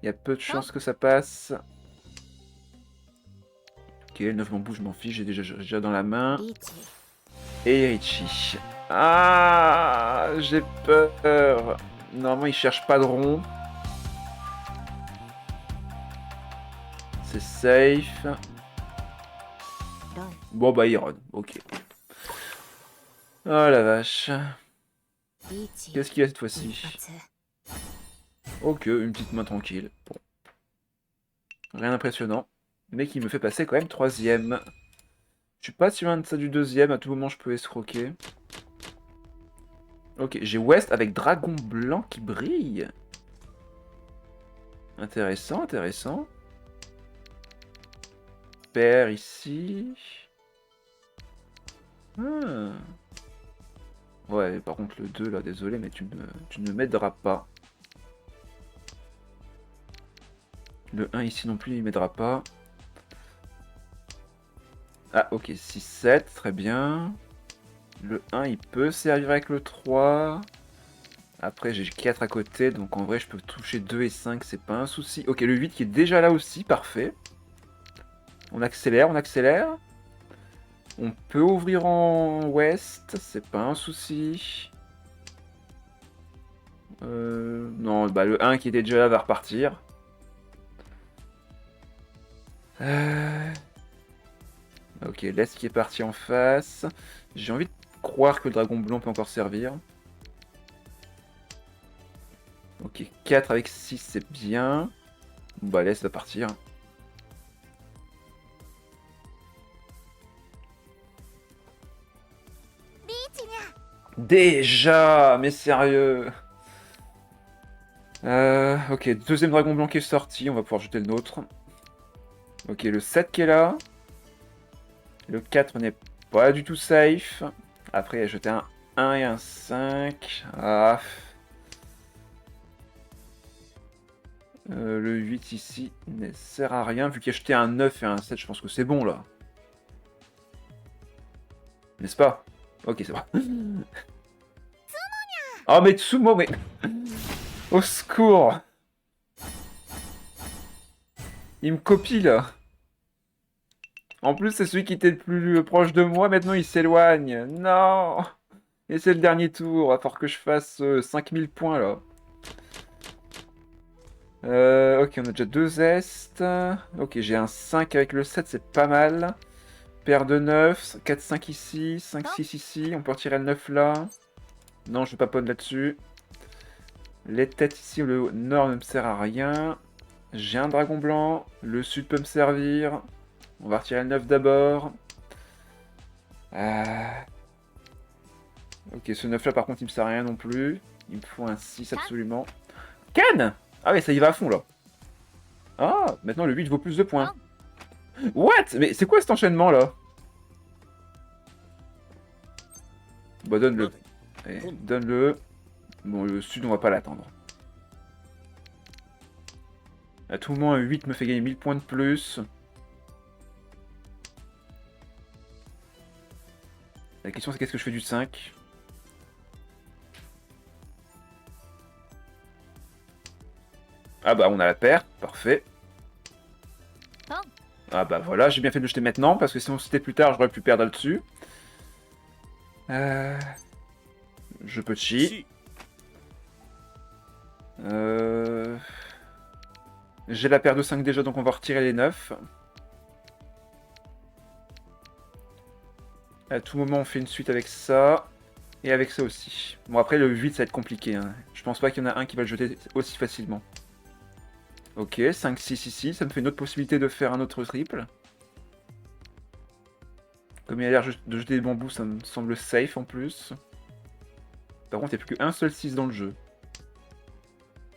Il y a peu de chances que ça passe. Ok, le 9 m'en bouge, je m'en fiche, j'ai déjà dans la main. リーチ Et Richie. Ah, j'ai peur. Normalement, il cherche pas de rond. C'est safe. ロン Bon, bah, il run. Ok. Oh la vache. リーチ Qu'est-ce qu'il y a cette 一 fois-ci? 発 Ok, une petite main tranquille. Bon. Rien d'impressionnant. Mais qui me fait passer quand même 3ème. Je suis pas si loin de ça du 2ème. À tout moment, je peux escroquer. Ok, j'ai West avec dragon blanc qui brille. Intéressant, intéressant. Père ici. Ah. Ouais, par contre le 2 là, désolé, mais tu ne m'aideras pas. Le 1 ici non plus, il m'aidera pas. Ah, ok, 6, 7, très bien. Le 1, il peut servir avec le 3. Après, j'ai 4 à côté, donc en vrai, je peux toucher 2 et 5, c'est pas un souci. Ok, le 8 qui est déjà là aussi, parfait. On accélère, on accélère. On peut ouvrir en ouest, c'est pas un souci. Non, bah le 1 qui était déjà là va repartir. Ok, l'Est qui est parti en face. J'ai envie de croire que le dragon blanc peut encore servir. Ok, 4 avec 6, c'est bien. Bon, bah, l'Est va partir. Déjà, mais sérieux. Ok, deuxième dragon blanc qui est sorti, on va pouvoir jeter le nôtre. Ok, le 7 qui est là. Le 4 n'est pas du tout safe. Après, il a jeté un 1 et un 5. Ah. Le 8 ici ne sert à rien. Vu qu'il a jeté un 9 et un 7, je pense que c'est bon là. N'est-ce pas? Ok, c'est bon. Oh, mais Tsumo, mais... Au secours! Il me copie là. En plus, c'est celui qui était le plus proche de moi. Maintenant, il s'éloigne. Non! Et c'est le dernier tour. Il va falloir que je fasse 5000 points là. Ok, on a déjà 2 Est. Ok, j'ai un 5 avec le 7, c'est pas mal. Paire de 9, 4, 5 ici, 5, 6 ici. On peut retirer le 9 là. Non, je papote là-dessus. Les têtes ici, le nord ne me sert à rien. J'ai un dragon blanc. Le sud peut me servir. On va retirer le 9 d'abord. Ok, ce 9 là par contre il me sert à rien non plus. Il me faut un 6 absolument. Cannes! Ah ouais, ça y va à fond là. Ah, maintenant le 8 vaut plus de points. What? Mais c'est quoi cet enchaînement là? Bah donne-le. Allez, donne-le. Bon, le sud on va pas l'attendre. À tout moment un 8 me fait gagner 1000 points de plus. La question c'est qu'est-ce que je fais du 5? Ah bah on a la paire, parfait. Ah bah voilà, j'ai bien fait de le jeter maintenant, parce que sinon c'était plus tard, j'aurais pu perdre là-dessus. Je peux chi. J'ai la paire de 5 déjà, donc on va retirer les 9. À tout moment, on fait une suite avec ça. Et avec ça aussi. Bon, après, le 8, ça va être compliqué. Hein. Je pense pas qu'il y en a un qui va le jeter aussi facilement. Ok, 5, 6 ici. Ça me fait une autre possibilité de faire un autre triple. Comme il a l'air de jeter des bambous, ça me semble safe en plus. Par contre, il n'y a plus qu'un seul 6 dans le jeu.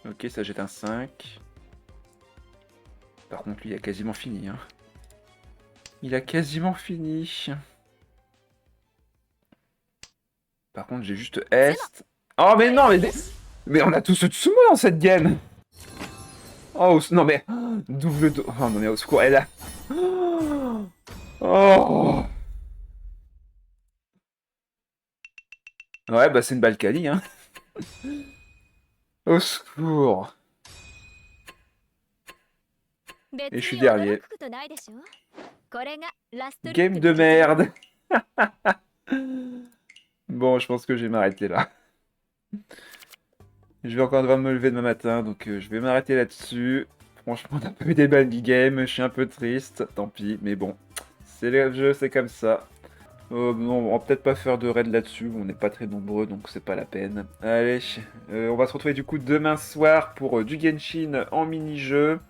Ok, ça jette un 5. Par contre, lui, il a quasiment fini. Hein. Il a quasiment fini. Par contre, j'ai juste Est. Oh, mais non, mais on a tous Tsumo dans cette game. Oh, non, mais... Double... Oh, non, mais au secours, elle a... Oh. Ouais, bah c'est une Balkany, hein. Au secours. Et je suis derrière. Game de merde. Bon, je pense que je vais m'arrêter là. Je vais encore devoir me lever demain matin, donc je vais m'arrêter là-dessus. Franchement, on a pas eu des belles games, je suis un peu triste, tant pis, mais bon. C'est le jeu, c'est comme ça. Non, on va peut-être pas faire de raid là-dessus, on n'est pas très nombreux, donc c'est pas la peine. Allez, on va se retrouver du coup demain soir pour du Genshin en mini-jeu.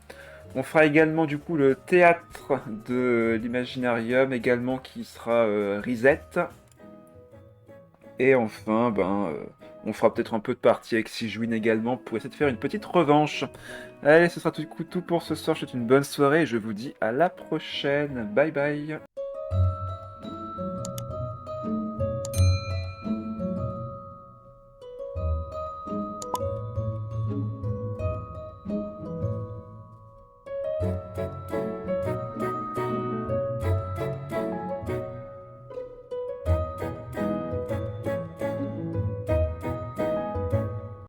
On fera également du coup le théâtre de l'Imaginarium également qui sera reset. Et enfin, on fera peut-être un peu de partie avec Sigewin également pour essayer de faire une petite revanche. Allez, ce sera tout pour ce soir. Je vous souhaite une bonne soirée et je vous dis à la prochaine. Bye bye.